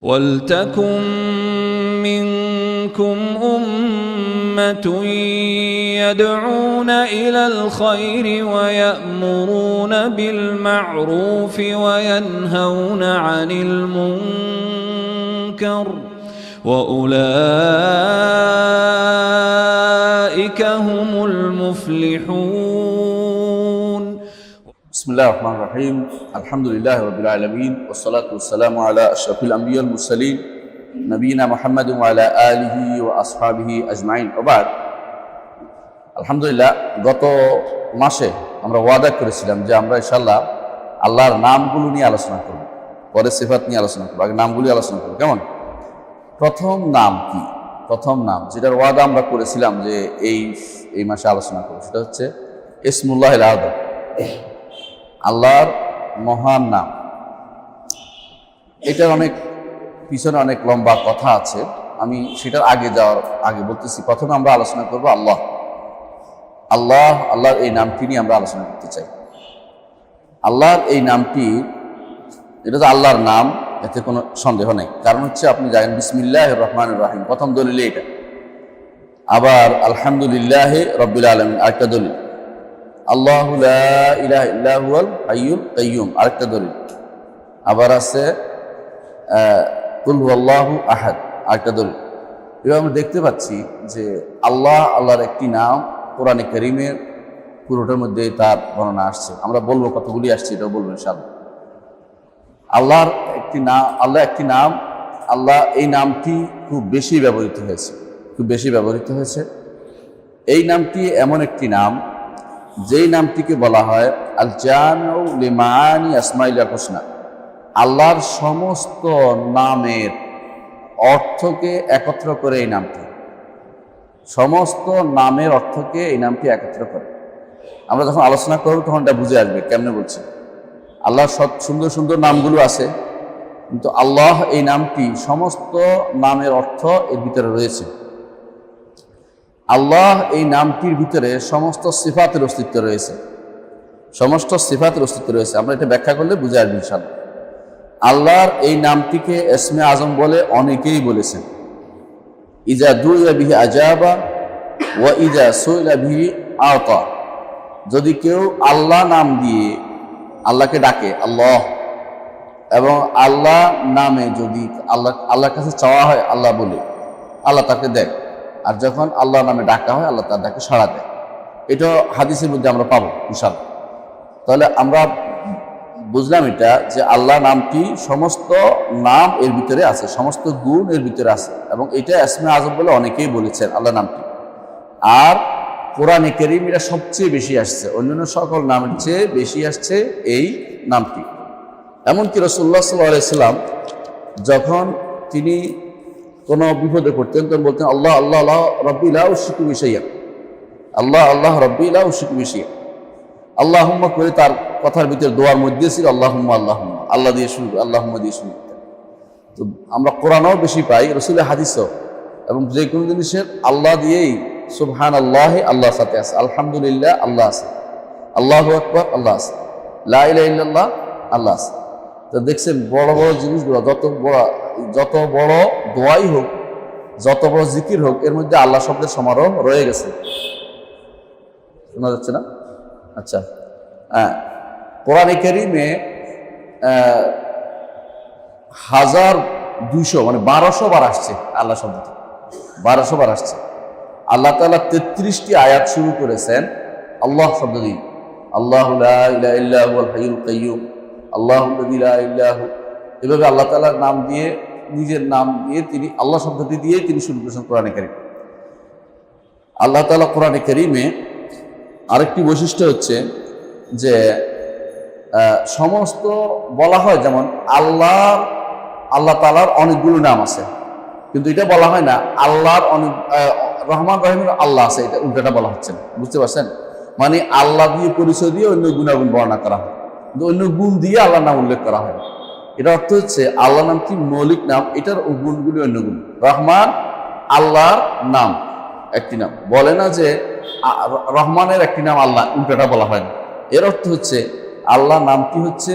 وَلْتَكُنْ مِنْكُمْ أُمَّةٌ يَدْعُونَ إِلَى الْخَيْرِ وَيَأْمُرُونَ بِالْمَعْرُوفِ وَيَنْهَوْنَ عَنِ الْمُنْكَرِ وَأُولَئِكَ هُمُ الْمُفْلِحُونَ. بسم الله الرحمن الرحيم. الحمد لله رب العالمين والصلاة والسلام على أشرف الأنبياء والمرسلين نبينا محمد وعلى آله وأصحابه أجمعين. وبعد আলহামদুলিল্লাহ, গত মাসে আমরা ওয়াদা করেছিলাম যে আমরা ইনশাআল্লাহ আল্লাহর নামগুলো নিয়ে আলোচনা করব, পরে সিফাত নিয়ে আলোচনা করব, আগে নামগুলি আলোচনা করব। কেমন? প্রথম নাম কি? প্রথম নাম যেটার ওয়াদা আমরা করেছিলাম যে এই মাসে আলোচনা করব, সেটা হচ্ছে ইসমুল্লাহিল আযম, আল্লাহর মহান নাম। এটার অনেক পিছনে অনেক লম্বা কথা আছে, আমি সেটার যাওয়ার আগে বলতেছি, প্রথমে আমরা আলোচনা করব আল্লাহর এই নামটি নিয়ে আমরা আলোচনা করতে চাই। আল্লাহর এই নামটি, এটা তো আল্লাহর নাম, এতে কোনো সন্দেহ নেই। কারণ হচ্ছে আপনি জানেন বিসমিল্লাহির রহমানির রহিম প্রথম দলিল এটা, আবার আলহামদুলিল্লাহ রাব্বিল আলামিন আরেকটা দলিল, আল্লাহু লা ইলাহা ইল্লা হুয়াল হাইয়ুল কাইয়্যুম আরেকটা দলিল, আবার আছে কুল হুয়াল্লাহু আহাদ আরেকটা দলিল। এবার আমরা দেখতে পাচ্ছি যে আল্লাহর একটি নাম কোরআনে কারীমের পুরোটার মধ্যে তার বর্ণনা আসছে। আমরা বলবো কতগুলি আসছে, এটাও বলবো ইনশাআল্লাহ। আল্লাহর একটি নাম, আল্লাহ এই নামটি খুব বেশি ব্যবহৃত হয়েছে। এই নামটি এমন একটি নাম যেই নামটিকে বলা হয় আল জামিউ লিমাআনি আসমাইল হুসনা, আল্লাহর সমস্ত নামের অর্থকে একত্র করে এই নামটি, সমস্ত নামের অর্থকে এই নামটি একত্র করে। আমরা যখন আলোচনা করব তখন এটা বুঝে আসবে কেমনে বলছি। আল্লাহর সব সুন্দর সুন্দর নামগুলো আছে, কিন্তু আল্লাহ এই নামটি সমস্ত নামের অর্থ এর ভিতরে রয়েছে। আল্লাহ এই নামটির ভিতরে সমস্ত সিফাতের অস্তিত্ব রয়েছে। আমরা এটা ব্যাখ্যা করলে বুঝে আসবে ইনশাআল্লাহ। আল্লাহর এই নামটিকে ইসমে আজম বলে অনেকেই বলেছেন। ইজা দুইয়া বিহি আজাবা ওয়া ইজা সুইলা বিহি আতা, যদি কেউ আল্লাহ নাম দিয়ে আল্লাহকে ডাকে আল্লাহ, এবং আল্লাহ নামে যদি আল্লাহর কাছে চাওয়া হয় আল্লাহ বলে, আল্লাহ তাকে দেয়। আর যখন আল্লাহ নামে ডাকা হয় আল্লাহ তার ডাকে সাড়া দেয়। এটা হাদিসের মধ্যে আমরা পাবো ইনশাআল্লাহ। তাহলে আমরা বুঝলাম এটা যে আল্লাহ নামটি সমস্ত নাম এর ভিতরে আছে, সমস্ত গুণ এর ভিতরে আছে, এবং এটা ইসমে আযম বলে অনেকেই বলেছেন আল্লাহ নামটি। আর কোরআনে কারীম এটা সবচেয়ে বেশি আসছে, অন্যান্য সকল নামের চেয়ে বেশি আসছে এই নামটি। এমনকি রাসূলুল্লাহ সাল্লাল্লাহু আলাইহি সাল্লাম যখন তিনি কোনো বিপদে পড়তেন তখন বলতেন আল্লাহ আল্লাহ রাব্বি লা উশরিকু বিহি শাইআন, আল্লাহ রাব্বি লা উশরিকু বিহি শাইআন। আল্লাহুম্মা করে তার কথার ভিতরে দোয়ার মধ্যে ছিল আল্লাহুম্মা আল্লাহ দিয়ে শুরু, আল্লাহুম্মা দিয়ে শুরু। তো আমরা কোরআনেও বেশি পাই, রাসূলের হাদিসও, এবং যে কোনো জিনিসের আল্লাহ দিয়েই সুবহানাল্লাহ আল্লাহর সাথে আছে, আলহামদুলিল্লাহ আল্লাহ আছে, আল্লাহু আকবার আল্লাহ আছে, লা ইলাহা ইল্লাল্লাহ আল্লাহ আছে। তো দেখছেন বড় বড় জিনিসগুলো, যত বড় দোয়াই হোক, যত বড় জিকির হোক, এর মধ্যে আল্লাহ শব্দের সমারোহ রয়ে গেছে। শোনা যাচ্ছে না? আচ্ছা, কোরআনে কারীমে 1200 মানে 1200 বার আসছে আল্লাহ শব্দটি, 1200 বার আসছে। আল্লাহ তাআলা 33টি আয়াত শুরু করেছেন আল্লাহ শব্দ দিয়ে, আল্লাহু লা ইলাহা ইল্লা হুয়াল হাইয়ুল কাইয়্যুম, আল্লাহুল্লাযী লা ইলাহা, এভাবে আল্লাহ তাআলার নাম দিয়ে, নিজের নাম দিয়ে, তিনি আল্লাহ শব্দটি দিয়ে তিনি শুরু করেছেন কোরআনে কারীম। আল্লাহ তাআলা কোরআনে কারীমে আরেকটি বৈশিষ্ট্য হচ্ছে যে সমস্ত বলা হয়, যেমন আল্লাহ তাআলার অনেকগুলো নাম আছে, কিন্তু এটা বলা হয় না আল্লাহর রহমান রহিমের আল্লাহ আছে, এটা উল্টাটা বলা হচ্ছে না। বুঝতে পারছেন? মানে আল্লাহ দিয়ে পরিচয় দিয়ে অন্য গুণাগুণ বর্ণনা করা হয়, কিন্তু অন্য গুণ দিয়ে আল্লাহর নাম উল্লেখ করা হয় না। এটা অর্থ হচ্ছে আল্লাহ নামটি মৌলিক নাম, এটার গুণগুলি অন্য গুণ। রহমান আল্লাহর নাম, একটি নাম, বলে না যে রহমানের একটি নাম আল্লাহ, উল্টাটা বলা হয় না। এর অর্থ হচ্ছে আল্লাহ নামটি হচ্ছে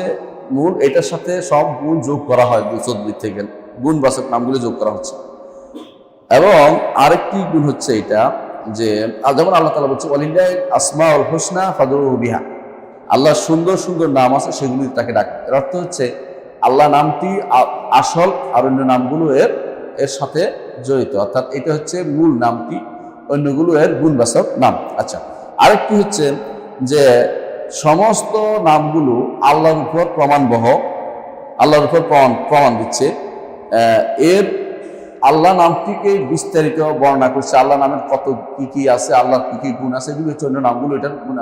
মূল, এটার সাথে সব গুণ যোগ করা হয় 2 দিক থেকে। গুণবাচক নামগুলো যোগ করা হচ্ছে। এবং আরেকটি গুণ হচ্ছে এটা যে যেমন আল্লাহ তাআলা বলছে ওয়ালিল্লাহি আসমাউল হুসনা ফাদউহু বিহা, আল্লাহর সুন্দর সুন্দর নাম আছে, সেগুলি তাকে ডাকে। এর অর্থ হচ্ছে আল্লাহ নামটি আসল আর অন্য নামগুলো এর সাথে জড়িত, অর্থাৎ এটা হচ্ছে মূল নামটি, অন্যগুলো এর গুণবাচক নাম। আচ্ছা, আরেকটি হচ্ছে যে সমস্ত নামগুলো আল্লাহর উপর প্রমাণবহ, আল্লাহর উপর প্রমাণ দিচ্ছে। এর আল্লাহ নামটিকে বিস্তারিত বর্ণনা করছে, আল্লাহ নামের কত কি কি আছে, আল্লাহর কি কি গুণ আছে, এগুলো হচ্ছে অন্য নামগুলো। এটার গুণ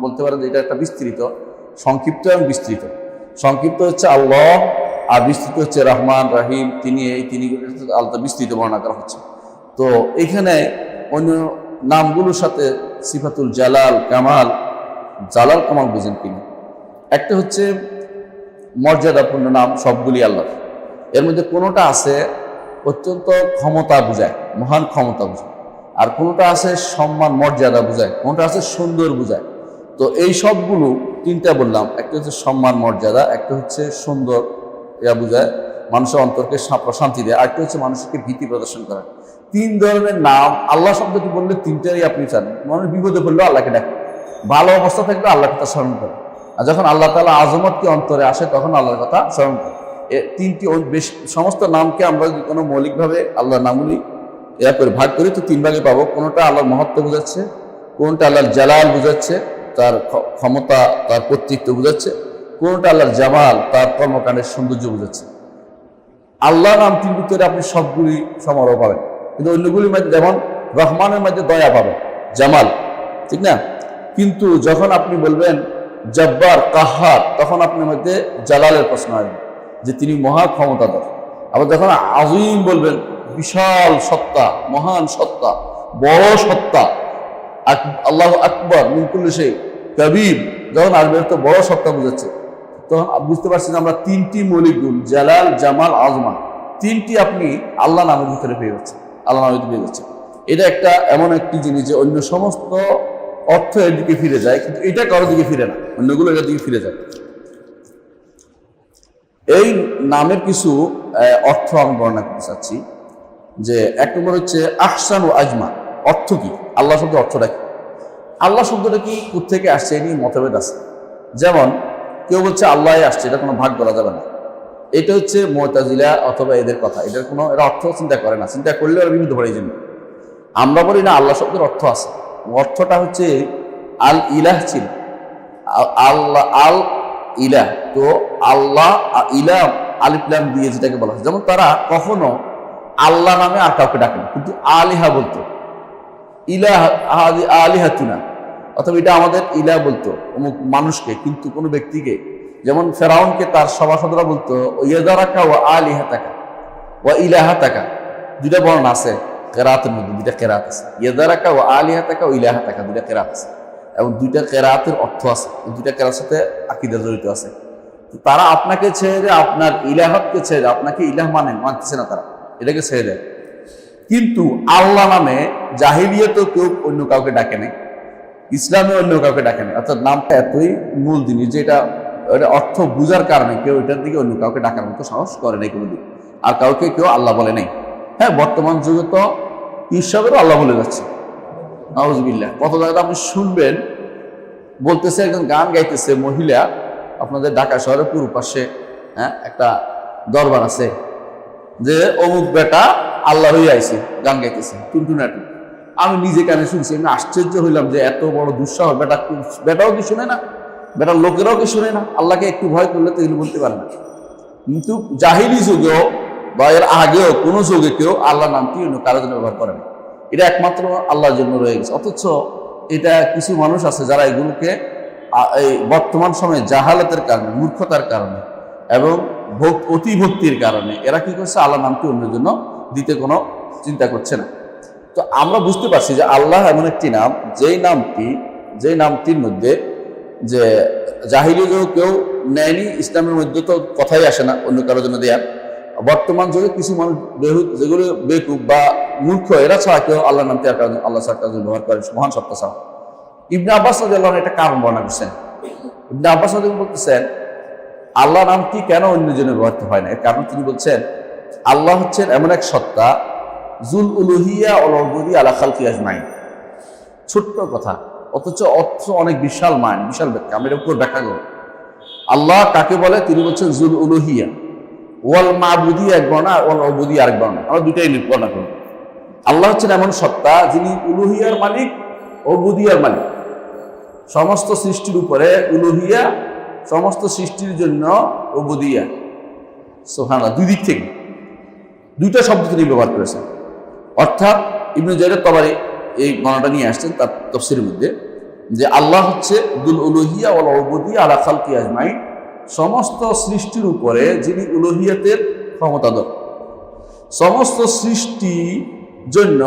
বলতে পারেন যে এটা একটা বিস্তৃত, সংক্ষিপ্ত এবং বিস্তৃত। সংক্ষিপ্ত হচ্ছে আল্লাহ, আর বিস্তৃত হচ্ছে রহমান রহিম, তিনি আল্লাহ বিস্তৃত বর্ণনা করা হচ্ছে। তো এখানে অন্য নামগুলোর সাথে সিফাতুল জালাল কামাল, জালাল কামাল বুঝেন কিনা, একটা হচ্ছে মর্যাদাপূর্ণ নাম, সবগুলি আল্লাহ। এর মধ্যে কোনোটা আছে অত্যন্ত ক্ষমতা বুঝায়, মহান ক্ষমতা বুঝায়, আর কোনোটা আছে সম্মান মর্যাদা বুঝায়, কোনোটা আছে সুন্দর বুঝায়। তো এই সবগুলো তিনটা বললাম, একটা হচ্ছে সম্মান মর্যাদা, একটা হচ্ছে সুন্দর ইয়া বুঝায়, মানুষের অন্তরকে প্রশান্তি দেয়, আরেকটা হচ্ছে মানুষকে ভীতি প্রদর্শন করে। তিন ধরনের নাম আল্লাহ শব্দটি বললে তিনটাই আপনি চান। মানুষ বিপদে পড়লেও আল্লাহকে ডাকে, ভালো অবস্থা থাকলে আল্লাহর কথা স্মরণ করে, আর যখন আল্লাহ তাআলা আজমতকে অন্তরে আসে তখন আল্লাহর কথা স্মরণ করে। তিনটি সমস্ত নামকে আমরা যদি কোনো মৌলিকভাবে আল্লাহর নামগুলি করে ভাগ করি তো তিন ভাগে পাবো। কোনোটা আল্লাহর মহত্ব বোঝাচ্ছে, কোনটা আল্লাহর জালাল বোঝাচ্ছে, তার ক্ষমতা, তার কর্তৃত্ব বোঝাচ্ছে, কোনটা আল্লাহর জামাল, তার কর্মকাণ্ডের সৌন্দর্য বোঝাচ্ছে। আল্লাহ নামটির ভিতরে আপনি সবগুলি সমারোহ পাবেন, কিন্তু অন্যগুলির মধ্যে যেমন রহমানের মধ্যে দয়া পাবেন, জামাল, ঠিক না? কিন্তু যখন আপনি বলবেন জব্বার কাহার, তখন আপনার মধ্যে জালালের প্রশ্ন আসবে যে তিনি মহা ক্ষমতাধর। আবার যখন আযীম বলবেন, বিশাল সত্তা, মহান সত্তা, বড় সত্তা, আল্লাহু আকবার মিন কুল্লি শাই কবীর, যখন আসবে তো বড় সত্তা বোঝাচ্ছে, তখন বুঝতে পারছেন আমরা তিনটি মৌলিক গুণ জালাল, জামাল, আজমা, তিনটি আপনি আল্লাহ নামের ভিতরে পেয়ে যাচ্ছেন, আল্লাহ নামের ভিতরে পেয়ে যাচ্ছেন। এটা একটা এমন একটি জিনিস যে অন্য সমস্ত অর্থ এর দিকে ফিরে যায়, কিন্তু এটা কারোর দিকে ফিরে না, অন্যগুলো এটার দিকে ফিরে যায়। এই নামের কিছু অর্থ আমি বর্ণনা করতে চাচ্ছি। যে এক নম্বর হচ্ছে আহসান ও আজমা। অর্থ কি? আল্লাহ শব্দের অর্থটা কি? আল্লাহ শব্দটা কি কোত্থেকে আসছে এ নিয়ে মতভেদ আছে। যেমন কেউ বলছে আল্লাহ আসছে, এটা কোনো ভাগ করা যাবে না, এটা হচ্ছে মুতাজিলা অথবা এদের কথা, এটার কোনো এরা অর্থ চিন্তা করে না, চিন্তা করলে ওরা বিরুদ্ধ পড়ে। এই জন্য আমরা বলি না আল্লাহ শব্দের অর্থ আছে, অর্থটা হচ্ছে আল ইলাহ ছিল, আল্লাহ আল ইলাহ, তো আল্লাহ ইলাহ আলিফ লাম দিয়ে যেটাকে বলা হয়। যেমন তারা কখনো আল্লাহ নামে আর কাউকে ডাকে না, কিন্তু আলিহা বলতো, ইলাহ আলিহাতুনা, অথবা এটা আমাদের ইলাহ বলতো অমুক মানুষকে, কিন্তু কোনো ব্যক্তিকে। যেমন ফেরাউনকে তার সভাসদরা বলতো ইয়াদারাকা ওয়া আলিহাতাকা ওয়া ইলাহাতাকা, দুইটা বর্ণ আছে কেরাতের মধ্যে, দুইটা কেরাত আছে, ইয়াদারাকা ওয়া আলিহাতাকা ওয়া ইলাহাতাকা, দুইটা কেরাত আছে, এবং দুইটা কেরাতের অর্থ আছে, দুইটা কেরাতের সাথে আকীদা জড়িত আছে। তারা আপনাকে ছেড়ে দেয়, আপনার ইলাহতকে ছেড়ে দেয়, আপনাকে ইলাহ মানতেছে না, তারা এটাকে ছেড়ে দেয়। কিন্তু আল্লাহ নামে জাহিলিয়াতেও কেউ অন্য কাউকে ডাকে নাই, ইসলামে অন্য কাউকে ডাকে নাই। অর্থাৎ নামটা এতই মূল জিনিস যে এটা অর্থ বুঝার কারণে কেউ এটার দিকে অন্য কাউকে ডাকার মতো সাহস করে নাই কোনোদিন, আর কাউকে কেউ আল্লাহ বলে নাই। হ্যাঁ, বর্তমান যুগে তো ঈশ্বরেরও আল্লাহ বলে যাচ্ছে, নাউযুবিল্লাহ। কত জায়গায় আপনি শুনবেন বলতেছে, একজন গান গাইতেছে মহিলা, আপনাদের ঢাকা শহরের পূর্ব পাশে একটা দরবার আছে, যে অমুক বেটা আল্লাহ হয়ে আইছে, গান গাইতেছে টুনটুনাটু। আমি নিজে কানে শুনছি, আমি আশ্চর্য হইলাম যে এত বড় দুঃসাহস, বেটাও কি শুনে না, বেটার লোকেরাও কি শুনে না? আল্লাহকে একটু ভয় করলে তো এগুলো বলতে পারে না। কিন্তু জাহিলি যুগেও বা এর আগেও কোনো যুগে কেউ আল্লাহ নামটি অন্য কারোর জন্য ব্যবহার করে না, এটা একমাত্র আল্লাহর জন্য রয়ে গেছে। অথচ এটা কিছু মানুষ আছে যারা এগুলোকে এই বর্তমান সময়ে জাহালাতের কারণে, মূর্খতার কারণে এবং অতিভক্তির কারণে এরা কি করছে, আল্লাহ নামটি অন্যের জন্য দিতে কোনো চিন্তা করছে না। তো আমরা বুঝতে পারছি যে আল্লাহ এমন একটি নাম, যেই নামটির মধ্যে যে জাহিলিয়াতেও কেউ নেয়নি, ইসলামের মধ্যে তো কথাই আসে না অন্য কারোর জন্য দেয়ার। বর্তমান যুগে কিছু মানুষ যেগুলো বেকুব বা মূর্খ, এরা ছাড়া কেউ আল্লাহ নামটি আল্লাহ ছাড়া ব্যবহার করে, মহান সত্তা ছাড়া। ইবনে আব্বাস রাদিয়াল্লাহু আনহু একটা কারণ বর্ণনা করছেন। ইবনে আব্বাস রাদিয়াল্লাহু আনহু বলতেছেন আল্লাহ নামটি কেন অন্য জন্য ব্যবহৃত হয় না, এর কারণ তিনি বলছেন আল্লাহ হচ্ছেন এমন এক সত্তা জুল উলুহিয়া ওয়াল উবুদিয়া আলা খালকি আজমাইন। ছোট্ট কথা, অথচ অর্থ অনেক বিশাল মান, বিশাল ব্যাখ্যা। আমি এর উপর ব্যাখ্যা করব। আল্লাহ কাকে বলে? তিনি বলছেন জুল উলুহিয়া। ওয়াল মাবুদিয়া এক বর্ণনা, ওয়াল উবুদিয়া আরেক বর্ণনা। আমরা দুটাই বর্ণনা করব। আল্লাহ হচ্ছেন এমন সত্তা যিনি উলুহিয়ার মালিক, উবুদিয়ার মালিক। সমস্ত সৃষ্টির উপরে উলুহিয়া, সমস্ত সৃষ্টির জন্য উবুদিয়া। সুবহানাল্লাহ, দুই দিক থেকে দুইটা শব্দ তিনি ব্যবহার করেছেন। অর্থাৎ ইবনে জারীর তাবারী এই গণনাটা নিয়ে আসছেন তার তাফসীরের মধ্যে, যে আল্লাহ হচ্ছে দুল উলুহিয়া ওয়াল উবুদিয়া আলা খালকি আজমাইন, সমস্ত সৃষ্টির উপরে যিনি উলুহিয়াতের ক্ষমতাধর, সমস্ত সৃষ্টির জন্য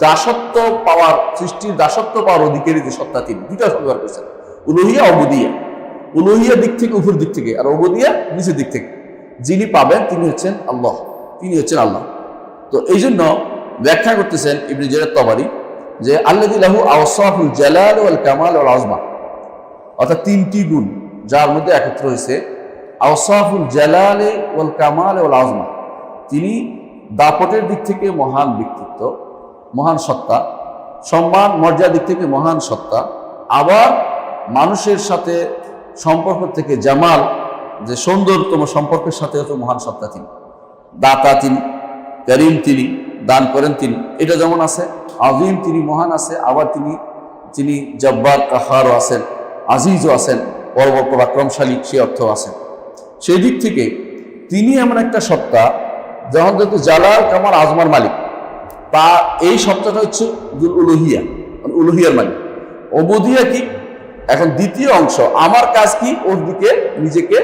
দাসত্ব পাওয়ার, সৃষ্টির দাসত্ব পাওয়ার অধিকারী যে সত্তা, তিনি দুইটা ব্যবহার করেছেন, উলুহিয়া উবুদিয়া। উলুহিয়া দিক থেকে, উপর দিক থেকে, আর উবুদিয়া নিচের দিক থেকে। যিনি পাবেন তিনি হচ্ছেন আল্লাহ, তিনি হচ্ছেন আল্লাহ। তো এই জন্য ব্যাখ্যা করতেছেন ইবনে জারীর তাবারী যে আল্লাযী লাহু আওসাফুল জালাল ওয়াল কামাল ওয়াল আযমা, অর্থাৎ তিনটি গুণ যার মধ্যে একত্র হয়েছে আওসাফুল জালাল ওয়াল কামাল ওয়াল আযমা। তিনি দাপটের দিক থেকে মহান ব্যক্তিত্ব, মহান সত্তা, সম্মান মর্যাদার দিক থেকে মহান সত্তা, আবার মানুষের সাথে সম্পর্ক থেকে জামাল, যে সৌন্দর্যতম সম্পর্কের সাথে হচ্ছে মহান সত্তা তিনি। দাতা তিনি, করিম তিনি, দান করেন তিনি, এটা যেমন আছে। আজিম তিনি, মহান আছে। আবার তিনি জব্বার কাহারও আছেন, আজিজও আছেন, পরাক্রমশালী, সে অর্থ আছেন। সেই দিক থেকে তিনি এমন একটা সত্তা যখন যেহেতু জালাল কামাল আজমার মালিক, তা এই সত্তাটা হচ্ছে উলুহিয়া, উলুহিয়ার মালিক। উবুদিয়া কি? এখন দ্বিতীয় অংশ, আমার কাজ কি? ওর দিকে নিজেকে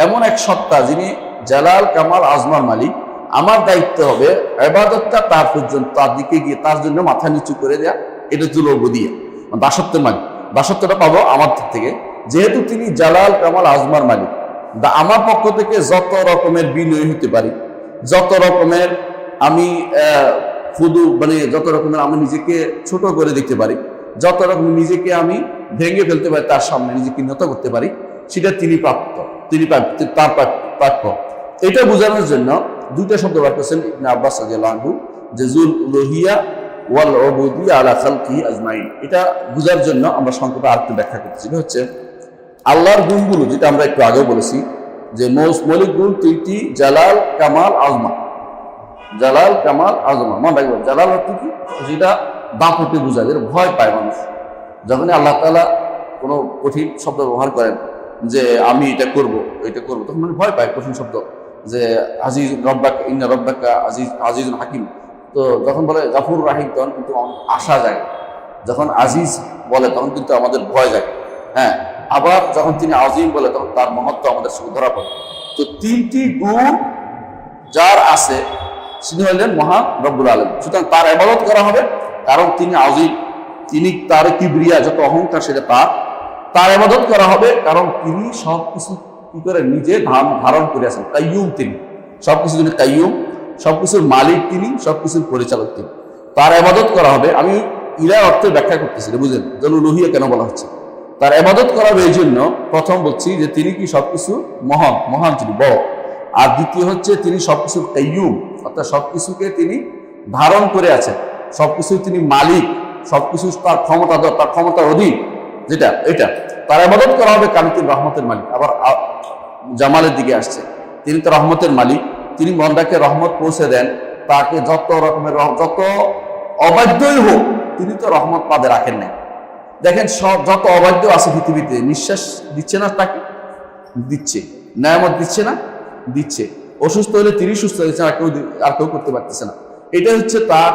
এমন এক সত্তা যিনি জালাল কামাল আজমার মালিক, আমার দায়িত্ব হবে ইবাদতটা তার পর্যন্ত, তার দিকে গিয়ে তার জন্য মাথা নিচু করে দেয়া। এটা হচ্ছে উবুদিয়া, দাসত্বের মালিক। দাসত্বটা পাবো আমার দিক থেকে, যেহেতু তিনি জালাল কামাল আজমার মালিক। আমার পক্ষ থেকে যত রকমের বিনয় হতে পারি, যত রকমের আমি যত রকমের আমি নিজেকে ছোট করে দেখতে পারি, যত রকম নিজেকে আমি ভেঙে ফেলতে পারি, তার সামনে নিজেকে নত করতে পারি, সেটা তিনি প্রাপ্ত, তার প্রাপ্য। এটা বোঝানোর জন্য দুইটা শব্দ ব্যবহার করেছেন ইবনে আব্বাস রাদিয়াল্লাহু আনহু, যে জুল উলুহিয়া ওয়াল উবুদিয়া আলা খালকি আজমাইন। এটা বোঝার জন্য আমরা সংক্ষেপে আরেকটু ব্যাখ্যা করতেছি। এটা হচ্ছে আল্লাহর গুণগুলো, যেটা আমরা একটু আগেও বলেছি যে মৌলিক গুণ তিনটি, জালাল কামাল আজমা। জালাল কামাল আজমা মনে রাখবেন। জালাল অর্থ কি? যেটা দাপটে বোঝায়, যেটা ভয় পায় মানুষ। যখনই আল্লাহ তাআলা কোনো কঠিন শব্দ ব্যবহার করেন যে আমি এটা করব, তখন মানে ভয় পায়। কঠিন শব্দ যে আজিজ রব্বাকা, ইন্না রব্বাকা আজিজুল হাকিম। তো যখন বলে গাফুর রাহিম, তখন কিন্তু আশা যায়। যখন আজিজ বলে তখন কিন্তু আমাদের ভয় যায়। হ্যাঁ, আবার যখন তিনি আজিম বলে তখন তার মহত্ব আমাদের সাথে ধরা পড়ে। তো তিনটি গুণ যার আছে তিনি হলেন মহান রব্বুল আলামিন। সুতরাং তার ইবাদত করা হবে, কারণ তিনি আজিম, তিনি, তার কিবরিয়া, যত অহংকার সেটা তার ইবাদত করা হবে, কারণ তিনি সবকিছু কি করে নিজে ধারণ করে আছেন। কাইয়ুম তিনি, সবকিছু তিনি কাইয়ুম, সবকিছুর মালিক তিনি, সবকিছুর পরিচালক তিনি। তার ইবাদত করা হবে। আমি ইলা অর্থে ব্যাখ্যা করতেছি, বুঝলেন জল উলুহিয়া কেন বলা হচ্ছে। তার ইবাদত করা হবে এই জন্য, প্রথম বলছি যে তিনি কি সবকিছু মহান তিনি, বড়। আর দ্বিতীয় হচ্ছে তিনি সবকিছুর কাইয়ুম, অর্থাৎ সবকিছুকে তিনি ধারণ করে আছেন, সবকিছু তিনি মালিক, সবকিছু তার ক্ষমতাধর, তার ক্ষমতার অধীন। যেটা এটা তার ইবাদত করা হবে, কারণ তিনি রহমতের মালিক। আবার জামালের দিকে আসছে, তিনি তো রহমতের মালিক। তিনি বান্দাকে রহমত পৌঁছে দেন, তাকে যত রকমের যত অবাধ্যই হোক তিনি তো রহমত পাদে রাখেন না। দেখেন যত অবাধ্য আছে পৃথিবীতে, নিঃশ্বাস দিচ্ছে না, তাকে দিচ্ছে, নেয়ামত দিচ্ছে না, দিচ্ছে। অসুস্থ হলে তিনি সুস্থ হয়েছে, আর কেউ করতে পারতেছে না। এটা হচ্ছে তার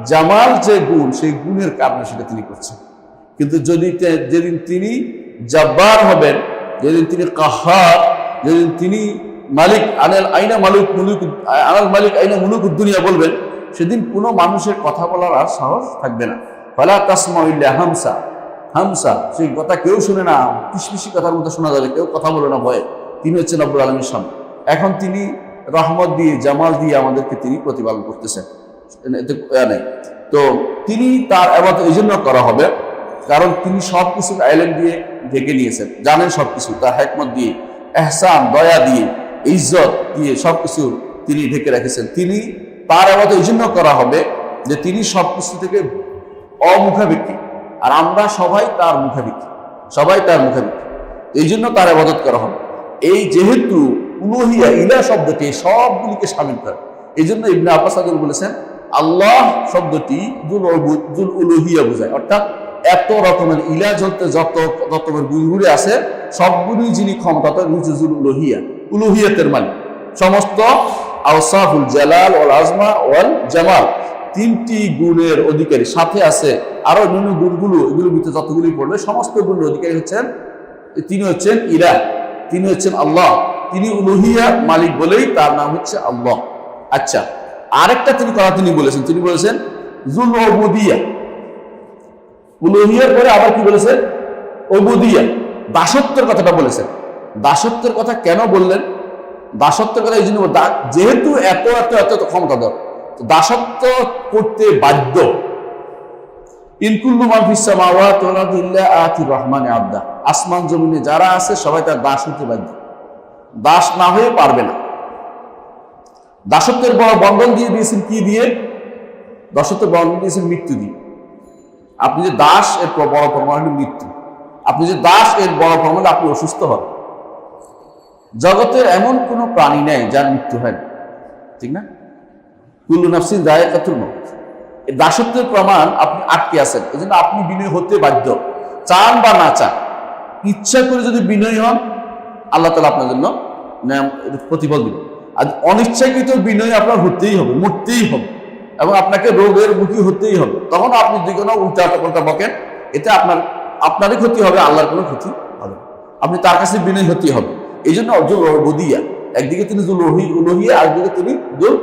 জামাল যে গুণ, সেই গুণের কারণে সেটা তিনি করছেন। কিন্তু যেদিন তিনি জব্বার হবেন, যেদিন তিনি কাহার, যেদিন তিনি মালিক আনাল মালিক আইনা মুলুকুদ দুনিয়া বলবেন, সেদিন কোনো মানুষের কথা বলার আর সাহস থাকবে না। ফালা তাসমাউ ইল্লা হামসা, সেই কথা কেউ শুনে না, পিসপিসি কথার মতো শোনা যাবে, কেউ কথা বলে না ভয়ে। তিনি হচ্ছেন রব্বুল আলামিনের সামনে। এখন তিনি রহমত দিয়ে, জামাল দিয়ে আমাদেরকে তিনি প্রতিপালন করতেছেন। তো তিনি তার ইবাদত এই জন্য করা হবে, কারণ তিনি সবকিছু আইলেম দিয়ে ঢেকে নিয়েছেন, জানেন সবকিছু, তার হিকমত দিয়ে, ইহসান, দয়া দিয়ে, ইজ্জত দিয়ে সবকিছু তিনি ঢেকে রেখেছেন। তিনি তার আবাদত এই জন্য করা হবে যে তিনি সবকিছু থেকে অমুখাভিক্ষী, আর আমরা সবাই তার মুখাভিক্ষী, সবাই তার মুখাভিক্ষী, এই জন্য তার আবাদত করা হবে। এই যেহেতু উলুহিয়া ইলা শব্দটি সবগুলিকে শামিল করে, এই জন্য ইবনে আব্বাস বলেছেন আল্লাহ শব্দটি জুল উলুহিয়া বোঝায়, অর্থাৎ এত রকমের ইলা যত রকমের গুণগুলি আছে সবগুলি যিনি ক্ষমতা জুল উলুহিয়া, উলুহিয়াতের মালিক। সমস্ত আওসাফুল জালাল ওয়াল আজমা ওয়াল জামাল, তিনটি গুণের অধিকারী, সাথে আছে আরো অন্যান্য গুণগুলো, এগুলোর ভিতরে যতগুলি পড়বে সমস্ত গুণের অধিকারী হচ্ছেন তিনি, হচ্ছেন ইলাহ, তিনি হচ্ছেন আল্লাহ, তিনি উলুহিয়া মালিক বলেই তার নাম হচ্ছে আল্লাহ। আচ্ছা, আরেকটা তিনি কথা তিনি বলেছেন, তিনি বলেছেন জুল উবুদিয়া, উলুহিয়ার পরে আবার কি বলেছেন? উবুদিয়া, দাসত্বের কথাটা বলেছেন। দাসত্বের কথা কেন বললেন? দাসত্বের কথা এই জন্য, যেহেতু এত এত এত ক্ষমতা দর, দাসত্ব করতে বাধ্য। ইনকুল্লু মান ফিস সামাওয়াতি ওয়াল আরদি ইল্লা আতির রহমানি আবদা, আসমান জমিনে যারা আছে সবাই তার দাস হতে বাধ্য, দাস না হয়ে পারবে না। দাসত্বের বড় বন্ধন দিয়ে দিয়েছেন কি দিয়ে? দাসত্বের বন্ধন দিয়েছেন মৃত্যু দিয়ে। আপনি যে দাস, এর বড় প্রমাণ হল মৃত্যু। আপনি যে দাস, এর বড় প্রমাণ আপনি অসুস্থ হন। জগতের এমন কোন প্রাণী নেই যার মৃত্যু হয় না, ঠিক না? কুল্লু নাফসিন যায়কাতুল মউত, এই দাসত্বের প্রমাণ আপনি আটকে আছেন। এই জন্য আপনি বিনয়ী হতে বাধ্য, চান বা না চান। ইচ্ছা করে যদি বিনয়ী হন, আল্লাহ তাআলা আপনার জন্য প্রতিফল দিবেন। আর অনিচ্ছাকৃত বিনয়ী আপনার হতেই হবে, মরতেই হবে, এবং আপনাকে রোগের মুখী হতেই হবে। তখন আপনি যে কোনো উল্টা পাল্টা বকেন, এতে আপনারই ক্ষতি হবে, আল্লাহর কোনো ক্ষতি হবে। আপনি তার কাছে বিনয়ী হতেই হবে। এই জন্য জুল উবুদিয়া, একদিকে তিনি জুল উলুহিয়া, আরেকদিকে তিনি জুল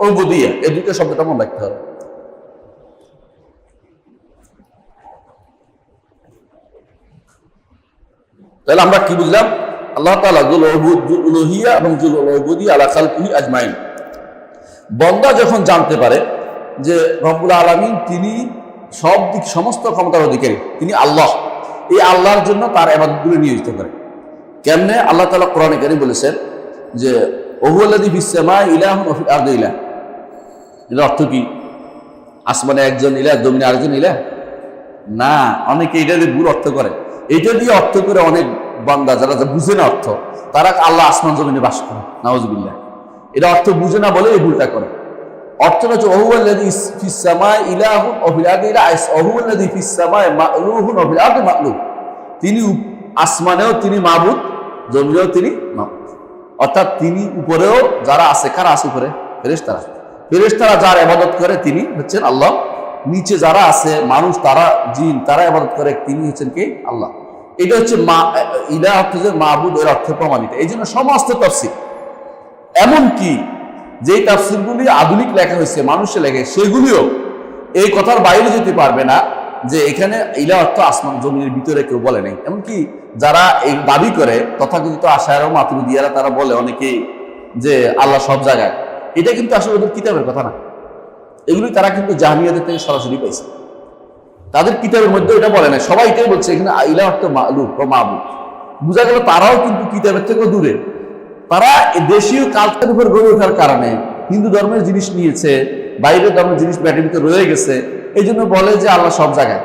উবুদিয়া, এই দুটো শব্দটা মনে রাখতে হবে। তাহলে আমরা কি বুঝলাম? আল্লাহ তাআলা জুল উলুহিয়া এবং জুল উবুদিয়া আলা খালকিহি আজমাইন। বান্দা যখন জানতে পারে যে রব্বুল আলামিন তিনি সব দিক সমস্ত ক্ষমতার অধিকারী, তিনি আল্লাহ, এই আল্লাহর জন্য তার ইবাদতগুলো নিয়োজিত করে। কেমনে? আল্লাহ তাআলা কোরআনে কারীম বলেছেন যে ওহুয়াল্লাযী ফিস সামাই ইলাহুন ওয়া ফিল আরদি ইলাহ। এর অর্থ কি? আসমানে একজন ইলাহ, জমিনে আরেকজন ইলাহ? না, অনেকে এটা দিয়ে ভুল অর্থ করে। এটা দিয়ে অর্থ করে অনেক বান্দা যারা বুঝে না অর্থ, তারা আল্লাহ আসমান জমিনে বাস করে, নাউযুবিল্লাহ। এটা অর্থ বুঝে না বলে এই ভুলটা করে। অর্থটা হচ্ছে ওহুয়াল্লাযী ফিস সামাই ইলাহুন ওয়া ফিল আরদি ইলাহ, ওহুয়াল্লাযী ফিস সামাই মা'লুহুন ওয়া ফিল আরদি মা'লুহ। তিনি আসমানেও তিনি মাবুদ, জমিনেও তিনি মাবুদ। অর্থাৎ তিনি উপরেও যারা আছে, কারা আছে উপরে? ফেরেশতারা। ফেরেশতারা যার ইবাদত করে তিনি হচ্ছেন আল্লাহ। নিচে যারা আছে মানুষ, তারা জিন, তারা ইবাদত করে, তিনি হচ্ছেন কে? আল্লাহ। এটা হচ্ছে ইলাহ অর্থ যে মাবুদ, এর অর্থ প্রমাণিত। এই জন্য সমস্ত তাফসীর, এমনকি যেই তাফসীরগুলি আধুনিক লেখা হয়েছে, মানুষে লেখে, সেগুলিও এই কথার বাইরে যেতে পারবে না যে এখানে ইলাহ অর্থ আসমান জমিনের ভিতরে কেউ বলে নাই। এমনকি যারা এই দাবি করে তথাকথিত আশায়রা ও মাতুরিদিয়ারা, তারা বলে অনেকেই যে আল্লাহ সব জায়গায়, এটা কিন্তু আসলে ওদের কিতাবের কথা না। এগুলি তারা কিন্তু জাহমিয়াদের থেকে সরাসরি পাইছে, তাদের কিতাবের মধ্যে এটা বলে না। সবাই এটাই বলছে এখানে ইলাহ অর্থ মা'লুহ বা মাবুদ। বোঝা গেল তারাও কিন্তু কিতাবের থেকেও দূরে। তারা দেশীয় কালচারের উপর গড়ে ওঠার কারণে হিন্দু ধর্মের জিনিস নিয়েছে, বাইরের ধর্মের জিনিস ব্যাটের ভিতরে রয়ে গেছে। এই জন্য বলে যে আল্লাহ সব জায়গায়,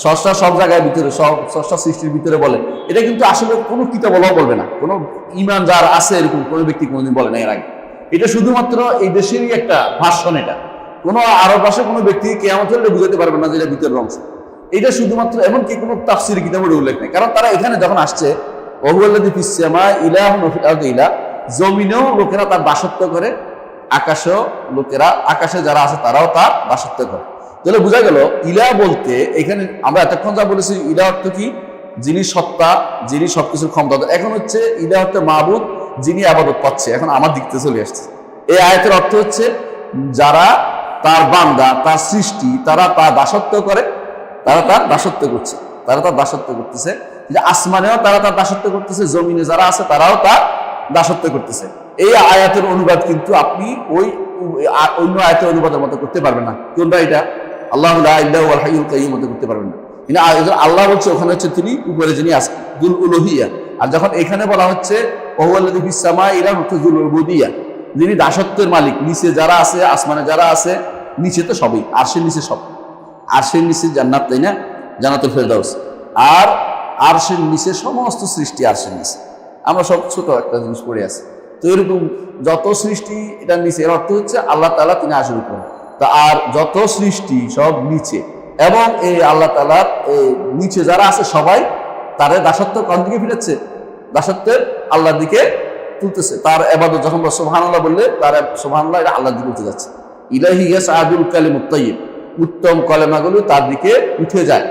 স্রষ্টা সব জায়গায় ভিতরে, সব স্রষ্টা সৃষ্টির ভিতরে বলে। এটা কিন্তু আসলে কোনো কিতাব বলবে না, কোনো ইমান যার আছে এরকম কোনো ব্যক্তি কোনোদিন বলে না এর আগে। এটা শুধুমাত্র এই দেশেরই একটা ভাষণ। এটা কোনো আরব ভাষায় কোনো ব্যক্তি কিয়ামত হলে বুঝাতে পারবে না যে এটা ভিতরের অংশ। এটা শুধুমাত্র এমনকি কোনো তাফসীর কিতাবের উল্লেখ নেই। কারণ তারা এখানে যখন আসছে, ওহুয়াল্লাযী ফিস সামাই ইলাহুন ওয়া ফিল আরদি ইলাহ, জমিনেও লোকেরা তার দাসত্ব করে, আকাশেও লোকেরা, আকাশে যারা আছে তারাও তার দাসত্ব করে। তাহলে বোঝা গেল ইলাহ বলতে এখানে আমরা এতক্ষণ যা বলেছি, ইলাহ অর্থ কি? যিনি সত্তা, যিনি সবকিছুর ক্ষমতা। এখন হচ্ছে ইলাহ অর্থ মাবুদ, যিনি ইবাদত পাচ্ছে। এখন আমার দিক থেকে চলে আসছে। এই আয়াতের অর্থ হচ্ছে যারা তার বান্দা, তার সৃষ্টি, তারা তার দাসত্ব করে, তারা তার দাসত্ব করছে, তারা তার দাসত্ব করতেছে। আসমানেও তারা তার দাসত্ব করতেছে, জমিনে যারা আছে তারাও তার দাসত্ব করতেছে। এই আয়াতের অনুবাদ কিন্তু আপনি ওই অন্য আয়াতের অনুবাদের মতো করতে পারবেন না। কোনটা? এটা আল্লাহু লা ইলাহা ওয়াল হাইয়ুল কাইয়্যুম মতো করতে পারবেন না। আল্লাহ বলছে ওখানে হচ্ছে তিনি উপরে যিনি আছেন, জুল উলুহিয়া। আর যখন এখানে বলা হচ্ছে ওহুয়াল্লাযী ফিস সামাই ইলাহুন জুল উবুদিয়া, যিনি দাসত্বের মালিক, নিচে যারা আছে, আসমানে যারা আছে, নিচে তো সবই, আরশের নিচে সব, আরশের নিচে জান্নাত, তাই না, জান্নাতুল ফেরদাউস, আর আরশের নিচে সমস্ত সৃষ্টি আরশের নিচে। আমরা সব ছোট একটা জিনিস পড়ে আছি। তো এরকম যত সৃষ্টি এটার নিচে, এর অর্থ হচ্ছে আল্লাহ তাআলা তিনি আরশের উপরে। তা আর যত সৃষ্টি সব নিচে, এবং এই আল্লাহ তাআলার নিচে যারা আছে সবাই তারে দাসত্ব কোন দিকে ফিরাচ্ছে? দাসত্বের আল্লাহর দিকে তুলতেছে। তার ইবাদত যখন সুবহানাল্লাহ বললে, তার সুবহানাল্লাহ এটা আল্লাহর দিকে উঠে যাচ্ছে। ইলাইহি ইয়াসআদুল কালিমুত তাইয়্যিব, উত্তম কলেমাগুলো তার দিকে উঠে যায়।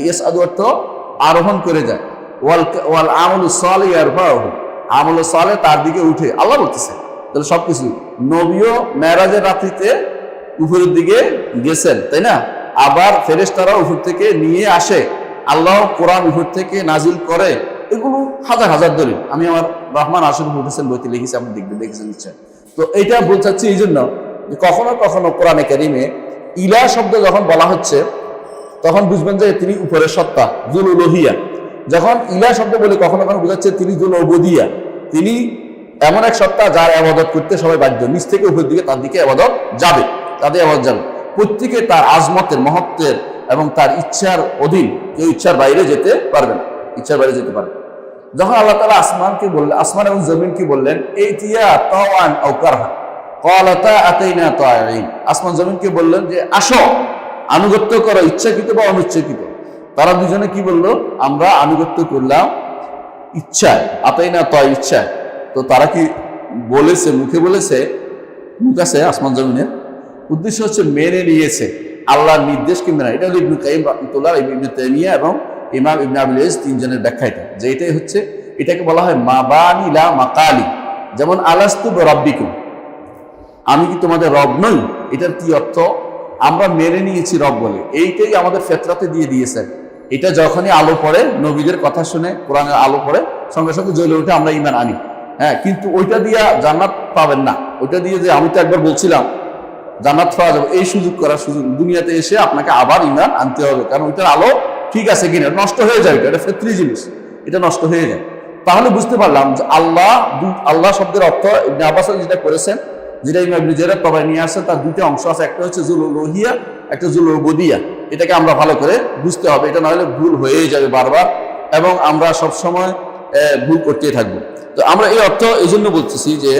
ইয়াসআদু অর্থ আরোহণ করে যায়। ওয়াল আমালুস সালিহ ইয়ারফাহু, আমলুস সালেহ তার দিকে উঠে, আল্লাহ বলতেছে। তাহলে সবকিছু, নবীও মেরাজের রাত্রিতে উপরের দিকে গেছেন, তাই না? আবার ফেরেশতারা উপর থেকে নিয়ে আসে, আল্লাহ কোরআন উপর থেকে নাজিল করে। এগুলো হাজার হাজার দলিল, আমি আমার রহমান আশির উঠেছেন বইতে লিখেছি, আপনি দেখেছেন নিশ্চয়। তো এটা বলতে চাচ্ছি এই জন্য যে কখনো কখনো কোরআনে কারিমে ইলাহ শব্দ যখন বলা হচ্ছে তখন বুঝবেন যে তিনি উপরের সত্তা, যুল উলুহিয়া। যখন ইলাহ শব্দ বলে কখনো কখনো বোঝাচ্ছে তিনি যুল উবুদিয়া, তিনি এমন এক সত্তা যার ইবাদত করতে সবাই বাধ্য, নিচ থেকে উপর দিকে তার দিকে ইবাদত যাবে, তাদের ইবাদত যাবে। প্রত্যেকে তার আজমতের, মহত্বের এবং তার ইচ্ছার অধীন, কেউ ইচ্ছার বাইরে যেতে পারবে না, ইচ্ছার বাইরে যেতে পারবে। যখন আল্লাহ তাআলা আসমানকে বললেন, আসমান এবং জমিনকে বললেন ইতিয়া তাওয়ান আও কারহা ক্বালাতা আতাইনা তাইঈন, আসমান জমিনকে বললেন যে আসো, আনুগত্য করো, ইচ্ছাকৃত বা অনিচ্ছাকৃত। তারা দুজনে কি বললো? আমরা আনুগত্য করলাম ইচ্ছায়, আতাইনা তাই ইচ্ছায়। তো তারা কি বলেছে? মুখে বলেছে, মুখ আছে আসমান জমিনের, উদ্দেশ্য হচ্ছে মেনে নিয়েছে আল্লাহর নির্দেশকে মেনে। এটা হলো ইবনে কাইয়িম রাহমাতুল্লাহ, ইবনে তাইমিয়া এবং ইমাম ইবনে আবুল ইজ তিনজনের ব্যাখ্যা এটা, যে এটাই হচ্ছে, এটাকে বলা হয় মাবানি লা মাকালি। যেমন আলাস্তু বিরাব্বিকুম, আমি কি তোমাদের রব নই? এটার কি অর্থ? আমরা মেনে নিয়েছি রব বলে, এইটাই আমাদের ফেতরাতে দিয়ে দিয়েছেন। এটা যখনই আলো পড়ে, নবীদের কথা শুনে, কোরআনের আলো পড়ে, সঙ্গে সঙ্গে জ্বলে ওঠে, আমরা ঈমান আনি। হ্যাঁ, কিন্তু ওইটা দিয়ে জান্নাত পাবেন না। ওইটা দিয়ে যে আমি তো একবার বলছিলাম জান্নাত পাওয়া যাবে, এই সুযোগ করার সুযোগ দুনিয়াতে এসে আপনাকে আবার ঈমান আনতে হবে, কারণ ওইটার আলো ঠিক আছে কিনা, নষ্ট হয়ে যায়, এটা ফিতরি জিনিস, এটা নষ্ট হয়ে যায়। তাহলে বুঝতে পারলাম যে আল্লাহ শব্দের অর্থ ইবনে আব্বাস যেটা করেছেন, যেটা ইমাম ইবনে জারীর তাবারি নিয়ে আসছেন, তার দুইটা অংশ আছে, একটা হচ্ছে যুল উলুহিয়া, একটা যুল উবুদিয়া। এটাকে আমরা ভালো করে বুঝতে হবে, এটা না হলে ভুল হয়েই যাবে বারবার, এবং আমরা সবসময় ভুল করতেই থাকবো। তো আমরা এই অর্থ এই জন্য বলতেছি যে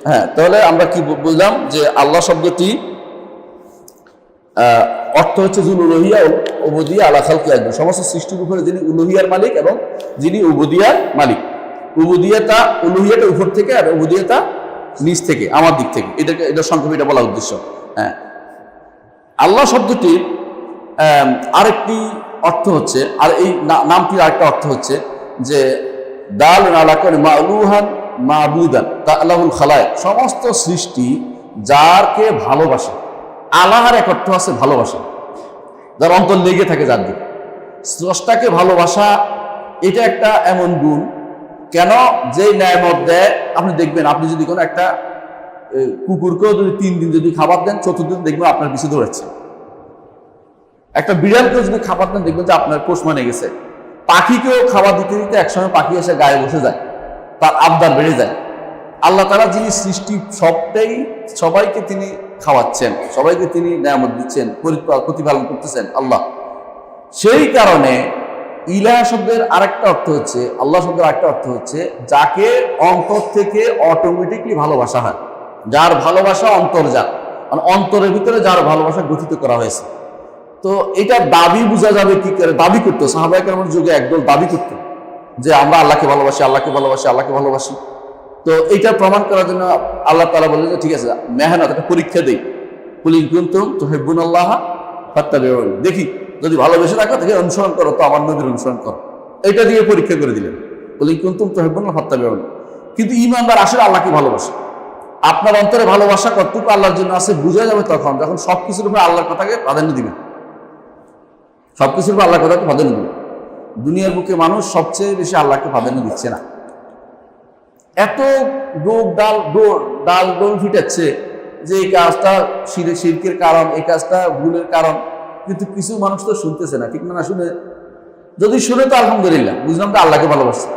হ্যাঁ, তাহলে আমরা কি বুঝলাম যে আল্লাহ শব্দটি অর্থ হচ্ছে যুল উলুহিয়া উবুদিয়া আলা খালকি আজম, সমস্ত সৃষ্টির উপরে যিনি উলুহিয়ার মালিক এবং যিনি উবুদিয়ার মালিক। উবুদিয়াটা, উলুহিয়াটা উপর থেকে, আর উবুদিয়াটা নিচ থেকে, আমার দিক থেকে। এটা সংক্ষেপে এটা বলা উদ্দেশ্য। হ্যাঁ, আল্লাহ শব্দটির আরেকটি অর্থ হচ্ছে, আর এই নামটির আরেকটা অর্থ হচ্ছে যে দাল আলাকান মালুহান মাবুদান তাআলাহুল খালায়েক, সমস্ত সৃষ্টি যারকে ভালোবাসে। আল্লাহর এক অর্থ আছে ভালোবাসা, যার অন্তর লেগে থাকে যার দিকে। স্রষ্টাকে ভালোবাসা এটা একটা এমন গুণ, কেন যে নেয়ামত দেয়, আপনি দেখবেন, আপনি যদি কোনো একটা কুকুরকেও যদি 3 দিন যদি খাবার দেন, 4th দিন দেখবেন আপনার পিছু ধরেছে। একটা বিড়ালকেও যদি খাবার দেন, দেখবেন যে আপনার পোষ মানে গেছে। পাখিকেও খাবার দিতে দিতে একসময় পাখি এসে গায়ে বসে যায়, তার আবদার বেড়ে যায়। আল্লাহ তাআলা যিনি সৃষ্টি সবাইকে তিনি খাওয়াচ্ছেন, সবাইকে তিনি নেয়ামত দিচ্ছেন, প্রতিপালন করতেছেন আল্লাহ। সেই কারণে ইলাহ শব্দের আরেকটা অর্থ হচ্ছে, আল্লাহ শব্দের আরেকটা অর্থ হচ্ছে যাকে অন্তর থেকে অটোমেটিকলি ভালোবাসা হয়, যার ভালোবাসা অন্তর্জাত, মানে অন্তরের ভিতরে যার ভালোবাসা গঠিত করা হয়েছে। তো এটা দাবি বোঝা যাবে কি করে? দাবি করতো সাহাবায়ে কেরামের যুগে একদল দাবি করতো যে আমরা আল্লাহকে ভালোবাসি, আল্লাহকে ভালোবাসি, আল্লাহকে ভালোবাসি। তো এইটা প্রমাণ করার জন্য আল্লাহ তাআলা বললেন যে ঠিক আছে, মেহনত, একটা পরীক্ষা দেই, কুল ইন কুনতুম তুহিব্বুনাল্লাহ ফাত্তাবিউনি, দেখি যদি ভালোবেসে থাকো তাকে অনুসরণ করো, তো আমার নবীর অনুসরণ করো। এটা দিয়ে পরীক্ষা করে দিলেন, কুল ইন কুনতুম তুহিব্বুনাল্লাহ ফাত্তাবিউনি। কিন্তু ঈমানদার আসলে আল্লাহকে ভালোবাসে। আপনার অন্তরে ভালোবাসা কতটুকু আল্লাহর জন্য আছে বোঝা যাবে তখন যখন সবকিছুর উপর আল্লাহর কথাকে প্রাধান্য দিবেন, সবকিছুর উপর আল্লাহর কথাকে প্রাধান্য দিবেন। দুনিয়ার বুকে মানুষ সবচেয়ে বেশি আল্লাহকে প্রাধান্য দিচ্ছে না, এত ডাল ডোল ফিটাচ্ছে যে এই কাজটা শিরকের কারণ, এই কাজটা ভুলের কারণ, কিন্তু কিছু মানুষ তো শুনতেছে না, ঠিক না? শুনে, যদি শুনে তো আলহামদুলিল্লাহ, বুঝলাম তো আল্লাহকে ভালোবাসছে।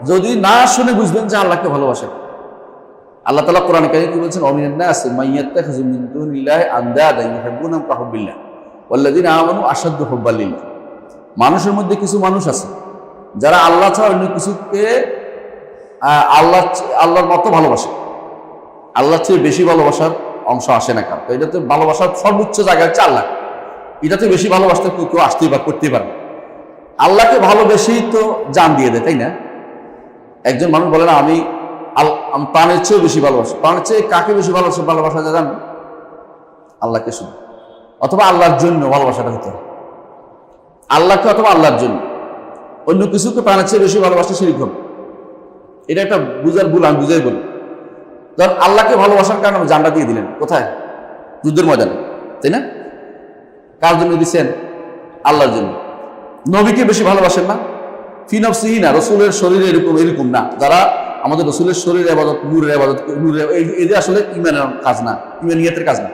যদি না শুনে বুঝবেন যে আল্লাহকে ভালোবাসে। আল্লাহ তাআলা কোরআনে কারিমে কি বলছেন, ওমিনান নাস মাইয়াত্তাখিযু মিন দুনিল্লাহি আনদাদা ইউহিব্বুনাহুম কাহুব্বিল্লাহ ওয়াল্লাযীনা আমানু আশাদ্দু হুব্বান লিল্লাহ। মানুষের মধ্যে কিছু মানুষ আছে যারা আল্লাহ ছাড়া অন্য কিছুকে আল্লাহর মতো ভালোবাসে। আল্লাহর চেয়ে বেশি ভালোবাসার অংশ আসে না কারণ এটাতে ভালোবাসার সর্বোচ্চ জায়গা হচ্ছে আল্লাহ। এটাতে বেশি ভালোবাসতে কেউ আসতেই বা করতেই পারে। আল্লাহকে ভালোবেসেই তো জান দিয়ে দেয়, তাই না? একজন মানুষ বলে না আমি প্রাণের চেয়েও বেশি ভালোবাসি। প্রাণের চেয়ে কাকে বেশি ভালোবাসা যায় জান? আল্লাহকে শুধু, অথবা আল্লাহর জন্য ভালোবাসাটা হতে হবে। আল্লাহকে অথবা আল্লাহর জন্য, অন্য কিছুকে প্রাণের চেয়ে বেশি ভালোবাসতে শিরিক হবে। এটা একটা বুঝার ভুল, আমি বুঝাই বলি। ধর আল্লাহকে ভালোবাসার কারণে জানটা দিয়ে দিলেন কোথায়? যুদ্ধের ময়দানে, তাই না? কার জন্য দিচ্ছেন? আল্লাহর জন্য। নবীকে বেশি ভালোবাসেন না? ফি নফসিহি না, রসুলের শরীরে এরকম না। যারা আমাদের রসুলের শরীরের ইবাদত, নূরের ইবাদত, এই যে আসলে ইমানের কাজ না, ইমানিয়াতের কাজ না।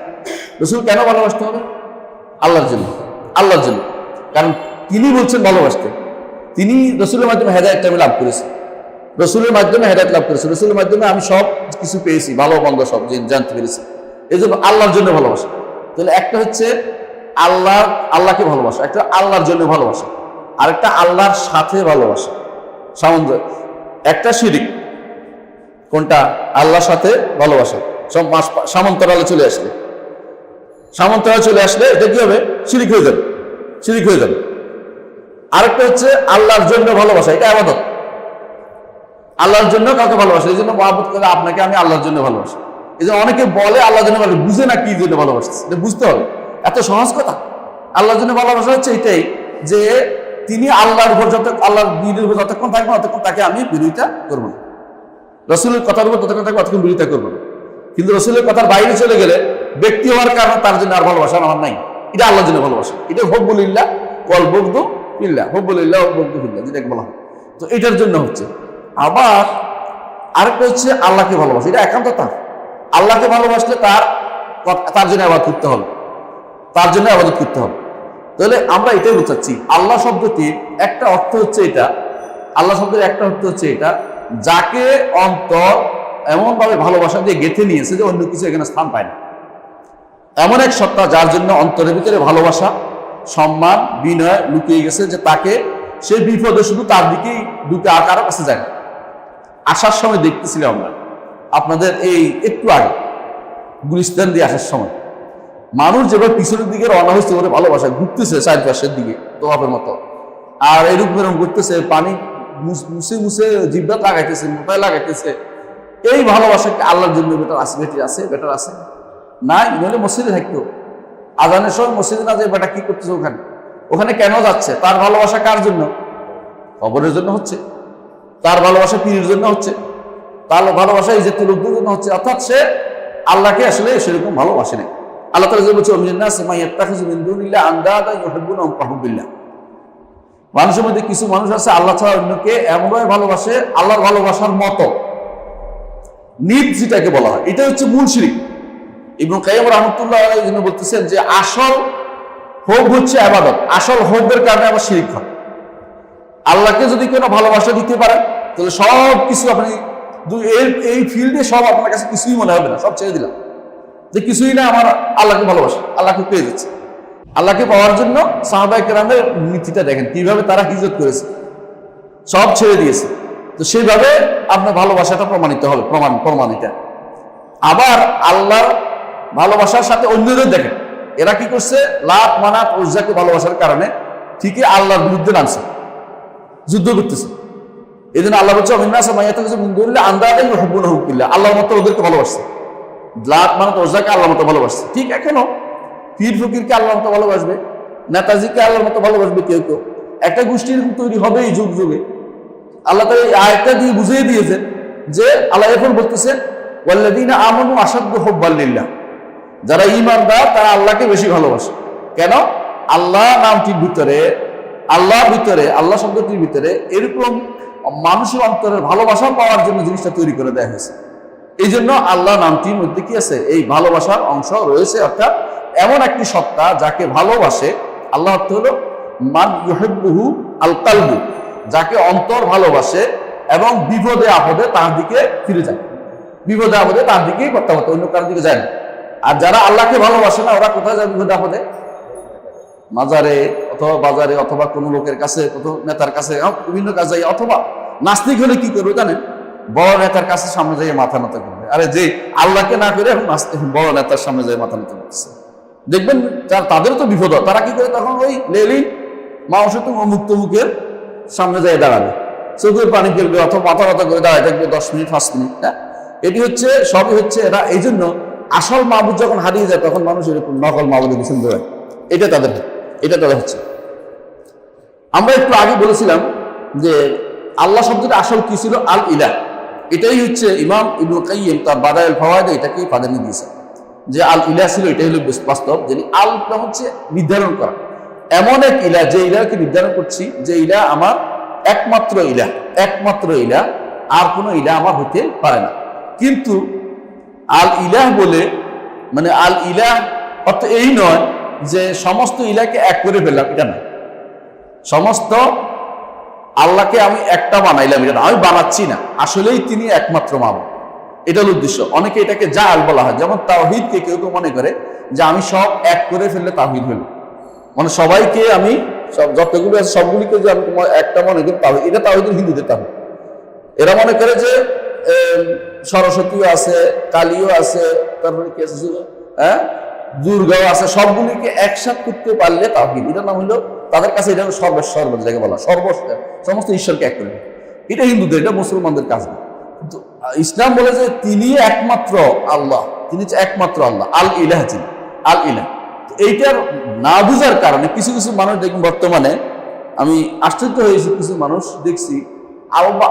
রসুল কেন ভালোবাসতে হবে? আল্লাহর জন্য। আল্লাহর জন্য, কারণ তিনি বলছেন ভালোবাসতে। তিনি রসুলের মাধ্যমে হেদায়েতটা আমি লাভ করেছি, রসুলের মাধ্যমে হেদায়েত লাভ করেছি, রসুলের মাধ্যমে আমি সব কিছু পেয়েছি, ভালো মন্দ সব জানতে পেরেছি। এই জন্য আল্লাহর জন্য ভালোবাসা। তাহলে একটা হচ্ছে আল্লাহকে ভালোবাসা, একটা আল্লাহর জন্য ভালোবাসা, আরেকটা আল্লাহর সাথে ভালোবাসা, সামঞ্জস্য। একটা শিরিক, কোনটা? আল্লাহর সাথে ভালোবাসা। সব সামন্তরালে চলে আসলে, এটা কি হবে? শিরিক হয়ে যাবে, শিরিক হয়ে যাবে। আরেকটা হচ্ছে আল্লাহর জন্য ভালোবাসা, এটা ইবাদত। আল্লাহর জন্য কাউকে ভালোবাসা, এই জন্য মহব্বত করে আপনাকে আমি আল্লাহর জন্য ভালোবাসি। এই জন্য অনেকে বলে আল্লাহর জন্য ভালোবাসে, বুঝে না কি জন্য ভালোবাসছে, এটা বুঝতে হবে। এত সহজ কথা। আল্লাহর জন্য ভালোবাসা হচ্ছে এটাই যে তিনি আল্লাহর উপর আল্লাহর দিনের উপর যতক্ষণ থাকবো ততক্ষণ তাকে আমি বিরোধিতা করবো না। রসুলের কথার উপর যতক্ষণ থাকবো ততক্ষণ বিরোধিতা করবো না। কিন্তু রসুলের কথার বাইরে চলে গেলে ব্যক্তি হওয়ার কারণে তার জন্য আর ভালোবাসা আমার নাই। এটা আল্লাহর জন্য ভালোবাসা, এটা হুব্বুলিল্লাহ ওয়াল বুগদু ফিল্লাহ, হুব্বুলিল্লাহ ওয়াল বুগদু ফিল্লাহ, যেটাকে বলা হয়। তো এটার জন্য হচ্ছে। আবার আরেকটা হচ্ছে আল্লাহকে ভালোবাসা, এটা একান্ত তার। আল্লাহকে ভালোবাসলে তার জন্য ইবাদত করতে হবে, তার জন্য ইবাদত করতে হবে। তাহলে আমরা এটাই বোঝাচ্ছি, আল্লাহ শব্দটির একটা অর্থ হচ্ছে এটা, আল্লাহ শব্দের একটা অর্থ হচ্ছে এটা, যাকে অন্তর এমনভাবে ভালোবাসা দিয়ে গেঁথে নিয়েছে যে অন্য কিছু এখানে স্থান পায় না। এমন এক সত্তা যার জন্য অন্তরের ভিতরে ভালোবাসা, সম্মান, বিনয় লুকিয়ে গেছে, যে তাকে সে বিপদে শুধু তার দিকেই দুটো কারো কাছে যায়। আসার সময় দেখতেছিলাম আমরা আপনাদের এই একটু আগে গুলিস্তান দিয়ে আসার সময় মানুষ যেভাবে পিছনের দিকে রওনা হচ্ছে করে ভালোবাসা ঘুরতেছে চারপাশের দিকে তোয়াফের মতো, আর এরকম করতেছে, পানি মুছে মুছে জিব্বা লাগাইতেছে, মোটায় লাগাইতেছে। এই ভালোবাসাকে আল্লাহর জন্য বেটার আছে, বেটার আছে না? ইনাহলে মসজিদে থাকতো, আজানের সময় মসজিদে না যায় বেটা কি করতেছে ওখানে কেন যাচ্ছে? তার ভালোবাসা কার জন্য? কবরের জন্য হচ্ছে, তার ভালোবাসা পীরের জন্য হচ্ছে, তার ভালোবাসা ইজ্জতের লোকদের জন্য হচ্ছে। অর্থাৎ সে আল্লাহকে আসলে সেরকম ভালোবাসে না। আল্লাহ তাআলা যে বলছে মানুষের মধ্যে কিছু মানুষ আছে আল্লাহ ছাড়া অন্যকে এমনভাবে ভালোবাসে আল্লাহর ভালোবাসার মতো, নিজ যেটাকে বলা হয়, এটা হচ্ছে মূল শিরক। ইবনে কাইয়্যিম রাহমাতুল্লাহ আলাইহি যিনি বলতেছেন যে আসল হক হচ্ছে ইবাদত, আসল হকের কারণে আবার শিরক হয়। আল্লাহকে যদি কোনো ভালোবাসা দিতে পারেন তাহলে সব কিছু আপনি এই ফিল্ডে সব আপনার কাছে কিছুই মনে হবে না, সব ছেড়ে দিলাম, যে কিছুই না, আমার আল্লাহকে ভালোবাসা, আল্লাহকে পেয়ে যাচ্ছে। আল্লাহকে পাওয়ার জন্য সাহাবায়ে কেরামের নীতিটা দেখেন কিভাবে তারা হিজরত করেছে, সব ছেড়ে দিয়েছে। তো সেইভাবে আপনার ভালোবাসাটা প্রমাণিত হবে, প্রমাণিত। আবার আল্লাহর ভালোবাসার সাথে অন্যদের দেখেন, এরা কি করছে? লাত, মানাত, উজ্জাকে ভালোবাসার কারণে ঠিকই আল্লাহর বিরুদ্ধে নামছে, যুদ্ধ করতেছে। এই জন্য আল্লাহ বলছে আল্লাহর মতো ওদেরকে ভালোবাসছে, লাত, মানাত, উজ্জাকে আল্লাহর মতো ভালোবাসছে। ঠিক এখনো পীর ফকিরকে আল্লাহর মতো ভালোবাসবে, নেতাজিকে আল্লাহর মতো ভালোবাসবে কেউ কেউ। একটা গোষ্ঠী তৈরি হবে এই যুগ যুগে। আল্লাহ তাআলা এই আয়াতটা দিয়ে বুঝিয়ে দিয়েছেন যে আল্লাহ এখন বলতেছেন ওয়াল্লাযীনা আমানু আশাদ্দু হুব্বান লিল্লাহ, যারা ঈমানদার তারা আল্লাহকে বেশি ভালোবাসে। কেন? আল্লাহ নামটির ভিতরে, আল্লাহর ভিতরে, আল্লাহ শব্দটির ভিতরে এরকম মানুষের অন্তরের ভালোবাসা পাওয়ার জন্য জিনিসটা তৈরি করে দেওয়া হয়েছে। এই জন্য আল্লাহ নামটির মধ্যে কি আছে? এই ভালোবাসার অংশ রয়েছে। অর্থাৎ এমন একটি সত্তা যাকে ভালোবাসে আল্লাহ, অর্থ হলো মান ইউহিব্বুহু আল কালবু, যাকে অন্তর ভালোবাসে এবং বিপদে আপদে তার দিকে ফিরে যায়। বিপদে আপদে তার দিকেই করতে হতো, অন্য কারোর দিকে যায় না। আর যারা আল্লাহকে ভালোবাসে না ওরা কোথায় যায় বিপদে আপদে? মাজারে অথবা বাজারে অথবা কোনো লোকের কাছে, কত নেতার কাছে, বিভিন্ন কাজে, অথবা নাস্তিক হলে কি করবে জানেন? বড় নেতার কাছে সামনে যাই মাথা নত করবে। আরে যে আল্লাহকে না করে এখন নাস্তিক বড় নেতার সামনে যাই মাথা নত করতেছে, দেখবেন তাদের তো বিপদ। তারা কি করে তখন? ওই লেলিন মাংসত মুক্ত মুখের সামনে যাই দাঁড়াবে, চোখের পানি ফেলবে অথবা মাথা মাথা করে দাঁড়ায় থাকবে 10 মিনিট 5 মিনিট। হ্যাঁ, এটি হচ্ছে সবই হচ্ছে এরা। এই জন্য আসল মাহবুদ যখন হারিয়ে যায় তখন মানুষ এরকম নকল মাহবুদের পিছন ধরে, এটা তাদের হচ্ছে। আমরা একটু আগে বলেছিলাম যে আল্লাহ শব্দটা আসল কি ছিল? আল ইলাহ। এটাই হচ্ছে ইমাম ইবনুল কাইয়িম তার বাদায়ুল ফাওয়ায়েদে এটাকেই প্রাধান্য দিয়েছে যে আল ইলাহ ছিল, এটাই হলো বাস্তব। যিনি আলটা হচ্ছে নির্ধারণ করা, এমন এক ইলাহ যে ইলাহকে নির্ধারণ করছি যে ইলাহ আমার একমাত্র ইলাহ, একমাত্র ইলাহ, আর কোনো ইলাহ আমার হতে পারে না। কিন্তু আল ইলাহ বলে মানে আল ইলাহ অর্থ এই নয় যে সমস্ত ইলাহকে এক করে ফেললাম, এটা না। সমস্ত আল্লাহকে আমি একটা বানাইলাম, এটা না, আমি বানাচ্ছি না, আসলেই তিনি একমাত্র মাবুদ, এটা হল উদ্দেশ্য। অনেকে এটাকে জাল বলা হয়, যেমন তাওহীদকে কেউ কেউ মনে করে যে আমি সব এক করে ফেললে তাওহীদ হলো, মানে সবাইকে আমি সব যতগুলো আছে সবগুলিকে যে আমি একটা মনে করি তাওহীদ, এটা তাওহীদের হিন্দুদের তাওহীদ। এরা মনে করে যে সরস্বতীও আছে, কালীও আছে, তারপরে কি আছে, হ্যাঁ, দুর্গাও আছে, সবগুলিকে একসাথ করতে পারলে তাওহীদ। এটা নাম হলো তাদের কাছে এটা হলো সর্বেশ্বর যাকে বলা, সমস্ত ঈশ্বরকে এক করে। এটা হিন্দুদের, এটা মুসলমানদের কাজ না। কিন্তু ইসলাম বলে যে তিনি একমাত্র আল্লাহ, তিনি একমাত্র আল্লাহ, আল ইলাহ, যিনি আল ইলাহ। এইটার না বুঝার কারণে কিছু কিছু মানুষ দেখুন, বর্তমানে আমি আশ্চর্য হয়েছি, কিছু মানুষ দেখছি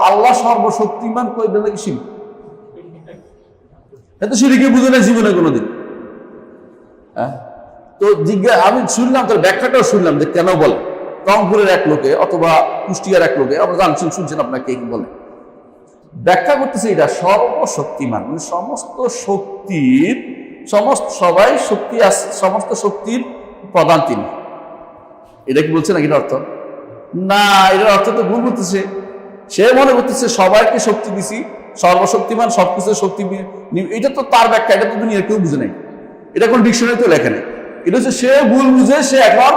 আল্লাহ সর্বশক্তিমান কই দিলে কি শিব, এত শিরকে বুঝে না জীবনে কোনোদিন। হ্যাঁ, তো আমি শুনলাম, তার ব্যাখ্যাটাও শুনলাম যে কেন বলে। রংপুরের এক লোকে অথবা কুষ্টিয়ার এক লোকে, আমরা জানছেন, শুনছেন আপনাকে কি বলে, ব্যাখ্যা করতেছে এটা সর্বশক্তিমান, মানে সমস্ত শক্তির, সবাই শক্তি আছে, সমস্ত শক্তির প্রধান তিনি। এটা কি বলছে নাকি অর্থ? না, এটার অর্থ তো ভুল করতেছে। সে মনে করতেছে সবাইকে শক্তি দিছি, সর্বশক্তিমান, সবকিছু শক্তি, এটা তো তার ব্যাখ্যা, এটা তো দুনিয়ার কেউ বুঝে নাই, এটা কোন ডিকশনারিতেও লেখে নেই। এটা হচ্ছে সে ভুল বুঝে। সে এখন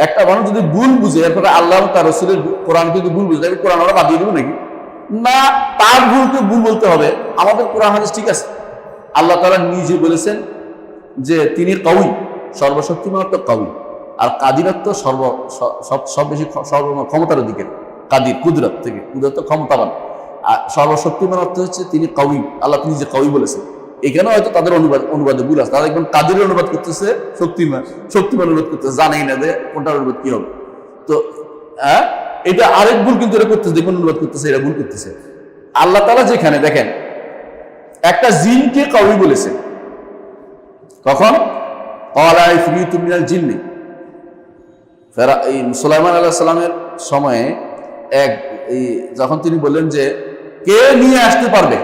একটা মানুষ যদি ভুল বুঝে, এরপরে আল্লাহ তার রাসূলের কোরআন যদি ভুল বুঝে, কোরআন ওরা বাদ দিয়ে দেবো নাকি? না, তার ভুলকে ভুল বলতে হবে। আমাদের কোরআন হাদিস ঠিক আছে। আল্লাহ তাআলা নিজে বলেছেন যে তিনি কাউই, সর্বশক্তিমান অর্থ কাউই, আর কাদিরত্ব সব বেশি ক্ষমতার দিকে, কাদির কুদরত থেকে, কুদরত ক্ষমতাবান। আর সর্বশক্তিমান অর্থ হচ্ছে তিনি কাউই, আল্লাহ তিনি যে কাউই বলেছেন। এখানে হয়তো তাদের অনুবাদে ভুল আছে, তারা একদম কাদিরের অনুবাদ করতেছে শক্তিমান অনুবাদ করতেছে, জানেই না যে কোনটার অনুবাদ কি হবে। তো এটা আরেক ভুল, কিন্তু এটা করতেছে, দেখুন অনুবাদ করতেছে, এটা ভুল করতেছে। আল্লাহ তাআলা যেখানে দেখেন একটা জিনকে কাউই বলেছে, কখন? ক্বালা ইফরিতু মিনাল জিন্নি, সুলাইমান আলাইহিস সালামের সময়ে যখন তিনি বললেন যে কে নিয়ে আসতে পারবে,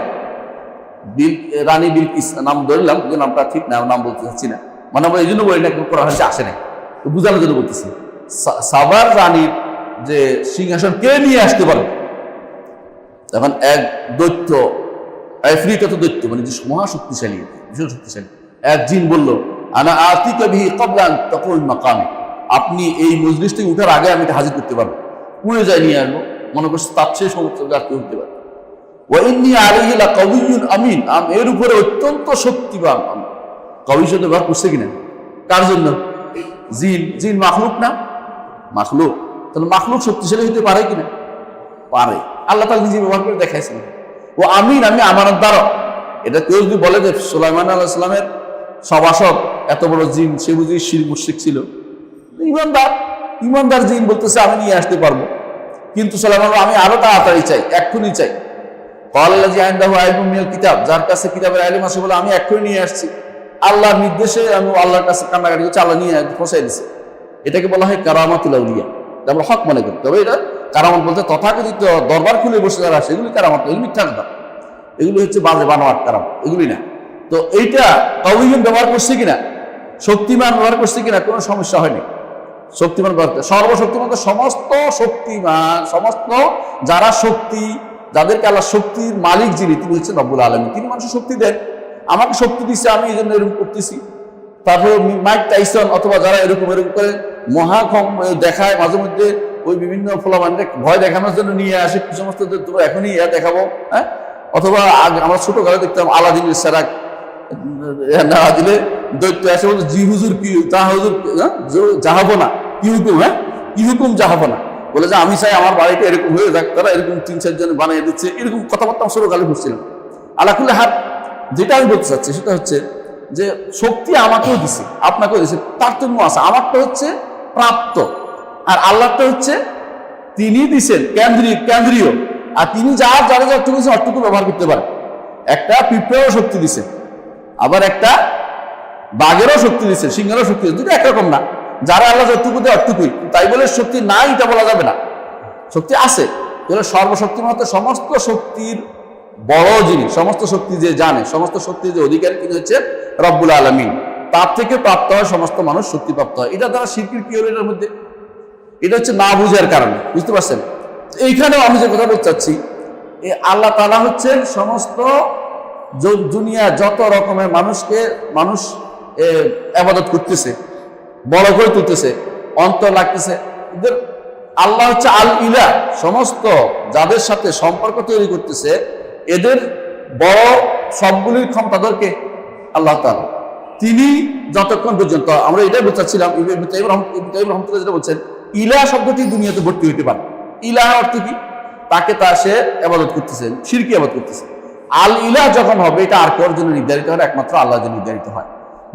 রানী বিলকিস নাম ধরলাম, কিন্তু নামটা ঠিক না, নাম বলতে চাচ্ছি না, মানে আমরা এই জন্য বলি না কোরআন হাদিসে আসে নাই, বুঝানোর জন্য বলতেছি। সাবার রানীর যে সিংহাসন কে নিয়ে আসতে পারবে, তখন এক দৈত্য, ইফরিত দৈত্য, মানে যে মহাশক্তিশালী, ভীষণ শক্তিশালী এক জিন বলল, আনা আতিকা বিহি ক্বাবলা আন তাকুল মাকামি, আপনি এই মজলিস থেকে উঠার আগে আমি এটা হাজির করতে পারবো, উড়ে যায় নিয়ে আসবো। মনে করছে তার চেয়ে সমস্ত গাছকে উঠতে পারবে। ওয়া ইন্নী আলাইহি লাকাউইয়্যুন আমিন, আমি এর উপরে অত্যন্ত শক্তিবান। আমি কাউই শব্দ ব্যবহার করছে কিনা? কার জন্য? জিন মাখলুক না? মাখলুক, তাহলে মাখলুক শক্তিশালী হতে পারে কিনা? পারে। আল্লাহ তাআলা নিজে ব্যবহার করে দেখাইছেন। ও আমিন, আমি আমানতদার। এটা কেউ যদি বলে যে সুলাইমান আলাইহিস সালামের সভাসদ এত বড় জিন, সে বুঝি শিরক মুশরিক ছিল, ইমানদার জিন বলতেছে আমি নিয়ে আসতে পারবো। কিন্তু সুলাইমান আমি আরো তাড়াতাড়ি চাই, এক্ষুনি চাই। ক্বালাল্লাযী ইনদাহু ইলমুম মিনাল কিতাব, যার কাছে কিতাবের ইলম আছে বলে আমি এক্ষুনি নিয়ে আসছি। আল্লাহর নির্দেশে আমি আল্লাহর কাছে কান্নাকাটি করছি, আল্লাহ নিয়ে পৌঁছাই দিছে। এটাকে বলা হয় কারামাতুল আউলিয়া, আমরা হক মনে করি। তবে এটা কারামত বলতে তথাকথিত দরবার খুলে বসে যারা আসে, এগুলি কারামত, এগুলি মিথ্যা কথা, এগুলি হচ্ছে বাজে বানোয়াট কারামত, এগুলি না। তো এইটা কাউইয়্যুন ব্যবহার করছে কিনা, শক্তিমান ব্যবহার করছে কিনা, কোনো সমস্যা হয়নি। শক্তিমান ব্যবহার, সর্বশক্তিমান, সমস্ত শক্তিমান, সমস্ত যারা শক্তি, যাদেরকে আল্লাহ শক্তির মালিক যিনি, তিনি হচ্ছেন রব্বুল আলামিন। তিনি মানুষের শক্তি দেন, আমাকে শক্তি দিচ্ছে, আমি এই জন্য এরকম করতেছি। তারপরে মাইক টাইসন অথবা যারা এরকম করে মহাক্ষম দেখায় মাঝে মধ্যে, ওই বিভিন্ন ফলাফলকে ভয় দেখানোর জন্য নিয়ে আসে কি সমস্ত, তোমরা এখনই দেখাবো, হ্যাঁ। অথবা আমরা ছোটকালে দেখতাম আলাদিনের সেরাক না দিলে দৈত্য আসে বলতো জি হুজুর কি তা হুজুর যাহাবো না, কি হুকুম, হ্যাঁ কি হুকুম যাহাবো না, বলে যে আমি চাই আমার বাড়িটা এরকম হয়ে যাক, তারা এরকম 3-4 জন বানিয়ে দিচ্ছে, এরকম কথাবার্তা ছোটকালে বুঝছিলাম। আলাকুল্লে হাত, যেটা আমি বলতে চাচ্ছি সেটা হচ্ছে যে শক্তি আমাকেও দিছে, আপনাকেও দিছে, তারতম্য আছে। আমারটা হচ্ছে প্রাপ্ত, আর আল্লাহটা হচ্ছে তিনি দিছেন কেন্দ্রীয়, আর তিনি যার যতটুকু অতটুকু ব্যবহার করতে পারেন। একটা পিঁপড়েরও শক্তি দিছে, আবার একটা বাঘেরও শক্তি দিচ্ছে, সিংহেরও শক্তি দিচ্ছে, দুটো একরকম না। যারা আল্লাহ যতটুকু দেয় অতটুকুই, তাই বলে শক্তি নাই এটা বলা যাবে না, শক্তি আছে। সর্বশক্তিমান, সমস্ত শক্তির বড় যিনি, সমস্ত শক্তি যে জানে, সমস্ত শক্তির যে অধিকারী তিনি হচ্ছে রব্বুল আলামিন। তার থেকে প্রাপ্ত হয় সমস্ত মানুষ শক্তি প্রাপ্ত হয়। এটা দ্বারা শিরকির কি হলো এটার মধ্যে? এটা হচ্ছে না বুঝার কারণে, বুঝতে পারছেন? এইখানেও আমি যে কথা বলতে চাচ্ছি, আল্লাহ তাআলা হচ্ছেন সমস্ত দুনিয়া যত রকমের মানুষ ইবাদত করতেছে, বড় করে তুলতেছে, অন্তর লাগতেছে, এদের আল্লাহ হচ্ছে আল ইলাহ। সমস্ত যাদের সাথে সম্পর্ক তৈরি করতেছে, এদের বড় সবগুলির ক্ষমতাধরকে আল্লাহ তাআলা। তিনি যতক্ষণ পর্যন্ত, আমরা এটাই বোঝাচ্ছিলাম, ইবনে তাইমিয়া রাহমাতুল্লাহ যেটা বলছেন, ইলাহ শব্দটি দুনিয়াতে ভর্তি হইতে পারে। ইলাহ অর্থ কি? তাকে সে ইবাদত করতেছে, শিরকি ইবাদত করতেছে। আল ইলাহ যখন হবে, এটা আর কারোর জন্য নির্ধারিত হয়, একমাত্র আল্লাহর জন্য নির্ধারিত হয়।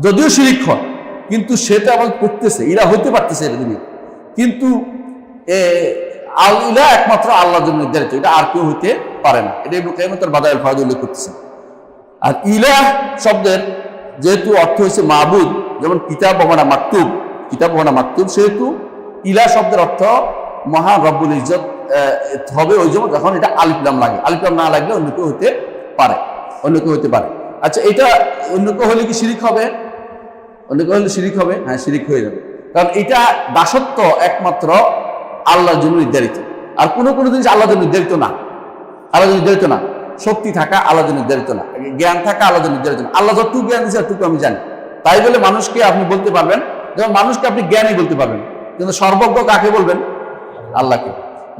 যদিও শিরিক হয়, কিন্তু সেটা আবার করতেছে, ইলাহ হইতে পারতেছে এটা দুনিয়া, কিন্তু আল ইলাহ একমাত্র আল্লাহর জন্য নির্ধারিত, এটা আর কেউ হইতে পারে না। এটা ইবনে কাইয়িম তার বাদাইউল ফাওয়াইদ উল্লেখ করতেছে। আর ইলাহ শব্দের যেহেতু অর্থ হচ্ছে মাবুদ, যেমন কিতাব ওয়ানা মাকতুব, সেহেতু ইলাহ শব্দের অর্থ মহান রব্বুল ইজ্জত হবে ওই জন্য যখন এটা আলিফ লাম লাগে। আলিফ লাম না লাগলে অন্য কেউ হতে পারে, আচ্ছা, এটা অন্য কেউ হলে কি শিরিক হবে? অন্য কেউ হলে শিরিক হবে? হ্যাঁ, শিরিক হয়ে যাবে। কারণ এটা দাসত্ব একমাত্র আল্লাহর জন্য নির্ধারিত, আর কোনো জিনিস আল্লাহর জন্য নির্ধারিত না। শক্তি থাকা আল্লাহর জন্য নির্ধারিত না, জ্ঞান থাকা আল্লাহর জন্য নির্ধারিত না। আল্লাহ যতটুকু জ্ঞান দিচ্ছে ততটুকু আমি জানি, তাই বলে মানুষকে আপনি বলতে পারবেন, যেমন মানুষকে আপনি জ্ঞানী বলতে পারবেন, কিন্তু সর্বজ্ঞ কাকে বলবেন? আল্লাহকে।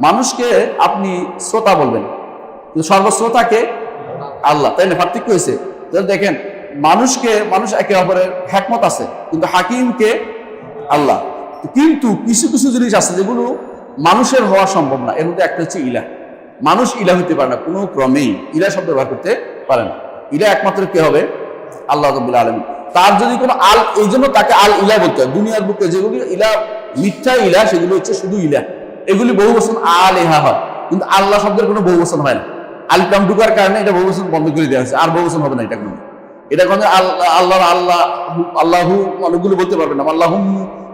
মানুষকে আপনি শ্রোতা বলবেন, কিন্তু সর্বশ্রোতাকে আল্লাহ, তাই না? পার্থক্য হয়েছে। দেখেন, মানুষ একে অপরের হিকমত আছে, কিন্তু হাকিমকে আল্লাহ। কিন্তু কিছু জিনিস আছে যেগুলো মানুষের হওয়া সম্ভব না, এর মধ্যে একটা হচ্ছে ইলাহ। মানুষ ইলাহ হইতে পারে না, কোনো ক্রমেই ইলাহ শব্দ ব্যবহার করতে পারে না। ইলাহ একমাত্র কে হবে? আল্লাহ রাব্বুল আলামিন। তার যদি কোনো এই জন্য তাকে আল ইলাহ বলতে হয়। দুনিয়ার বুকে যেগুলি ইলাহ, মিথ্যা ইলাহ, সেগুলো হচ্ছে শুধু ইলাহ, এগুলি বহু বচন আলেহা হয়, কিন্তু আল্লাহ শব্দের কোনো বহু বচন হয় না। আলিফ লাম ঢুকার কারণে এটা বহু বচন বন্ধ করে দেওয়া হয়েছে, আর বহু বচন হবে না। এটা কোনো আল্লাহু অনেকগুলো বলতে পারবেন না, আল্লাহুম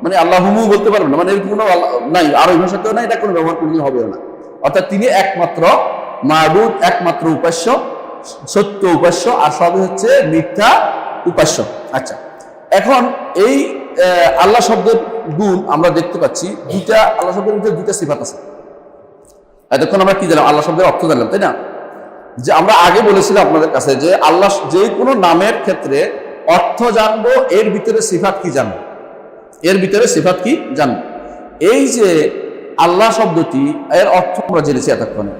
মানে আল্লাহুমু বলতে পারবেন না, মানে এরকম কোনো নাই, আর ওই ভাষাতেও না, এটা কোনো ব্যবহার কোনোদিন হবেও না। অর্থাৎ তিনি একমাত্র মাবুদ, একমাত্র উপাস্য, সত্য উপাস্য, আর সবই হচ্ছে মিথ্যা উপাস্য। আচ্ছা, এখন এই আল্লাহ শব্দের গুণ আমরা দেখতে পাচ্ছি দুইটা। আল্লাহ শব্দের মধ্যে দুইটা সিফাত আছে। এতক্ষণ আমরা কি জানলাম? আল্লাহ শব্দের অর্থ জানলাম, তাই না? যে আমরা আগে বলেছিলাম আপনাদের কাছে যে আল্লাহ যে কোনো নামের ক্ষেত্রে অর্থ জানবো, এর ভিতরে সিফাত কি জানবো, এই যে আল্লাহ শব্দটি, এর অর্থ আমরা জেনেছি এতক্ষণে,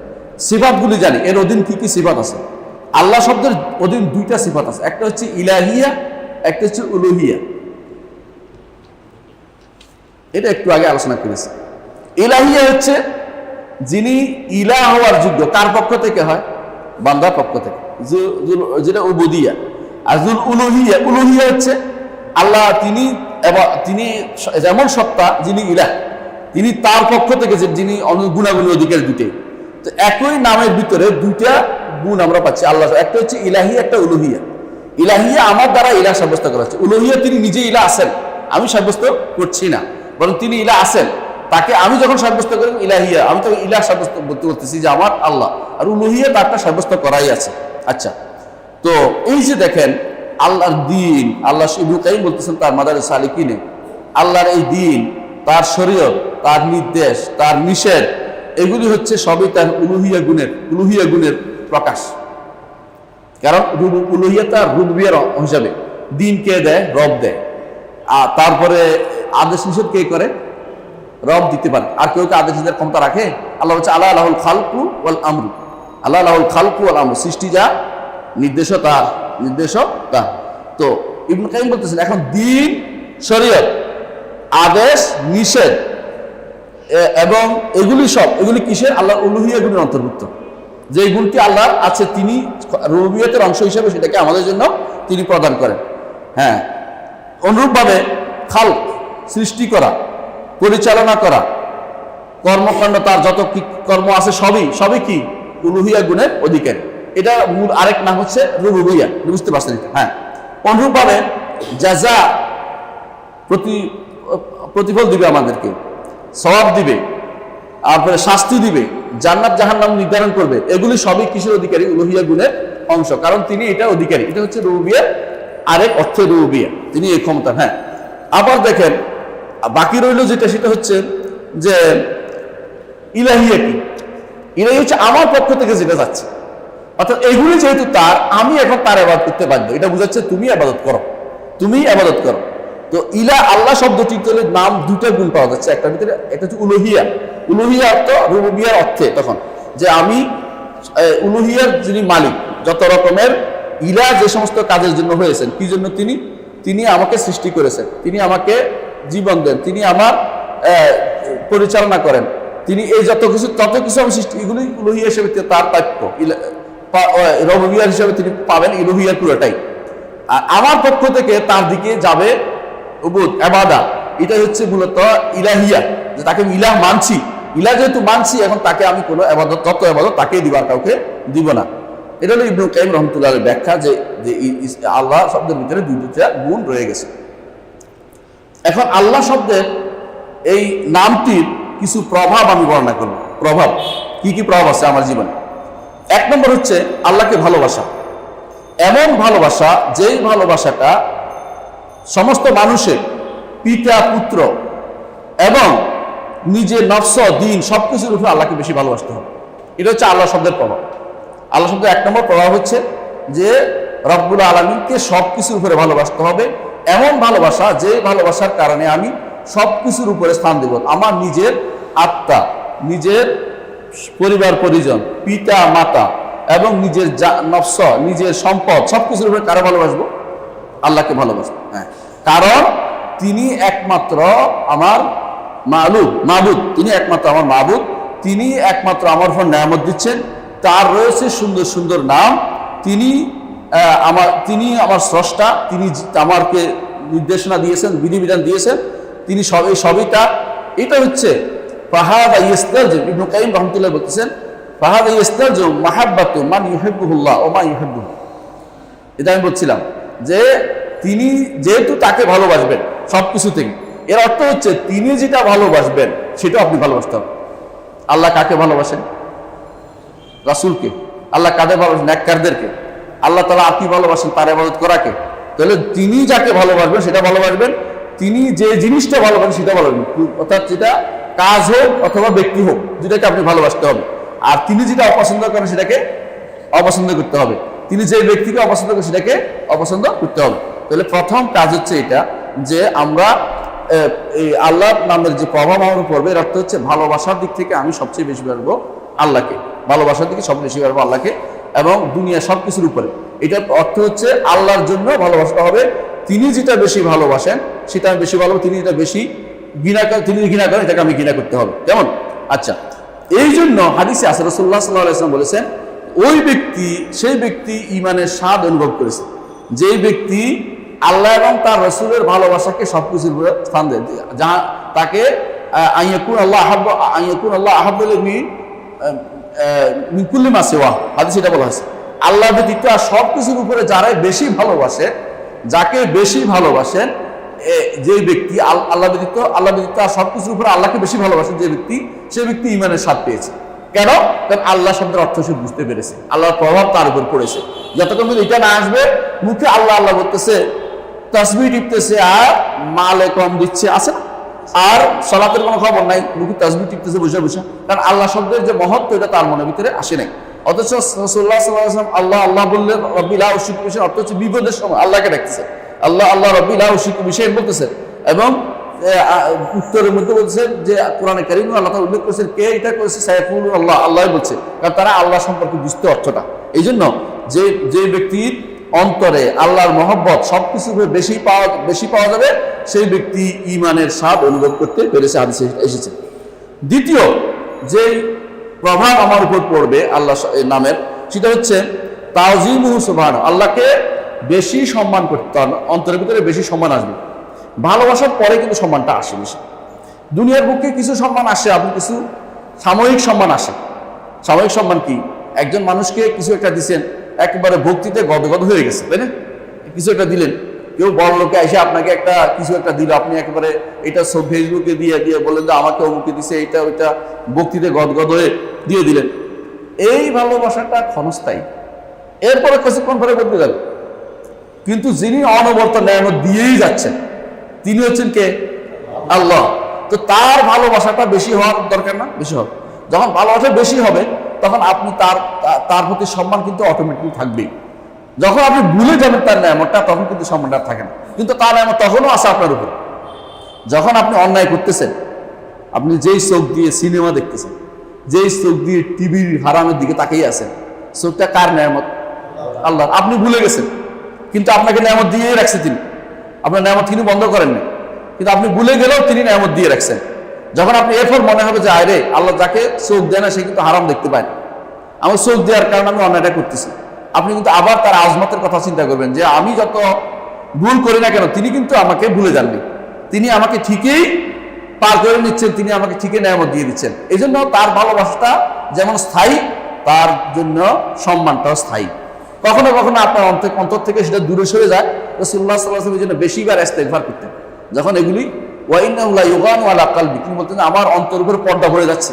সিফাতগুলি জানি, এর অধীন কি কি সিফাত আছে। আল্লাহ শব্দের অধীন দুইটা সিফাত আছে, একটা হচ্ছে ইলাহিয়া, একটা হচ্ছে উলুহিয়া। এটা একটু আগে আলোচনা করেছি। ইলাহিয়া হচ্ছে যিনি ইলাহ হওয়ার যোগ্য, কার পক্ষ থেকে হয়? বান্দার পক্ষ থেকে, যেটা উবুদিয়া। আর উলুহিয়া হচ্ছে আল্লাহ, তিনি যেমন সত্তা, যিনি ইলাহ, তিনি তার পক্ষ থেকে যিনি গুণাগুণের অধিকার দুটে। তো একই নামের ভিতরে দুইটা গুণ আমরা পাচ্ছি আল্লাহ। একটা হচ্ছে ইলাহিয়া, একটা উলুহিয়া। ইলাহিয়া আমার দ্বারা ইলাহ সাব্যস্ত করা হচ্ছে। উলুহিয়া তিনি নিজে ইলাহ আছেন, আমি সাব্যস্ত করছি না, বরং তিনি ইলাহ আছেন। তাকে আমি যখন সাব্যস্ত করি ইলাহিয়া, আমি তো ইলাহ সাব্যস্ত করতে বলতেছি যে আমার আল্লাহ, আর উলুহিয়া তারটা সাব্যস্ত করাই আছে। আচ্ছা, তো এই যে দেখেন আল্লাহর দিন, আল্লাহ ইবনে কাইয়িম বলতেছেন তার মাদারিজ সালিকিনে, আল্লাহর এই দিন, তার শরীয়ত, তার নির্দেশ, তার নিষেধ, এগুলি হচ্ছে সবই তার উলুহিয়া গুণের প্রকাশ। কারণ উলুহিয়া তার রুবিয়ার হিসাবে, দিন কে দেয়? রব দেয়। আর তারপরে আদেশ নিষেধ কে করে? রব দিতে পারে। আর কেউ আদেশ নিষেধের ক্ষমতা রাখে? আল্লাহ হচ্ছে আল্লাহ আল্লাহুল খালকু ওয়াল আমরু, আল্লাহ আল্লাহুল খালকু ওয়াল আমরু, সৃষ্টি যা, নির্দেশও তা। তো ইবনে কাইয়িম বলতেছেন, এখন দিন, শরীয়ত, আদেশ নিষেধ এবং এগুলি কিসের? আল্লাহর উলুহিয়া গুণের অন্তর্ভুক্ত। যে গুণটি আল্লাহর আছে, তিনি রুবিয়তের অংশ হিসেবে সেটাকে আমাদের জন্য তিনি প্রদান করেন। হ্যাঁ, অনুরূপভাবে খালক, সৃষ্টি করা, পরিচালনা করা, কর্মকাণ্ড, তার যত কি কর্ম আছে সবই কি? উলুহিয়া গুণের অধিকারী। এটা মূল আরেক নাম হচ্ছে রুবুবিয়া। বুঝতে পারছেন? হ্যাঁ। অনুরূপভাবে জাযা, প্রতিফল দিবে, আমাদেরকে সওয়াব দিবে, তারপরে শাস্তি দিবে, জান্নাত জাহান্নাম নির্ধারণ করবে। এগুলি সবই কিসের অধিকারী? উলুহিয়া গুণের অংশ। কারণ তিনি এটা অধিকারী। এটা হচ্ছে রুবুবিয়া, আরেক অর্থে রুবুবিয়া, তিনি এই ক্ষমতা। হ্যাঁ, আবার দেখেন বাকি রইল যেটা, সেটা হচ্ছে যে ইলাহিয়া কি? ইলাহি হচ্ছে আমার পক্ষ থেকে যেটা যাচ্ছে, অর্থাৎ এগুলি যেহেতু তার, আমি এখন তার ইবাদত করতে বাধ্য। এটা বোঝাচ্ছে তুমি ইবাদত করো। তো আল্লাহ শব্দটি নাম দুটো গুণ পাওয়া যাচ্ছে একটার ভিতরে। একটা হচ্ছে উলুহিয়া অর্থ রুবুবিয়ার অর্থে, তখন যে আমি উলুহিয়ার যিনি মালিক, যত রকমের যে সমস্ত কাজের জন্য হয়েছেন, কি জন্য? তিনি আমাকে সৃষ্টি করেছেন, তিনি আমাকে জীবন দেন, তিনি আমার পরিচালনা করেন, তিনি এই তত কিছু আমি সৃষ্টি, এগুলি উলুহিয়া হিসেবে তার প্রাপ্য। রুবুবিয়া হিসেবে তিনি পাবেন ইলুহিয়ার পুরোটাই। আর আমার পক্ষ থেকে তার দিকে যাবে উবুদ, ইবাদত। এটা হচ্ছে মূলত ইলাহিয়া, যে তাকে আমি ইলাহ মানছি। যেহেতু মানছি, এখন তাকে আমি কোনো ইবাদত, তত ইবাদত তাকে দিবার, কাউকে দিব না। এটা হলো ইবনে কাইয়িম রাহমাতুল্লাহ আলাইহির ব্যাখ্যা, যে আল্লাহ শব্দের ভিতরে দুইটা গুণ রয়ে গেছে। এখন আল্লাহ শব্দের এই নামটির কিছু প্রভাব আমি বর্ণনা করব। প্রভাব কি প্রভাব আছে আমার জীবনে? এক নম্বর হচ্ছে আল্লাহকে ভালোবাসা। এমন ভালোবাসা, যেই ভালোবাসাটা সমস্ত মানুষের, পিতা পুত্র এবং নিজের নফস, দিন, সবকিছুর উপরে আল্লাহকে বেশি ভালোবাসতে হবে। এটা হচ্ছে আল্লাহ শব্দের প্রভাব। আল্লাহ শব্দের এক নম্বর প্রভাব হচ্ছে যে রব্বুল আলামিনকে সবকিছুর উপরে ভালোবাসতে হবে। এমন ভালোবাসা, যে ভালোবাসার কারণে আমি সবকিছুর উপরে স্থান দেব। আমার নিজের আত্মা, নিজের পরিবার পরিজন, পিতা মাতা এবং নিজের নফস, নিজের সম্পদ, সবকিছুর উপরে কারো ভালোবাসবো? আল্লাহকে ভালোবাসবো। হ্যাঁ, কারণ তিনি একমাত্র আমার মাবুদ, তিনি একমাত্র আমার মাবুদ, তিনি একমাত্র আমার উপর নিয়ামত দিচ্ছেন। তার রয়েছে সুন্দর সুন্দর নাম। তিনি আমার স্রষ্টা, তিনি আমাকে নির্দেশনা দিয়েছেন, বিধিবিধান দিয়েছেন, তিনি সবই তার। এটা হচ্ছে ফাহাদা ইস্তালজিম, ইবনে কাইয়িম রাহমাতুল্লাহ বলতেছেন, ফাহাদা ইস্তালজিম মাহাব্বাতু মান ইউহিব্বুহুল্লাহ ওয়া মা ইউহিব্বুহু। এটা আমি বলছিলাম যে তিনি যেহেতু তাকে ভালোবাসবেন সবকিছু থেকে, এর অর্থ হচ্ছে তিনি যেটা ভালোবাসবেন সেটা আপনি ভালোবাসতে হবে। আল্লাহ কাকে ভালোবাসেন? রাসূলকে। আল্লাহ কাদের ভালোবাসেন? নেককারদেরকে। আল্লাহ তাআলা আপনি ভালোবাসেন তার ইবাদত করাকে। তাহলে তিনি যাকে ভালোবাসবেন সেটা ভালোবাসবেন, তিনি যে জিনিসটা ভালোবাসেন সেটা ভালোবাসবেন, অর্থাৎ যেটা কাজ হোক অথবা ব্যক্তি হোক, যেটাকে আপনি ভালোবাসতে হবে। আর তিনি যেটা অপছন্দ করেন সেটাকে অপছন্দ করতে হবে, তিনি যে ব্যক্তিকে অপছন্দ করেন সেটাকে অপছন্দ করতে হবে। তাহলে প্রথম কাজ হচ্ছে এটা, যে আমরা এই আল্লাহর নামের যে প্রভাব আমার পড়বে, এর অর্থ হচ্ছে ভালোবাসার দিক থেকে আমি সবচেয়ে বেশি বাড়বো আল্লাহকে, ভালোবাসার দিকে সবচেয়ে বেশি বাড়বো আল্লাহকে এবং দুনিয়া সব কিছুর উপরে। এটার অর্থ হচ্ছে আল্লাহর জন্য ভালোবাসতে হবে। তিনি যেটা বেশি ভালোবাসেন সেটা আমি বেশি ভালোবাসি, তিনি যেটা বেশি তিনি ঘৃণা করেন এটাকে আমি ঘৃণা করতে হবে। কেমন? আচ্ছা, এই জন্য হাদিসে আছে, রাসূলুল্লাহ সাল্লাল্লাহু আলাইহি ওয়াসাল্লাম বলেছেন, সেই ব্যক্তি ঈমানের স্বাদ অনুভব করেছে, যে ব্যক্তি আল্লাহ এবং তার রাসূলের ভালোবাসাকে সবকিছুর উপরে স্থান দেয়, যা তাকে আইয়াকুন আল্লাহ আহাব্বু ইলাইহি মিন কুল্লি মা সিওয়া, হাদিসে এটা বলা হয়েছে। আল্লাহ ব্যতীত আর সবকিছুর উপরে যারাই বেশি ভালোবাসে, যাকে বেশি ভালোবাসেন, যে ব্যক্তি আল্লাহ ব্যতীত আর সবকিছুর উপরে আল্লাহকে বেশি ভালোবাসেন যে ব্যক্তি, সে ব্যক্তি ঈমানের স্বাদ পেয়েছে। কেন? কারণ আল্লাহ শব্দের অর্থ সে বুঝতে পেরেছে, আল্লাহর প্রভাব তার উপর পড়েছে। যতক্ষণ এটা না আসবে, মুখে আল্লাহ আল্লাহ বলতেছে, তাসবিহ টিপতেছে আর মালে কম দিচ্ছে, আছে না? আর সালাতের কোনো খবর নাই, মুখে তাসবিহ টিপতেছে বসে বসে, কারণ আল্লাহ শব্দের যে মহত্ব এটা তার মনের ভিতরে আসে নাই। অথচ রাসূলুল্লাহ সাল্লাল্লাহু আলাইহি ওয়াসাল্লাম আল্লাহ আল্লাহ বললে রব্বি লা উশরিকু বিহি, অথচ বিপদের সময় আল্লাহকে ডাকতেছে, আল্লাহ আল্লাহ রব্বি লা উশরিকু বিহি বলতেছে। এবং উত্তরের মধ্যে বলছে যে কোরআনে কারীমে আল্লাহ তাআলা উল্লেখ করেছেন কে এটা করেছে, সাইফুল আল্লাহ, আল্লাহ বলছে, কারণ তারা আল্লাহ সম্পর্কে বুঝতে অর্থটা। এই জন্য যে ব্যক্তির অন্তরে আল্লাহর মহব্বত সবকিছু বেশি পাওয়া যাবে, সেই ব্যক্তি ঈমানের স্বাদ অনুভব করতে পেরেছে, হাদিসে এসেছে। দ্বিতীয় যে প্রভাব আমার উপর পড়বে আল্লাহ নামের, সেটা হচ্ছে তাওজিমুহু সুবহানাহু, আল্লাহকে বেশি সম্মান করতে হবে, অন্তরের ভিতরে বেশি সম্মান আসবে। ভালোবাসার পরে কিন্তু সম্মানটা আসে বেশি। দুনিয়ার বুকে কিছু সম্মান আসে, আপনি কিছু সাময়িক সম্মান আসে। সাময়িক সম্মান কি? একজন মানুষকে কিছু একটা দিচ্ছেন, একেবারে ভক্তিতে গদগদ হয়ে গেছে, তাই না? কিছু একটা দিলেন, কেউ বড় লোকে এসে আপনাকে একটা কিছু একটা দিল, আপনি একেবারে এটা সব ফেসবুকে দিয়ে বললেন যে আমাকে অমুকে দিছে, এইটা ওইটা ভক্তিতে গদগদ হয়ে দিয়ে দিলেন। এই ভালোবাসাটা ক্ষণস্থায়ী, এরপরে কিছুক্ষণ পরে বদলে যাবে। কিন্তু যিনি অনবরত নেয়ামত দিয়েই যাচ্ছেন, তিনি হচ্ছেন কে? আল্লাহ। তো তার ভালোবাসাটা বেশি হওয়ার দরকার না? বেশি হবে। যখন ভালোবাসা বেশি হবে তখন আপনি তার প্রতি সম্মান কিন্তু অটোমেটিক থাকবেই। যখন আপনি ভুলে যাবেন তার নেয়ামতটা, তখন কিন্তু সম্মানটা থাকে না। কিন্তু তার নেয়ামত তখনও আছে আপনার উপর। যখন আপনি অন্যায় করতেছেন, আপনি যেই চোখ দিয়ে সিনেমা দেখতেছেন, যেই চোখ দিয়ে টিভির হারামের দিকে তাকিয়ে আছেন, চোখটা কার নেয়ামত? আল্লাহ। আপনি ভুলে গেছেন, কিন্তু আপনাকে নেয়ামত দিয়েই রাখছে তিনি। আপনার নেয়ামত তিনি বন্ধ করেননি, কিন্তু আপনি ভুলে গেলেও তিনি নেয়ামত দিয়ে রাখছেন। যখন আপনি এরপর মনে হবে যে আরে আল্লাহ যাকে চোখ দেয় না সে কিন্তু হারাম দেখতে পায় না, আমার চোখ দেওয়ার কারণে আমি অন্যায়টা করতেছি, আপনি কিন্তু আবার তার আজমতের কথা চিন্তা করবেন যে আমি যত ভুল করি না কেন তিনি কিন্তু আমাকে ভুলে যাননি, তিনি আমাকে ঠিকই পার করে নিচ্ছেন, তিনি আমাকে ঠিকই নেয়ামত দিয়ে দিচ্ছেন। এই জন্য তার ভালোবাসাটা যেমন স্থায়ী, তার জন্য সম্মানটাও স্থায়ী। কখনো কখনো আপনার অন্তর থেকে সেটা দূরে সরে যায়। রাসূলুল্লাহ সাল্লাল্লাহু আলাইহি ওয়াসাল্লামের জন্য বেশিবার ইস্তেগফার করতেন। যখন এগুলি ওয়া ইন্নাহু লা ইউগানু আলা কলবি, তিনি বলতেন আমার অন্তর উপর পর্দা পড়ে যাচ্ছে,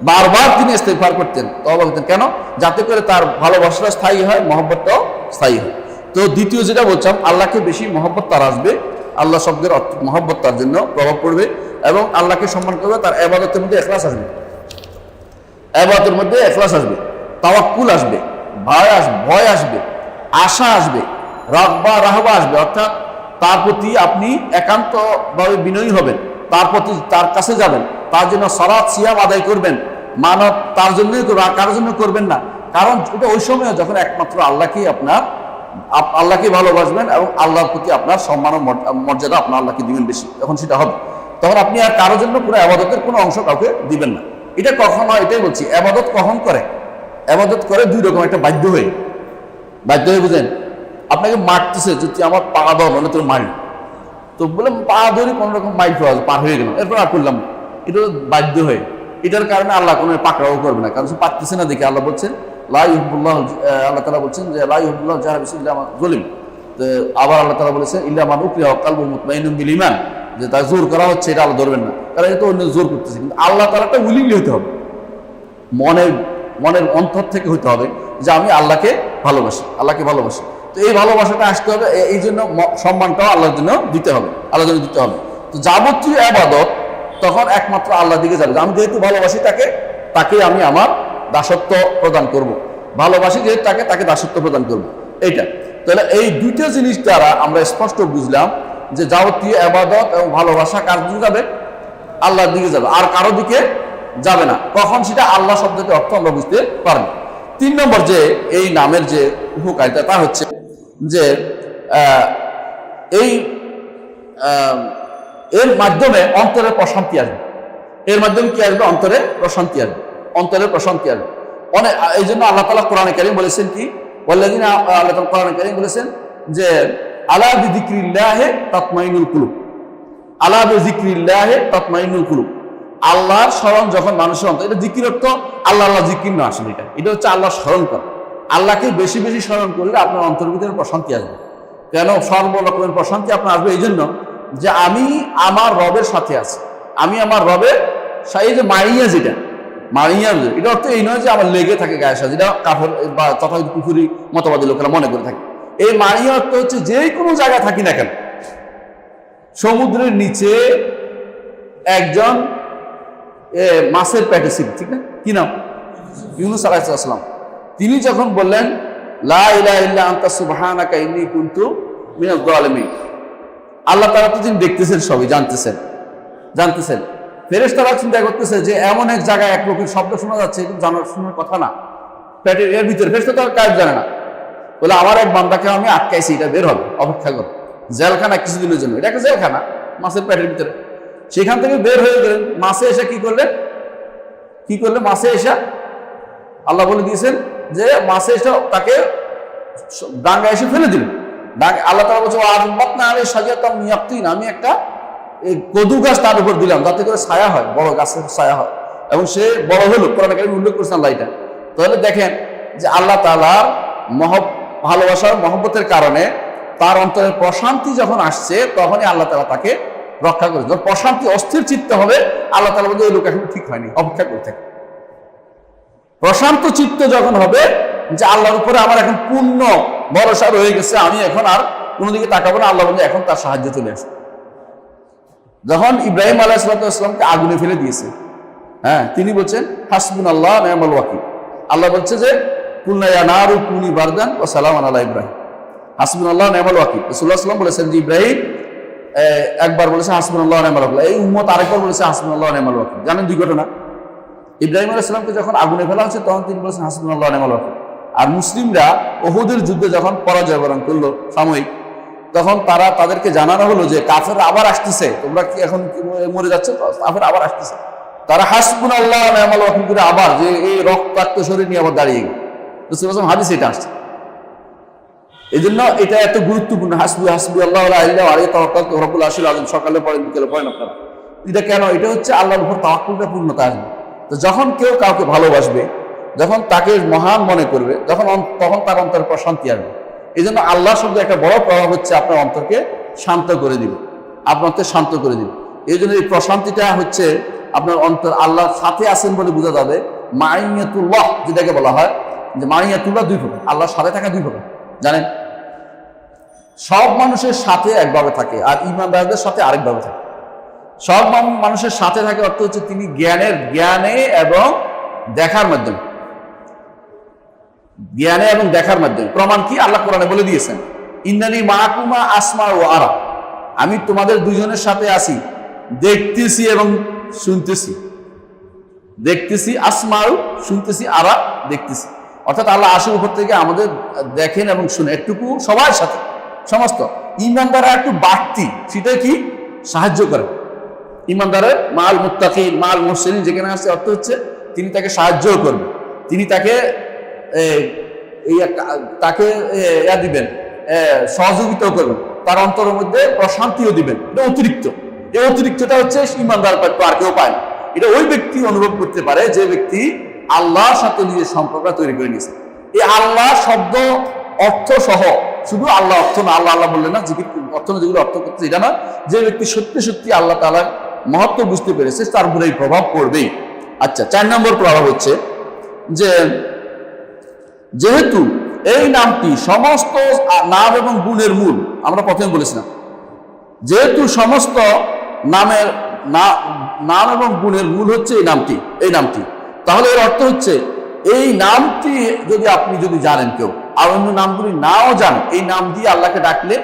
বারবার তিনি ইস্তেগফার করতেন, তওবা করতেন। কেন? যাতে করে তার ভালোবাসাটা স্থায়ী হয়, মহব্বতটাও স্থায়ী হয়। তো দ্বিতীয় যেটা বলছিলাম, আল্লাহকে বেশি মহব্বত তার আসবে, আল্লাহ শব্দের মহব্বত তার জন্য প্রভাব পড়বে, এবং আল্লাহকে সম্মান করবে। তার ইবাদতের মধ্যে ইখলাস আসবে, ইবাদতের মধ্যে ইখলাস আসবে, তাওয়াক্কুল আসবে, ভয় আসবে, আশা আসবে, রাগবা রাহবা আসবে। অর্থাৎ তার প্রতি আপনি একান্তভাবে বিনয়ী হবেন, তার কাছে যাবেন, তার জন্য সালাত সিয়াম আদায় করবেন, মানব তার জন্যই করবেন, কারোর জন্য করবেন না। কারণ এটা ওই সময় যখন একমাত্র আল্লাহকে ভালোবাসবেন এবং আল্লাহর প্রতি আপনার সম্মান ও মর্যাদা আপনার আল্লাহকে দিবেন বেশি, তখন সেটা হবে। তখন আপনি আর কারোর জন্য কোনো ইবাদতের কোনো অংশ কাউকে দিবেন না। এটা কখন হয়? এটাই বলছি, ইবাদত কখন করে? ইবাদত করে দুই রকম, একটা বাধ্য হয়ে বুঝেন, আপনাকে মারতেছে যে তুই আমার পা ধর, মানে তোর মারি, তো বলে পা ধরে কোন রকম মাইল পার হয়ে গেলাম, এরপর আর করলাম। এটা বাধ্য হয়ে, এটার কারণে আল্লাহ কোনো পাকড়াও করবে না, কারণ সে পারতেছে না দেখে। আল্লাহ বলছেন লা ইউহিব্বুল্লাহ, আল্লাহ তাআলা বলছেন যে লা ইউহিব্বুল্লাহ যারা বিসমিল্লাহ যলিম। তো আবার আল্লাহ তাআলা বলেছেন ইল্লা মান উকরিহা কালবুহু মুতমাইন্নুন বিল ঈমান, যে তার জোর করা হচ্ছে এটা আল্লাহ ধরবেন না, কারণ এটা অন্য জোর করতেছে। কিন্তু আল্লাহ তাআলাটা উইলিংলি হতে হবে, মনের অন্তর থেকে হতে হবে যে আমি আল্লাহকে ভালোবাসি। তো এই ভালোবাসাটা আসতে হবে, এই জন্য সম্মানটাও আল্লাহর জন্য দিতে হবে, তো যাবতীয় ইবাদত তখন একমাত্র আল্লাহর দিকে যাবে। আমি যেহেতু ভালোবাসি তাকে আমি আমার দাসত্ব প্রদান করব, ভালোবাসি যেহেতু তাকে দাসত্ব প্রদান করব। এইটা তাহলে এই দুইটা জিনিস দ্বারা আমরা স্পষ্ট বুঝলাম যে যাবতীয় ইবাদত এবং ভালোবাসা কার দিকে যাবে? আল্লাহর দিকে যাবে, আর কারো দিকে যাবে না। কখন? সেটা আল্লাহ শব্দকে অর্থ আমরা বুঝতে পারব। 3 নম্বর যে এই নামের যে উপকারিতা তা হচ্ছে যে এর মাধ্যমে অন্তরের প্রশান্তি আসবে। এর মাধ্যমে কি আসবে? অন্তরের প্রশান্তি আসবে। অনেক এই জন্য আল্লাহ তাআলা কোরআনে কারীম বলেছেন কি, ওয়াল্লাযিনা, আল্লাহ তাআলা কোরআনে কারীম বলেছেন যে আলা বিযিকরিল্লাহি তাতমাইনুল কুলুব, আলা বিযিকরিল্লাহি তাতমাইনুল কুলুব। আল্লাহর স্মরণ যখন মানুষের অন্তর, এটা জিকির অর্থ আল্লাহ জিকির না, আসলে এটা হচ্ছে আল্লাহ স্মরণ করা। আল্লাহকে বেশি বেশি স্মরণ করলে আপনার অন্তরের ভিতরে প্রশান্তি আসবে। কেন সর্বরকমের প্রশান্তি আপনার আসবে? এই জন্য যে আমি আমার রবের সাথে আছি, আমি আমার রবের এই যে মারিয়া এটা অর্থ এই নয় যে আমার লেগে থাকে গায়ের সাথে, যেটা কাফের বা তথাকথিত কুফরি মতবাদী লোকেরা মনে করে থাকে। এই মারিয়া অর্থ হচ্ছে যে কোনো জায়গায় থাকি না কেন, সমুদ্রের নিচে, একজন মাছের পেটে ছিল, ঠিক না? কি নাম? ইউনূস আলাইহিস সালাম। তিনি যখন বললেন লা ইলাহা ইল্লা আনতা সুবহানাকা ইন্নী কুনতু মিনাজ জালিমিন, আল্লাহ তাআলা তো তিনি দেখতেছেন, সবই জানতেছেন। ফেরেশতারা চিন্তা করতেছে যে এমন এক জায়গায় এক লোকের শব্দ শোনা যাচ্ছে, এটা শোনার কথা না, পেটের এর ভিতরে। ফেরেশতা তো আর কাজ জানে না, বলে আমার এক বান্দাকে আমি আটকাইছি, এটা বের হবে, অপেক্ষা করো। জেলখানা কিছুদিনের জন্য, এটা একটা জেলখানা মাছের পেটের ভিতরে। সেখান থেকে বের হয়ে গেলেন। মাছে এসে কি করলেন? মাছে এসে আল্লাহ বলে দিয়েছেন যে মাছে এসে তাকে ডাঙ্গা এসে ফেলে দিলেন। আল্লাহ তাআলা বলছে আযবাতনা আলাইহি শাজারাতাম মিন ইয়াকতিন, আমি একটা কদু গাছ তার উপর দিলাম যাতে করে ছায়া হয়, বড় গাছের ছায়া হয়, এবং সে বড় হলো। কোরআনে কারিমে উল্লেখ করেছেন আল্লাহ এটা। তাহলে দেখেন যে আল্লাহ তাআলার ভালোবাসার মহব্বতের কারণে তার অন্তরের প্রশান্তি যখন আসছে, তখনই আল্লাহ তাআলা তাকে রক্ষা করেছে। যখন প্রশান্তি অস্থির চিত্ত হবে, আল্লাহ তাআলা বলছে এই লোক এখন ঠিক হয়নি, অপেক্ষা করে থাকে। প্রশান্ত চিত্ত যখন হবে যে আল্লাহর উপরে আমার এখন পূর্ণ ভরসা রয়ে গেছে, আমি এখন আর কোনো দিকে তাকাবো না, আল্লাহ বলছে এখন তার সাহায্য চলে আসে। যখন ইব্রাহিম আলাইহিস সালামকে আগুনে ফেলে দিয়েছে, হ্যাঁ, তিনি বলছেন হাসবুনাল্লাহ ওয়া নি'মাল ওয়াকিল। আল্লাহ বলছে যে কুলনা ইয়া নারু কুনি বারদান ওয়া সালামান আলা ইব্রাহিম, হাসবুনাল্লাহ ওয়া নি'মাল ওয়াকিল। রাসূলুল্লাহ সাল্লাল্লাহু আলাইহি ওয়াসাল্লাম বলেছেন যে ইব্রাহিম একবার বলেছে হাসবুনাল্লাহ ওয়া নি'মাল ওয়াকিল, এই উম্মত আরেকবার বলেছে হাসবুনাল্লাহ ওয়া নি'মাল ওয়াকিল। জানেন দুই ঘটনা। ইব্রাহিম আলাইহিস সালামকে যখন আগুনে ফেলা হচ্ছে, তখন তিনি বলেছেন হাসবুনাল্লাহ ওয়া নি'মাল ওয়াকিল। আর মুসলিমরা উহুদের যুদ্ধে যখন পরাজয় বরণ করলো সাময়িক, তখন তাদেরকে জানানো হলো যে কাফের আবার আসতেছে, তোমরা কি এখন মরে যাচ্ছে, কাফের আবার আসতেছে। তারা হাসবুনাল্লাহ ওয়া নি'মাল ওয়াকিল করে আবার যে এই রক্তাক্ত শরীর নিয়ে আবার দাঁড়িয়ে গেল। রাসূলুল্লাহ হাদিসে এটা আসছে। এই জন্য এটা এত গুরুত্বপূর্ণ। হাসবি আল্লাহ ওয়া লা ইলাহা আলাইহি তাওয়াক্কালতু রব্বুল আরশিল আযীম, সকালে পড়েন বিকেলে পড়েন আপনারা। এটা কেন? এটা হচ্ছে আল্লাহর উপর তাওয়াক্কুলটা পূর্ণতা আসবে। তো যখন কেউ কাউকে ভালোবাসবে, যখন তাকে মহান মনে করবে, তখন তার অন্তরে প্রশান্তি আসবে। এই জন্য আল্লাহ শব্দের একটা বড় প্রভাব হচ্ছে আপনার অন্তরকে শান্ত করে দিবে, আপনার অন্তর শান্ত করে দিবে। এই জন্য এই প্রশান্তিটা হচ্ছে আপনার অন্তর আল্লাহর সাথে আছেন বলে বোঝা যাবে। মাইয়াতুল্লাহ যেটাকে বলা হয়, যে মাইয়াতুল্লাহ দুই প্রকার, আল্লাহর সাথে থাকা দুই প্রকার। জানেন, সব মানুষের সাথে একভাবে থাকে, আর ঈমানদারদের সাথে আরেকভাবে থাকে। সব মানুষের সাথে থাকে অর্থ হচ্ছে তিনি জ্ঞানে এবং দেখার মাধ্যমে, প্রমাণ কি? আল্লাহ কোরআনে বলে দিয়েছেন ইন্নানি মাকুমা আসমা ও আরা, আমি তোমাদের দুজনের সাথে আছি, দেখতেছি এবং শুনতেছি। আসমাউ শুনতেছি, আরা দেখতেছি। অর্থাৎ আল্লাহ আশির উপর থেকে আমাদের দেখেন এবং শুনে, একটুকু সবার সাথে, সমস্ত ঈমানদাররা একটু বাড়তি, সেটা কি সাহায্য করে। ঈমানদারের মাল মুত্তাকিন মাল মুহসিনিন যেখানে আছে, অর্থ হচ্ছে তিনি তাকে সাহায্যও করবেন, তিনি তাকে দিবেন, সহযোগিতাও করবেন, তার অন্তরের মধ্যে প্রশান্তিও দিবেন। এটা অতিরিক্ত, এই অতিরিক্তটা হচ্ছে ঈমানদার আর কেউ পায় না। এটা ওই ব্যক্তি অনুভব করতে পারে যে ব্যক্তি আল্লাহর সাথে নিজের সম্পর্ক তৈরি করে নিয়েছে। এই আল্লাহ শব্দ অর্থ সহ, শুধু আল্লাহ অর্থ না, আল্লাহ বললেন না জিকির অর্থ না, যেগুলো অর্থ করতে এটা না, যে ব্যক্তি সত্যি সত্যি আল্লাহ তাআলার মহত্ব বুঝতে পেরেছে, তার উপরে এই প্রভাব পড়বেই। আচ্ছা, 4 নম্বর প্রভাব হচ্ছে যে যেহেতু এই নামটি সমস্ত নাম এবং গুণের মূল, আমরা প্রথমে বলেছিলাম, যেহেতু সমস্ত নাম এবং গুণের মূল হচ্ছে এই নামটি, তাহলে এর অর্থ হচ্ছে এই নামটি আপনি যদি জানেন, কেউ আর অন্য নামগুলি নাও জানেন, এই নাম দিয়ে আল্লাহকে ডাকলে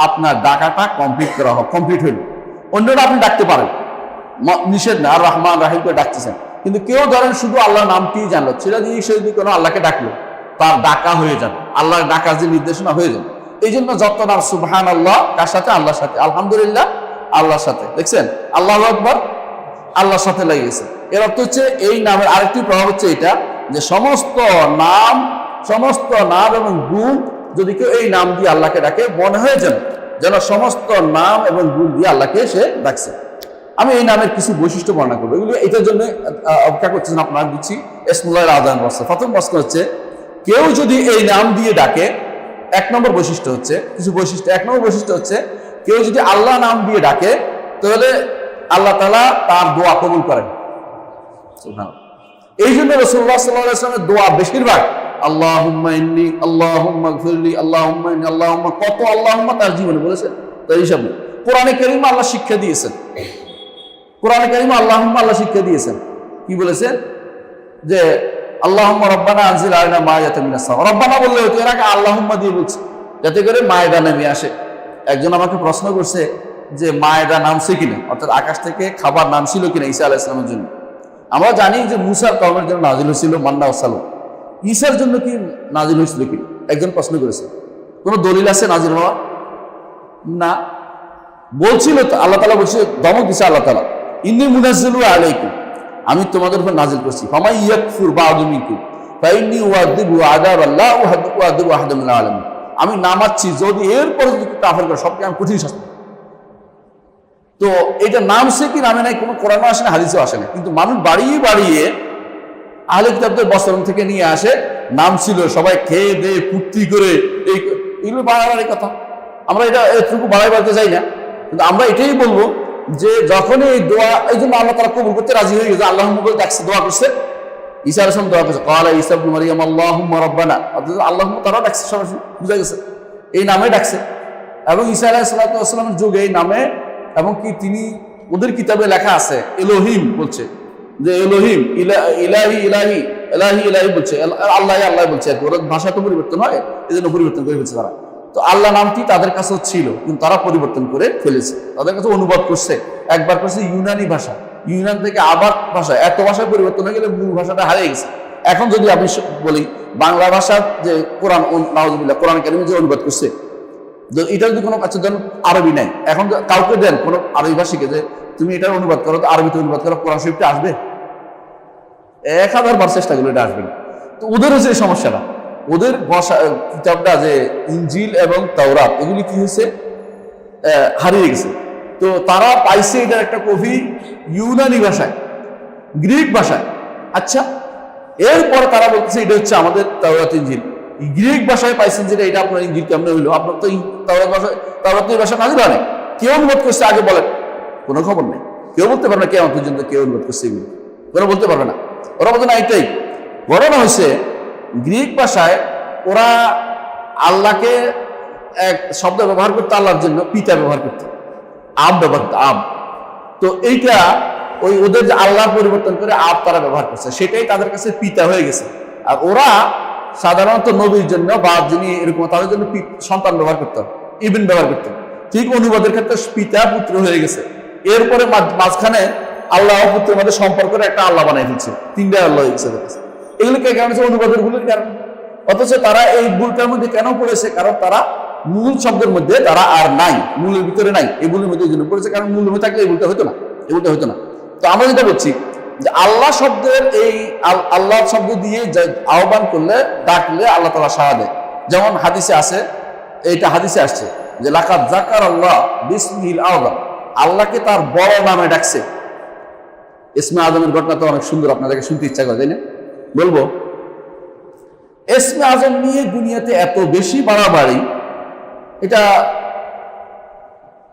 আপনার ডাকাটা কমপ্লিট হইল। অন্যরা আপনি ডাকতে পারেন, নিষেধ না, আর রহমান রাহিম করে ডাকতেছেন, কিন্তু কেউ ধরেন শুধু আল্লাহর নামটি জানলো, সেটা দিয়ে সে যদি কোনো আল্লাহকে ডাকলো, তার ডাকা হয়ে যাবে, আল্লাহর ডাকার যে নির্দেশনা হয়ে যাবে। এই জন্য যত নাম সুবহানাল্লাহ কার সাথে? আল্লাহর সাথে। আলহামদুলিল্লাহ আল্লাহর সাথে। দেখছেন, আল্লাহু আকবার আল্লাহর সাথে লেগেছে। এর অর্থ হচ্ছে এই নামের আরেকটি প্রভাব হচ্ছে এটা, যে সমস্ত নাম এবং গুণ যদি কেউ এই নাম দিয়ে আল্লাহকে ডাকে, মনে হয়ে যেন সমস্ত নাম এবং গুণ দিয়ে আল্লাহকে সে ডাকছে। আমি এই নামের কিছু বৈশিষ্ট্য বর্ণনা করবো, এগুলো এটার জন্য অপেক্ষা করতেছেন আপনারা। দিচ্ছি ইসমুল্লাহিল আযম বর্ষ। প্রথম প্রশ্ন হচ্ছে, কেউ যদি এই নাম দিয়ে ডাকে, 1 নম্বর বৈশিষ্ট্য হচ্ছে, কেউ যদি আল্লাহ নাম দিয়ে ডাকে, তাহলে আল্লাহ তাআলা তার দোয়া কবুল করেন। এই জন্য রাসূলুল্লাহ সাল্লাল্লাহু আলাইহি ওয়াসাল্লামের দোয়া বেশিরভাগ আল্লাহুম্মা ইন্নী, আল্লাহুম্মা গফিরলি, আল্লাহুম্মা ইন্নী, আল্লাহুম্মা, কত আল্লাহুম্মা তার জীবনে বলেছেন, তার হিসাব নেই। কোরআনে কারীমে আল্লাহ শিক্ষা দিয়েছেন, কোরআনে কারিমে আল্লাহুম্মা আল্লাহ শিক্ষা দিয়েছেন, কি বলেছেন? যে আল্লাহুম্মা রব্বানা আনজিল আলাইনা মাইয়াতাম মিনাস সামা। রব্বানা বললে হতো, এর আগে আল্লাহুম্মা দিয়ে বলছে, যাতে করে মায়েদা নেমে আসে। একজন আমাকে প্রশ্ন করছে যে মায়েদা নামছে কিনা, অর্থাৎ আকাশ থেকে খাবার নামছিল কিনা ঈসা আলাইহিস সালামের জন্য। আমরা জানি যে মুসার কওমের জন্য নাজিল হয়েছিল মান্না ওয়া সালওয়া, ঈসার জন্য কি নাজিল হয়েছিল কি? একজন প্রশ্ন করেছে। কোনো দলিল আছে নাজিল হওয়া? না। বলছিল তো, আল্লাহ তাআলা বলছে, ধমক দিছে আল্লাহ তাআলা, ইন্নী মুনাজ্জিলু আলাইকুম, আমি তোমাদের উপর নাজিল করছি, ফামাই ইয়াকফুর বা'দু মিনকুম ফাইন্নী উআযিবু আযাবান লা উআযিবু আহাদাম মিনাল আলামিন। আমি নামাচ্ছি, যদি এরপরে যদি কাফের করে সবকে আমি কঠিন শাস্তি। তো এটা নামছে কি নামে নাই, কোনো কোরআনে আসে না, হাদিসেও আসে না, কিন্তু মানুষ বাড়িয়ে বাড়িয়ে আহলে কিতাবদের বচন থেকে নিয়ে আসে, নাম ছিল, সবাই খেয়ে দিয়ে ফুর্তি করে, এগুলো বাড়াবাড়ি কথা। আমরা এটা এতটুকু বাড়াই বাড়তে চাই না, কিন্তু আমরা এটাই বলবো যে যখন এই দোয়া, এই জন্য আল্লাহ তাআলা কবুল করতে রাজি হয়ে গেছে। আল্লাহুম্মা বলে ডাকছে, দোয়া করছে, ঈসা আলাইহিস সালাম দোয়া করছে, ক্বালা ঈসা ইবনে মারইয়াম আল্লাহুম্মা রাব্বানা, অর্থাৎ আল্লাহুম্মা তারা ডাকছে, সরাসরি বুঝা গেছে এই নামে ডাকছে। এবং ঈসা আলাইহিস সালামের যুগে এই নামে, এবং কি তিনি, ওদের কিতাবে লেখা আছে এলোহিম বলছে, যে এলোহিম ইলাহি ইলাহি ইলাহি ইলাহি বলছে, আল্লাহ আল্লাহ বলছে। ওর ভাষা তো পরিবর্তন হয়, এই জন্য পরিবর্তন করে ফেলছে তারা। তো আল্লাহ নামটি তাদের কাছেও ছিল, কিন্তু তারা পরিবর্তন করে ফেলেছে, তাদের কাছে অনুবাদ করছে। একবার করছে ইউনানি ভাষা, ইউনান থেকে আবার ভাষা, এত ভাষায় পরিবর্তন হয়ে গেলে মূল ভাষাটা হারিয়ে গেছে। এখন যদি আমি বলি বাংলা ভাষার যে কোরআন, নাউজুবিল্লাহ, কোরআন কারিমে যে অনুবাদ করছে, এটা যদি কোনো কাছে দেন, আরবি নাই, এখন কাউকে দেন কোনো আরবি ভাষীকে যে তুমি এটার অনুবাদ করো, তো আরবিতে অনুবাদ করো, কোরআন শরীফটা আসবে? 1000 বার চেষ্টা করলে এটা আসবে না। তো ওদের হচ্ছে এই সমস্যাটা, ওদের ভাষা কিতাবটা যে ইনজিল এবং তাওরাত, এগুলি কি হয়েছে, হারিয়ে গেছে। তো তারা পাইছে এটার একটা কপি ইউনানি ভাষায়, গ্রিক ভাষায়। আচ্ছা, এরপরে তারা বলতেছে এটা হচ্ছে আমাদের তাওরাত ইনজিল। গ্রিক ভাষায় পাইছেন যেটা, এটা আপনার ইনজিল কেমন হইলো? আপনার তো তাওরাত ভাষায়, তাওরাতের ভাষা নাজিল হয় না। কেউ অনুবাদ করছে আগে বলেন? কোনো খবর নেই, কেউ বলতে পারবে না কেমন পর্যন্ত কেউ অনুবাদ করছে, এগুলো ওরা বলতে পারবে না। ওরা বলতে না, এটাই ঘটনা হয়েছে গ্রিক ভাষায় ওরা আল্লাহকে এক শব্দ ব্যবহার করতে, আল্লাহর জন্য পিতা ব্যবহার করতে, আব ব্যবহার করতে, আব। তো এইটা ওই ওদের যে আল্লাহ পরিবর্তন করে আব তারা ব্যবহার করছে, সেটাই তাদের কাছে পিতা হয়ে গেছে। আর ওরা সাধারণত নবীর জন্য বা যিনি এরকম তাদের জন্য সন্তান ব্যবহার করতেন, ইবিন ব্যবহার করতেন। ঠিক অনুবাদের ক্ষেত্রে পিতা পুত্র হয়ে গেছে। এরপরে মাঝখানে আল্লাহ পুত্রের মধ্যে সম্পর্কের একটা আল্লাহ বানাই ফেলছে, 3টা আল্লাহ হয়ে গেছে। এগুলো কে কারণ? অনুবাদের ভুলের কারণ। অথচ তারা এই ভুলটার মধ্যে কেন পড়েছে? কারণ তারা মূল শব্দের মধ্যে তারা আর নাই, মূলের ভিতরে নাই। এই ভুলের মধ্যে এই জন্য পড়েছে, কারণ মূল হয়ে থাকলে এই ভুলটা হতো না, এই ভুলটা হতো না। তো আমরা যেটা বলছি যে আল্লাহ শব্দের, এই আল্লাহ শব্দ দিয়ে আহ্বান করলে, ডাকলে আল্লাহ তাআলা সাড়া দেয়। যেমন হাদিসে আছে, এইটা হাদিসে আসছে যে লাকাদ যাকার আল্লাহ বিসমিল আযম, আল্লাহকে তার বড় নামে ডাকছে। ইসমে আজমের ঘটনা তো অনেক সুন্দর, আপনাদেরকে শুনতে ইচ্ছা করে, তাই না? বলবো, ইসমে আজম নিয়ে দুনিয়াতে এত বেশি বাড়াবাড়ি,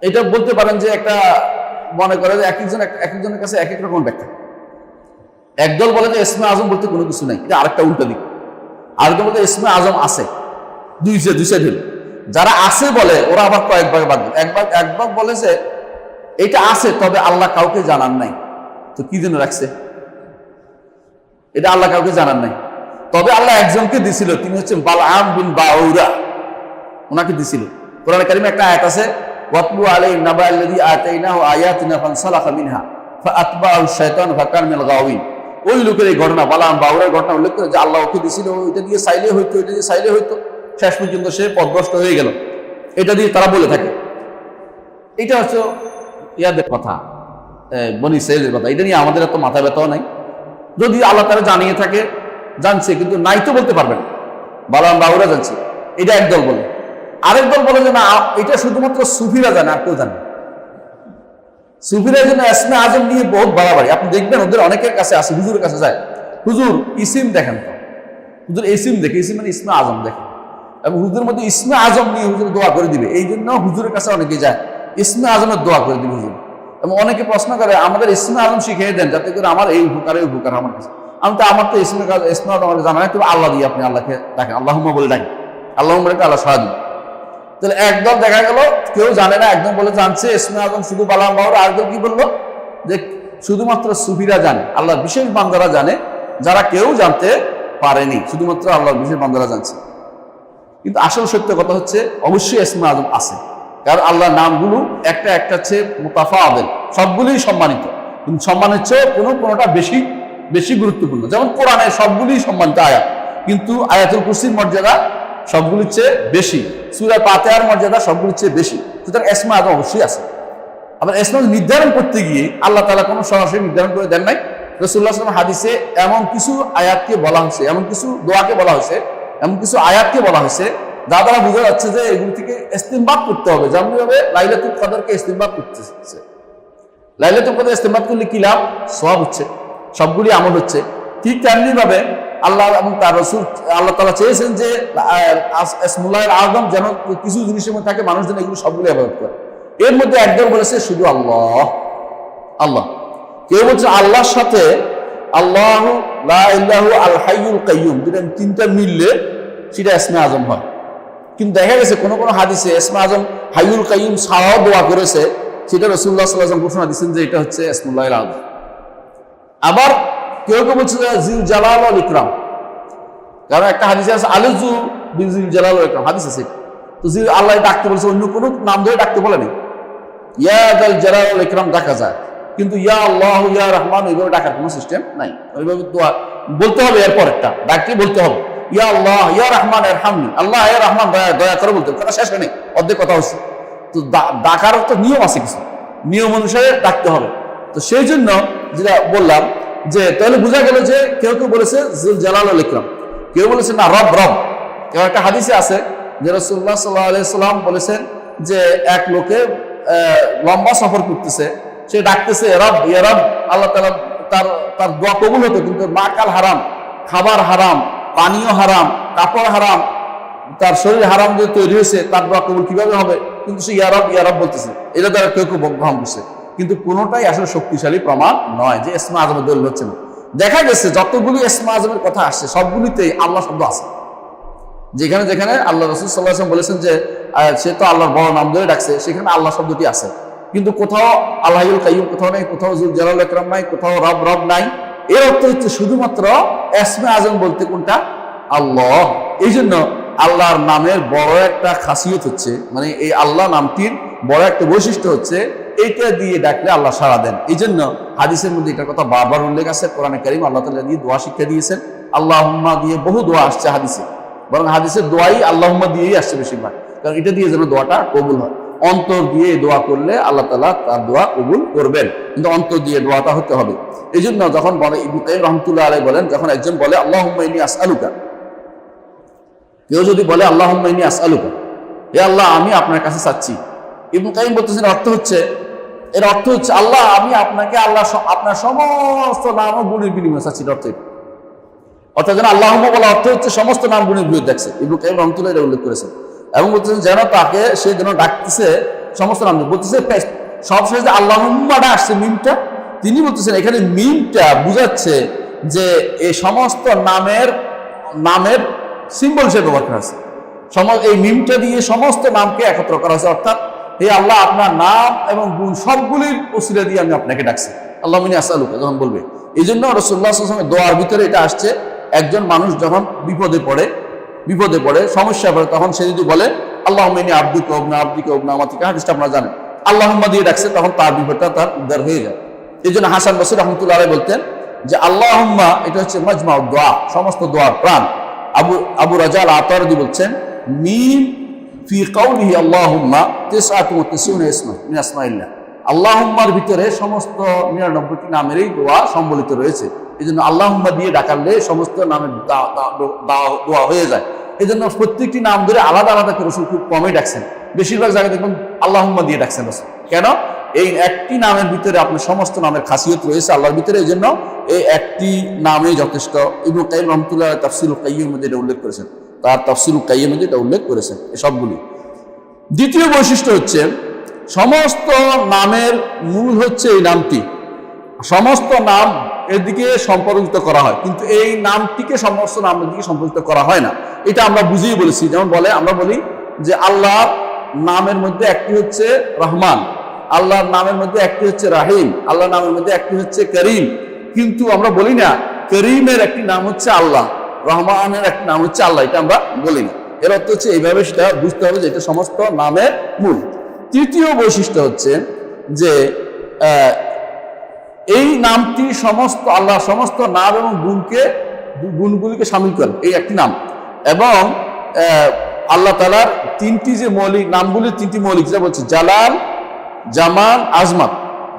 এটা বলতে পারেন যে একটা, মনে করে যে এক একজনের কাছে এক এক রকম ব্যাখ্যা। একদল বলে যে ইসমে আজম বলতে কোনো কিছু নাই, এটা আরেকটা উল্টা দিক। আরেকদল বলতে ইসমে আজম আছে, দুই সাইড হলো। যারা আছে বলে ওরা আবার কয়েকবার বাদ দেয়। একবার বলেছে এটা আছে, তবে আল্লাহ কাউকে জানান নাই। তো কি জন্য রাখছে? এটা আল্লাহ কাউকে জানান নাই, তবে আল্লাহ একজনকে দিছিল, তিনি হচ্ছেন বালআম বিন বাউরা, ওনাকে দিছিল। কোরআনে কারিমে একটা আয়াত আছে, ওয়াতলু আলাইহিম নাবা আল্লাযী আতাইনাহু আয়াতিনা ফানসালাখা মিনহা ফাআতবাআহু শাইতানু ফাকানা মিনাল গাওয়িন। ওই লোকের এই ঘটনা, বালআম বাউরার ঘটনা উল্লেখ করে যে আল্লাহ ওকে দিছিল, ওইটা দিয়ে চাইলে হইতো, এটা দিয়ে চাইলে হইতো, শেষ পর্যন্ত সে পথভ্রষ্ট হয়ে গেল। এটা দিয়ে তারা বলে থাকে। এটা হচ্ছে ইয়াদের কথা, বনি ইসরাঈলের কথা। এটা নিয়ে আমাদের এত মাথা ব্যথাও নাই। যদি আল্লাহ তারা জানিয়ে থাকে, জানছে, কিন্তু নাই তো বলতে পারবেন। বালআম বাউরা জানছে, এটা একদল বলে। আরেক দল বলে যে না, এটা শুধুমাত্র সুফিরা জানে, আর কেউ জানে। সুফিরা জন্য ইসমে আজম নিয়ে বহুত বাড়াবাড়ি। আপনি দেখবেন ওদের অনেকের কাছে আসে, হুজুরের কাছে যায়, হুজুর ইসিম দেখেন তো, হুজুর ইসিম দেখে, ইসিম মানে ইসমে আজম দেখে, এবং হুজুরের মধ্যে ইসমে আজম নিয়ে হুজুর দোয়া করে দিবে। এই জন্য হুজুরের কাছে অনেকে যায়, ইসমে আজমের দোয়া করে দিবে হুজুর। এবং অনেকে প্রশ্ন করে আমাদের ইসমে আজম শিখিয়ে দেন, যাতে করে আমার এই উপকার আমার কাছে। আমার তো ইসমে আজম আমাকে জানা নাই, তবে আল্লাহ দিয়ে আপনি আল্লাহকে ডাকেন, আল্লাহুম্মা বলে ডাকেন, আল্লাহুম্মা বলে আল্লাহ সাহায্য। তাহলে একদল দেখা গেল কেউ জানে না, একদম বলে জানছে ইসমে আজম শুধু বালআম বাউরা। আরেকদল কি বললো যে শুধুমাত্র সুফিরা জানে, আল্লাহর বিশেষ বান্দারা জানে, যারা কেউ জানতে পারেনি, শুধুমাত্র আল্লাহর বিশেষ বান্দারা জানছে। কিন্তু আসল সত্য কথা হচ্ছে অবশ্যই ইসমে আজম আছে, কারণ আল্লাহর নামগুলো একটা একটা হচ্ছে মুতাফাদিল, সবগুলোই সম্মানিত, কিন্তু সম্মানের চেয়ে কোনোটা বেশি বেশি গুরুত্বপূর্ণ। যেমন কোরআনের সবগুলোই সম্মানিত আয়াত, কিন্তু আয়াতুল কুরসির মর্যাদা সবগুলির চেয়ে বেশি, সূরা ফাতিহার মর্যাদা সবগুলির চেয়ে বেশি। সুতরাং ইসমে আজম অবশ্যই আছে। আবার ইসমে নির্ধারণ করতে গিয়ে আল্লাহ তাআলা কোনো সরাসরি নির্ধারণ করে দেন নাই। রাসূলুল্লাহ সাল্লাল্লাহু আলাইহি ওয়াসাল্লাম হাদিসে এমন কিছু আয়াতকে বলা হয়েছে, এমন কিছু দোয়াকে বলা হয়েছে, এমন কিছু আয়াতকে বলা হয়েছে যা দ্বারা বোঝা যাচ্ছে যে এগুলি থেকে ইস্তিনবাত করতে হবে। যেমনভাবে লাইলাতুল কদরকে ইস্তিনবাত করতেছে, লাইলাতুল কদর ইস্তেমাল করলে কি লাভ? সওয়াব হচ্ছে, সবগুলি আমল হচ্ছে। ঠিক তেমনি ভাবে আল্লাহ এবং তার রাসূল আল্লাহ তাআলা চেয়েছেন যে ইসমুল্লাহিল আযম যেন কিছু জিনিসের মধ্যে থাকে, মানুষ যেন এগুলো সবগুলি ইবাদত করে। এর মধ্যে একদল বলেছে শুধু আল্লাহ আল্লাহ, কেউ বলছে আল্লাহর সাথে আল্লাহু লা ইলাহু আল হাইয়ুল কাইয়ুম, দুটো তিনটা মিললে সেটা ইসমে আযম হয়। কিন্তু দেখা গেছে কোন কোন হাদিসে ইসমে আযম হাইয়ুল কাইয়ুম ছাড়াও দোয়া করেছে, সেটা রাসূলুল্লাহ সাল্লাল্লাহু আলাইহি ওয়াসাল্লাম ঘোষণা দিয়েছেন যে এটা হচ্ছে ইসমুল্লাহিল আযম। আবার কেউ কেউ বলছে জিল জালাল ওয়াল ইকরাম, কারণ একটা হাদিসে আছে আলুযু বিজিল জালাল ওয়াল ইকরাম, হাদিস আছে। তো জিল আল্লাহ ডাকতে বলেছে, অন্য কোনো নাম ধরে ডাকতে বলেনি। ইয়া দাল জালাল ওয়াল ইকরাম ডাকা যায়, কিন্তু ইয়া আল্লাহ ইয়া রহমান এইভাবে ডাকার কোনো সিস্টেম নাই। ওইভাবে দোয়া বলতে হবে, এরপর একটা ডাকতে বলতে হবে ইয়া আল্লাহ ইয়া রহমান ইরহামনি, আল্লাহ ইয়া রহমান দয়া করে বলতে হবে, কথা শেষ হয়নি, অর্ধেক কথা হচ্ছে। তো ডাকার তো নিয়ম আছে, কিছু নিয়ম অনুসারে ডাকতে হবে। তো সেই জন্য যেটা বললাম যে তাহলে বোঝা গেল যে কেউ কেউ বলেছে জিল জালাল ওয়াল ইকরাম, কেউ বলেছে না রব রব। কেউ একটা হাদিসে আছে যে রাসূলুল্লাহ সাল্লাল্লাহু আলাইহি ওয়াসাল্লাম বলেছেন যে এক লোকে লম্বা সফর করতেছে, সে ডাকতেছে রব ইয়া রব, আল্লাহ তাআলা তার দোয়া কবুল হতো, কিন্তু মাকাল হারাম, খাবার হারাম, পানীয় হারাম, কাপড় হারাম, তার শরীর হারাম দিয়ে তৈরি হয়েছে, তার দোয়া কবুল কিভাবে হবে? কিন্তু সে ইয়া রব বলতেছে। এটা দ্বারা কেউ কেউ গ্রহণ করছে, কিন্তু কোনোটাই আসলে শক্তিশালী প্রমাণ নয় যে ইসমে আযমের দলিল হচ্ছে না। দেখা গেছে যতগুলি ইসমে আযমের কথা আসছে সবগুলিতেই আল্লাহ শব্দ আছে। যেখানে যেখানে আল্লাহ রাসূল সাল্লাল্লাহু আলাইহি ওয়াসাল্লাম বলেছেন যে সে তো আল্লাহর বড় নাম ধরে ডাকছে, সেখানে আল্লাহ শব্দটি আছে, কিন্তু কোথাও আল হাইয়ুল কাইয়ুম কোথাও নাই, কোথাও যুল জালাল ওয়াল ইকরাম নাই, কোথাও রব রব নাই। এর অর্থ হচ্ছে শুধুমাত্র ইসমে আযম বলতে কোনটা? আল্লাহ। এই জন্য আল্লাহর নামের বড় একটা খাসিয়ত হচ্ছে, মানে এই আল্লাহ নামটির বড় একটা বৈশিষ্ট্য হচ্ছে এইটা দিয়ে ডাকলে আল্লাহ সাড়া দেন। এই জন্য হাদিসের মধ্যে এটার কথা বারবার উল্লেখ আছে। কোরআনে কারীম আল্লাহ তাআলা দিয়ে দোয়া শিক্ষা দিয়েছেন, আল্লাহুম্মা দিয়ে বহু দোয়া আসছে হাদিসে, বরং হাদিসের দোয়াই আল্লাহুম্মা দিয়েই আসছে বেশিরভাগ, কারণ এটা দিয়ে যেন দোয়াটা কবুল হয়। অন্তর দিয়ে দোয়া করলে আল্লাহ তাআলা তার দোয়া কবুল করবেন, কিন্তু অন্তর দিয়ে দোয়াটা হতে হবে। এই জন্য যখন বলে ইবনে কাইয়িম রাহমাতুল্লাহ আলাইহি বলেন, যখন একজন বলে আল্লাহুম্মা ইন্নী আসআলুকা, কেউ যদি বলে আল্লাহুম্মা ইন্নী আসআলুকা, হে আল্লাহ আমি আপনার কাছে চাচ্ছি, ইবনে কাইয়িম বলতেছেন এর অর্থ হচ্ছে আল্লাহ আমি আপনাকে আপনার সমস্ত নাম ও গুণের বিনিময়ে চাচ্ছি। অর্থাৎ যেন আল্লাহুম্মা বলা অর্থ হচ্ছে সমস্ত নাম গুণের বিরুদ্ধে দেখছে। ইবনে কাইয়িম রাহমাতুল্লাহ এটা উল্লেখ করেছেন এবং বলতেছেন যেন তাকে সে যেন ডাকতেছে সমস্ত নাম, বলতেছে সব শেষে আল্লাহুম্মাটা আসছে মিমটা, তিনি বলতেছেন এখানে মিমটা বুঝাচ্ছে যে এই সমস্ত নামের সিম্বল হিসেবে ব্যবহার করা হয়েছে। এই মিমটা দিয়ে সমস্ত নামকে একত্র করা হয়েছে, অর্থাৎ হে আল্লাহ আপনার নাম এবং গুণ সবগুলির ওসিলা দিয়ে আমি আপনাকে ডাকছি, আল্লাহুম্মা ইন্নী আসআলুকা যখন বলবে। এই জন্য রাসূলুল্লাহ সাল্লাল্লাহু আলাইহি ওয়াসাল্লাম দোয়ার ভিতরে এটা আসছে, একজন মানুষ যখন বিপদে পড়ে সমস্যা পড়ে, তখন সে যদি বলে আল্লাহুম্মা ইন্নী আবদুকা ওয়া ইবনু আমাতিকা, হাদিসটা আপনারা জানেন, আল্লাহুম্মা দিয়ে ডাকছে, তখন তার বিপদটা তার উদ্ধার হয়ে যায়। এই জন্য হাসান বসরি রাহমাতুল্লাহ আলাইহি বলতেন যে আল্লাহুম্মা এটা হচ্ছে মাজমাউদ দোয়া, সমস্ত দোয়ার প্রাণ। আবু রাজা আল আতারদি বলছেন মিম ফি কাউলিহি আল্লাহুম্মা 99 ইসমা মিন আসমাইল্লাহ, আল্লাহুম্মার ভিতরে সমস্ত 99টি নামেরই দোয়া সম্বলিত রয়েছে। এই জন্য আল্লাহুম্মা দিয়ে ডাকালে সমস্ত নামের দোয়া হয়ে যায়। এই জন্য প্রত্যেকটি নাম ধরে আলাদা আলাদা করে রাসূল খুব কমই ডাকছেন, বেশিরভাগ জায়গায় দেখুন আল্লাহুম্মা দিয়ে ডাকছেন রাসূল। কেন? এই একটি নামের ভিতরে আপনার সমস্ত নামের খাসিয়ত রয়েছে আল্লাহর ভিতরে, এই জন্য এই একটি নামই যথেষ্ট। ইবনে কাইয়িম রাহমাতুল্লাহ তাফসীরুল কাইয়িমের মধ্যে এটা উল্লেখ করেছেন, তার তাফসীরুল কাইয়িমের মধ্যে এটা উল্লেখ করেছেন এই সবগুলি। দ্বিতীয় বৈশিষ্ট্য হচ্ছে সমস্ত নামের মূল হচ্ছে এই নামটি, সমস্ত নাম এর দিকে সম্পর্কিত করা হয়, কিন্তু এই নামটিকে সমস্ত নামের দিকে সম্পর্কিত করা হয় না। এটা আমরা বুঝিয়ে বলেছি। যেমন আমরা বলি যে আল্লাহর নামের মধ্যে একটি হচ্ছে রহমান, আল্লাহর নামের মধ্যে একটি হচ্ছে রাহিম, আল্লাহর নামের মধ্যে একটি হচ্ছে করিম, কিন্তু আমরা বলি না করিমের একটি নাম হচ্ছে আল্লাহ, রহমানের একটি নাম হচ্ছে আল্লাহ, এটা আমরা বলি না। এর অর্থ হচ্ছে এইভাবে সেটা বুঝতে হবে যে এটা সমস্ত নামের মূল। তৃতীয় বৈশিষ্ট্য হচ্ছে যে এই নামটি সমস্ত আল্লাহ সমস্ত নাম এবং গুণগুলিকে সামিল করে এই একটি নাম। এবং আল্লাহ তাআলার তিনটি যে মৌলিক নামগুলির তিনটি মৌলিক, যেটা বলছে জালাল, জামাল, আজমত।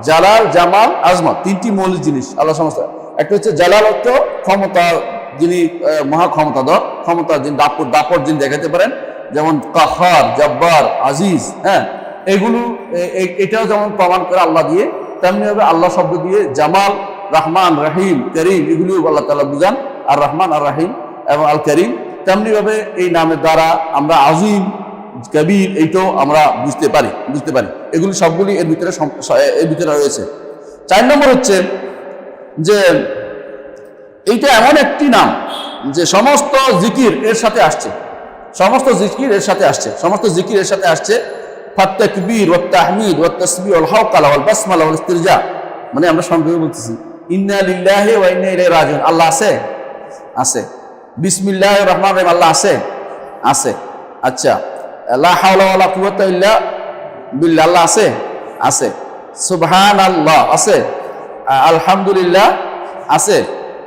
জালাল, জামাল, আজমত তিনটি মৌলিক জিনিস আল্লাহ সমস্ত। একটা হচ্ছে জালাল অর্থ ক্ষমতা, যিনি মহা ক্ষমতাধর, ক্ষমতা যিনি দাপট যিনি দেখাতে পারেন, যেমন কাহার, জব্বার, আজিজ, হ্যাঁ এগুলো এটাও যেমন প্রমাণ করে আল্লাহ দিয়ে, তেমনি ভাবে আল্লাহ শব্দ দিয়ে জামাল, রহমান, রহিম, করিম এগুলিও আল্লাহ তাআলা বুঝান, আর রহমান, আর রহিম এবং আল করিম। তেমনি ভাবে এই নামের দ্বারা আমরা আজিম, কবির এইটাও আমরা বুঝতে পারি। এগুলি সবগুলি এর ভিতরে রয়েছে। 4 নম্বর হচ্ছে যে এইটা এমন একটি নাম যে সমস্ত জিকির এর সাথে আসছে, সমস্ত জিকির এর সাথে আসছে। ফাত্তাকবীর ওয়াত তাহমিদ ওয়াত তাসবিহ ওয়াল হাওকালা ওয়াল বাসমালা ওয়াল ইস্তিরজা, মানে আমরা সংক্ষেপে বলতেছি ইন্না লিল্লাহি ওয়া ইন্না ইলাইহি রাজিউন। আল্লাহ আছে। বিসমিল্লাহির রহমানির রহিম আল্লাহ আছে। আচ্ছা, লা হাওলা ওয়ালা কুওয়াতা ইল্লা বিল্লাহ আল্লাহ আছে। সুবহানাল্লাহ আছে। আলহামদুলিল্লাহ আছে।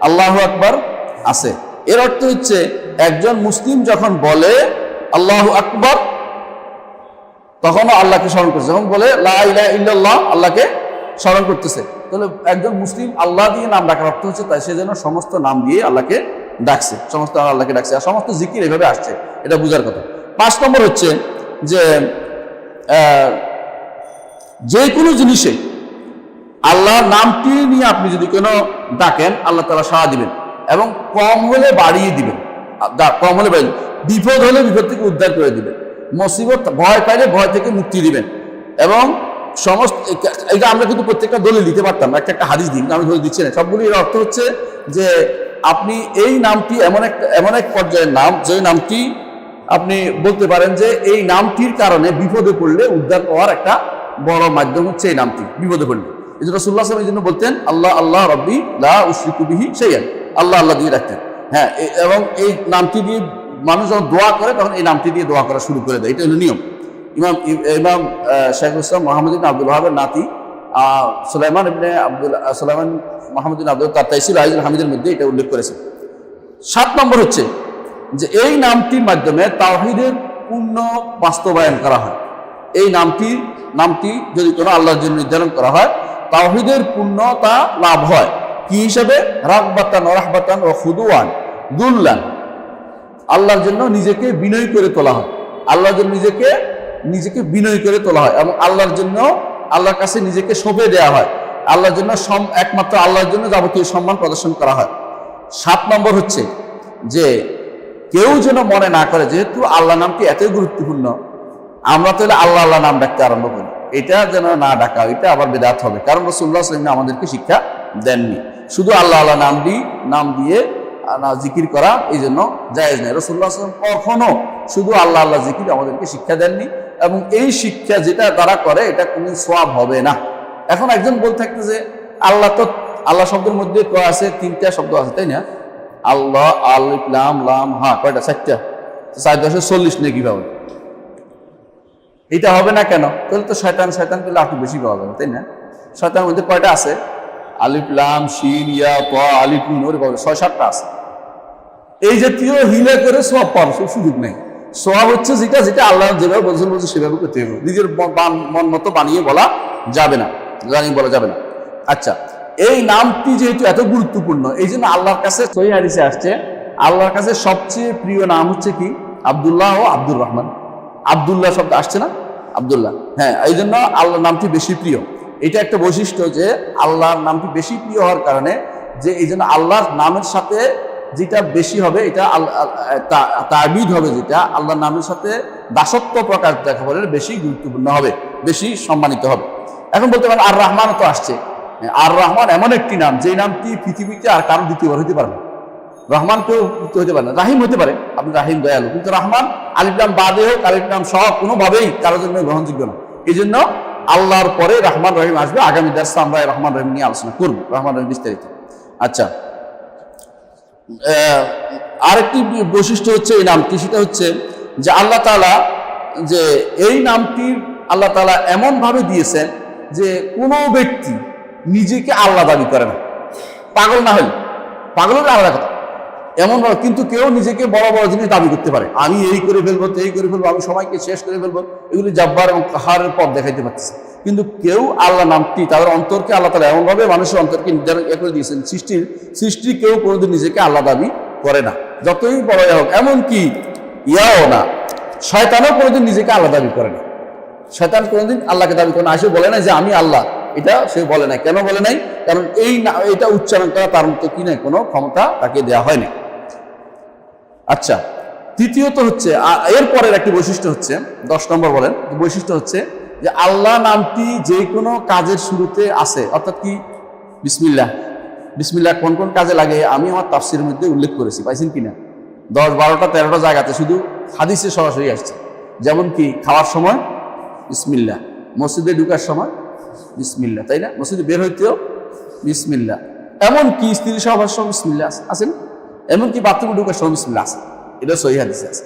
আল্লাহু আকবার আছে। এর অর্থ হচ্ছে একজন মুসলিম যখন বলে আল্লাহু আকবার তখনও আল্লাহকে স্মরণ করছে, যখন বলে লা ইলাহা ইল্লাল্লাহ আল্লাহকে স্মরণ করতেছে। তাহলে একজন মুসলিম আল্লাহ দিয়ে নাম ডাকার অর্থ হচ্ছে তাই সেজন্য সমস্ত নাম দিয়ে আল্লাহকে ডাকছে, আর সমস্ত জিকির এভাবে আসছে, এটা বুঝার কথা। 5 নম্বর হচ্ছে যে কোনো জিনিসে আল্লাহর নামটি নিয়ে আপনি যদি কোনো ডাকেন আল্লাহ তাআলা সাড়া দিবেন, এবং কম হলে বাড়িয়ে দিবেন, বিপদ হলে বিপদ থেকে উদ্ধার করে দিবেন, মুসিবত ভয় পাইলে ভয় থেকে মুক্তি দিবেন। এবং সমস্ত এটা আমরা কিন্তু প্রত্যেকটা দলিল দিতে পারতাম, একটা হাদিস দিন আমি ধরে দিচ্ছি না সবগুলি। এর অর্থ হচ্ছে যে আপনি এই নামটি এমন এক পর্যায়ের নাম, যে নামটি আপনি বলতে পারেন যে এই নামটির কারণে বিপদে পড়লে উদ্ধার পাওয়ার একটা বড় মাধ্যম হচ্ছে এই নামটি, বিপদে পড়লে। এই জন্য রাসূলুল্লাহ সাল্লাল্লাহু আলাইহি ওয়াসাল্লাম এই জন্য বলতেন আল্লাহ আল্লাহ রব্বি লা উশরিকু বিহি শাইআন, আল্লাহ দিয়ে রাখতেন। হ্যাঁ, এবং এই নামটি দিয়ে মানুষ যখন দোয়া করে তখন এই নামটি দিয়ে দোয়া করা শুরু করে দেয়, এটা হলো নিয়ম। ইমাম শাইখুল ইসলাম মুহাম্মদ ইবনে আব্দুল ওয়াহাবের নাতি সুলাইমান মুহাম্মদ ইবনে আব্দুল তার তাইসির আজিজুল হামিদের মধ্যে এটা উল্লেখ করেছেন। 7 নম্বর হচ্ছে যে এই নামটির মাধ্যমে তাওহীদের পূর্ণ বাস্তবায়ন করা হয়। এই নামটি যদি কোনো আল্লাহর জন্য নির্ধারণ করা হয় তাওহীদের পূর্ণতা লাভ হয়। কি হিসাবে? রাগবাতান ওয়া রাহবাতান ওয়া খুদুয়ান দুল্লান, আল্লাহর জন্য নিজেকে বিনয় করে তোলা হয়, আল্লাহর জন্য নিজেকে বিনয় করে তোলা হয়, এবং আল্লাহর জন্য আল্লাহর কাছে নিজেকে সঁপে দেওয়া হয়, আল্লাহর জন্য একমাত্র আল্লাহর জন্য যাবতীয় সম্মান প্রদর্শন করা হয়। 7 নম্বর হচ্ছে যে কেউ যেন মনে না করে যেহেতু আল্লাহ নামটি এতই গুরুত্বপূর্ণ আমরা তাহলে আল্লাহ আল্লাহ নাম ডাকতে আরম্ভ করি, এটা যেন না ডাকা, এটা আবার বিদআত হবে। কারণ রাসূলুল্লাহ সাল্লাল্লাহু আলাইহি ওয়াসাল্লাম আমাদেরকে শিক্ষা দেননি শুধু আল্লাহ আল্লাহ নাম দিয়ে জিকির করা এই জন্য জায়েজ নেই। রাসূলুল্লাহ সাল্লাল্লাহু আলাইহি ওয়াসাল্লাম কখনো শুধু আল্লাহ আল্লাহ জিকির আমাদেরকে শিক্ষা দেননি, এবং এই শিক্ষা যেটা তারা করে এটা কোনো সওয়াব হবে না। এখন একজন বলতে থাকতে যে আল্লাহ শব্দের মধ্যে কয় আছে 3টা শব্দ আছে, তাই না? আল্লাহ, আলিফ লাম লাম হা, কয়টা? 4টা। 4 10 40 নেই কিভাবে? এটা হবে না কেন? তাহলে তো শয়তান পেলে আপনি বেশি পাওয়া যাবে, তাই না? শয়তানের মধ্যে কয়টা আছে? আলিফ লাম শিন ইয়া তা আলিফ নুন, ওরে বাবা 6-7টা আছে। এই জাতীয় হিলে করে সওয়াব পাওয়ার সুযোগ নেই। সওয়াব হচ্ছে যেটা আল্লাহ যেভাবে বলছেন সেভাবে করতে হবে, নিজের মন মতো বানিয়ে বলা যাবে না। আচ্ছা, এই নামটি যেহেতু এত গুরুত্বপূর্ণ এই জন্য আল্লাহর কাছে সহিহ হাদিসে আসছে আল্লাহর কাছে সবচেয়ে প্রিয় নাম হচ্ছে কি? আব্দুল্লাহ ও আব্দুর রহমান। আব্দুল্লাহ শব্দ আসছে না? আব্দুল্লাহ, হ্যাঁ, এই জন্য আল্লাহর নামটি বেশি প্রিয়। এটা একটা বৈশিষ্ট্য যে আল্লাহর নামটি বেশি প্রিয় হওয়ার কারণে যে এই জন্য আল্লাহর নামের সাথে যেটা বেশি হবে এটা তাবিদ হবে, যেটা আল্লাহর নামের সাথে দাসত্ব প্রকাশ দেখা বলে বেশি গুরুত্বপূর্ণ হবে, বেশি সম্মানিত হবে। এখন বলতে পারেন আর রহমান তো আসছে। আর রহমান এমন একটি নাম যে নামটি পৃথিবীতে আর কারো দ্বিতীয়বার হতে পারে না। রহমান কেউ হতে পারে না, রাহিম হতে পারে, আপনি রাহিম দয়ালু, কিন্তু রহমান আলিফ লাম বাদে হোক আলিফ লাম সহ কোনোভাবেই কারোর জন্য গ্রহণযোগ্য না। এই জন্য আল্লাহর পরে রহমান রহিম আসবে। আগামী দার্সে আমরা রহমান রহিম নিয়ে আলোচনা করব, রহমান রহিম বিস্তারিত। আচ্ছা, আরেকটি বৈশিষ্ট্য হচ্ছে এই নামটি, সেটা হচ্ছে যে আল্লাহ তাআলা যে এই নামটি আল্লাহ তাআলা এমনভাবে দিয়েছেন যে কোনো ব্যক্তি নিজেকে আল্লাহ দাবি করে না, পাগল না হলে, পাগলের আলাদা কথা, এমন কিন্তু কেউ নিজেকে বড় বড় জিনিস দাবি করতে পারে, আমি এই করে ফেলবো, এই করে ফেলবো, আমি সবাইকে শেষ করে ফেলবো, এগুলি জাব্বার এবং কাহারের পথ দেখাইতে পারতেছে। কিন্তু কেউ আল্লাহ নামটি তাদের অন্তরকে আল্লাহ তাআলা এমনভাবে মানুষের অন্তরকে নির্ধারণ করে দিয়েছেন, সৃষ্টি কেউ কোনোদিন নিজেকে আল্লাহ দাবি করে না, যতই বড় হোক। এমনকি ইয়াও না, শয়তানও কোনোদিন নিজেকে আল্লাহ দাবি করে না। শয়তান কোনোদিন আল্লাহকে দাবি করে না, আসে বলে না যে আমি আল্লাহ, এটা সে বলে নাই। কেন বলে নাই? কারণ এইটা উচ্চারণ করা তার মতো কি নাই, কোনো ক্ষমতা তাকে দেওয়া হয়নি। আচ্ছা, তৃতীয়ত হচ্ছে, এরপরের একটি বৈশিষ্ট্য হচ্ছে, 10 নম্বর বলেন, বৈশিষ্ট্য হচ্ছে যে আল্লাহ নামটি যে কোনো কাজের শুরুতে আছে, অর্থাৎ কি বিসমিল্লাহ। বিসমিল্লাহ কোন কোন কাজে লাগে আমি আমার তাফসিরের মধ্যে উল্লেখ করেছি, পাইছেন কিনা? 10, 12টা 13টা জায়গাতে শুধু হাদিসে সরাসরি আসছে। যেমন কি খাওয়ার সময় বিসমিল্লাহ, মসজিদে ঢুকার সময় বিসমিল্লাহ, তাই না? মসজিদে বের হইতেও বিসমিল্লাহ, এমনকি স্ত্রী সবার সময় বিসমিল্লাহ আছে না? এমনকি বাথরুমে ঢুকার সময় বিসমিল্লাহ আছে, এটা সহিহ হাদিসে আছে।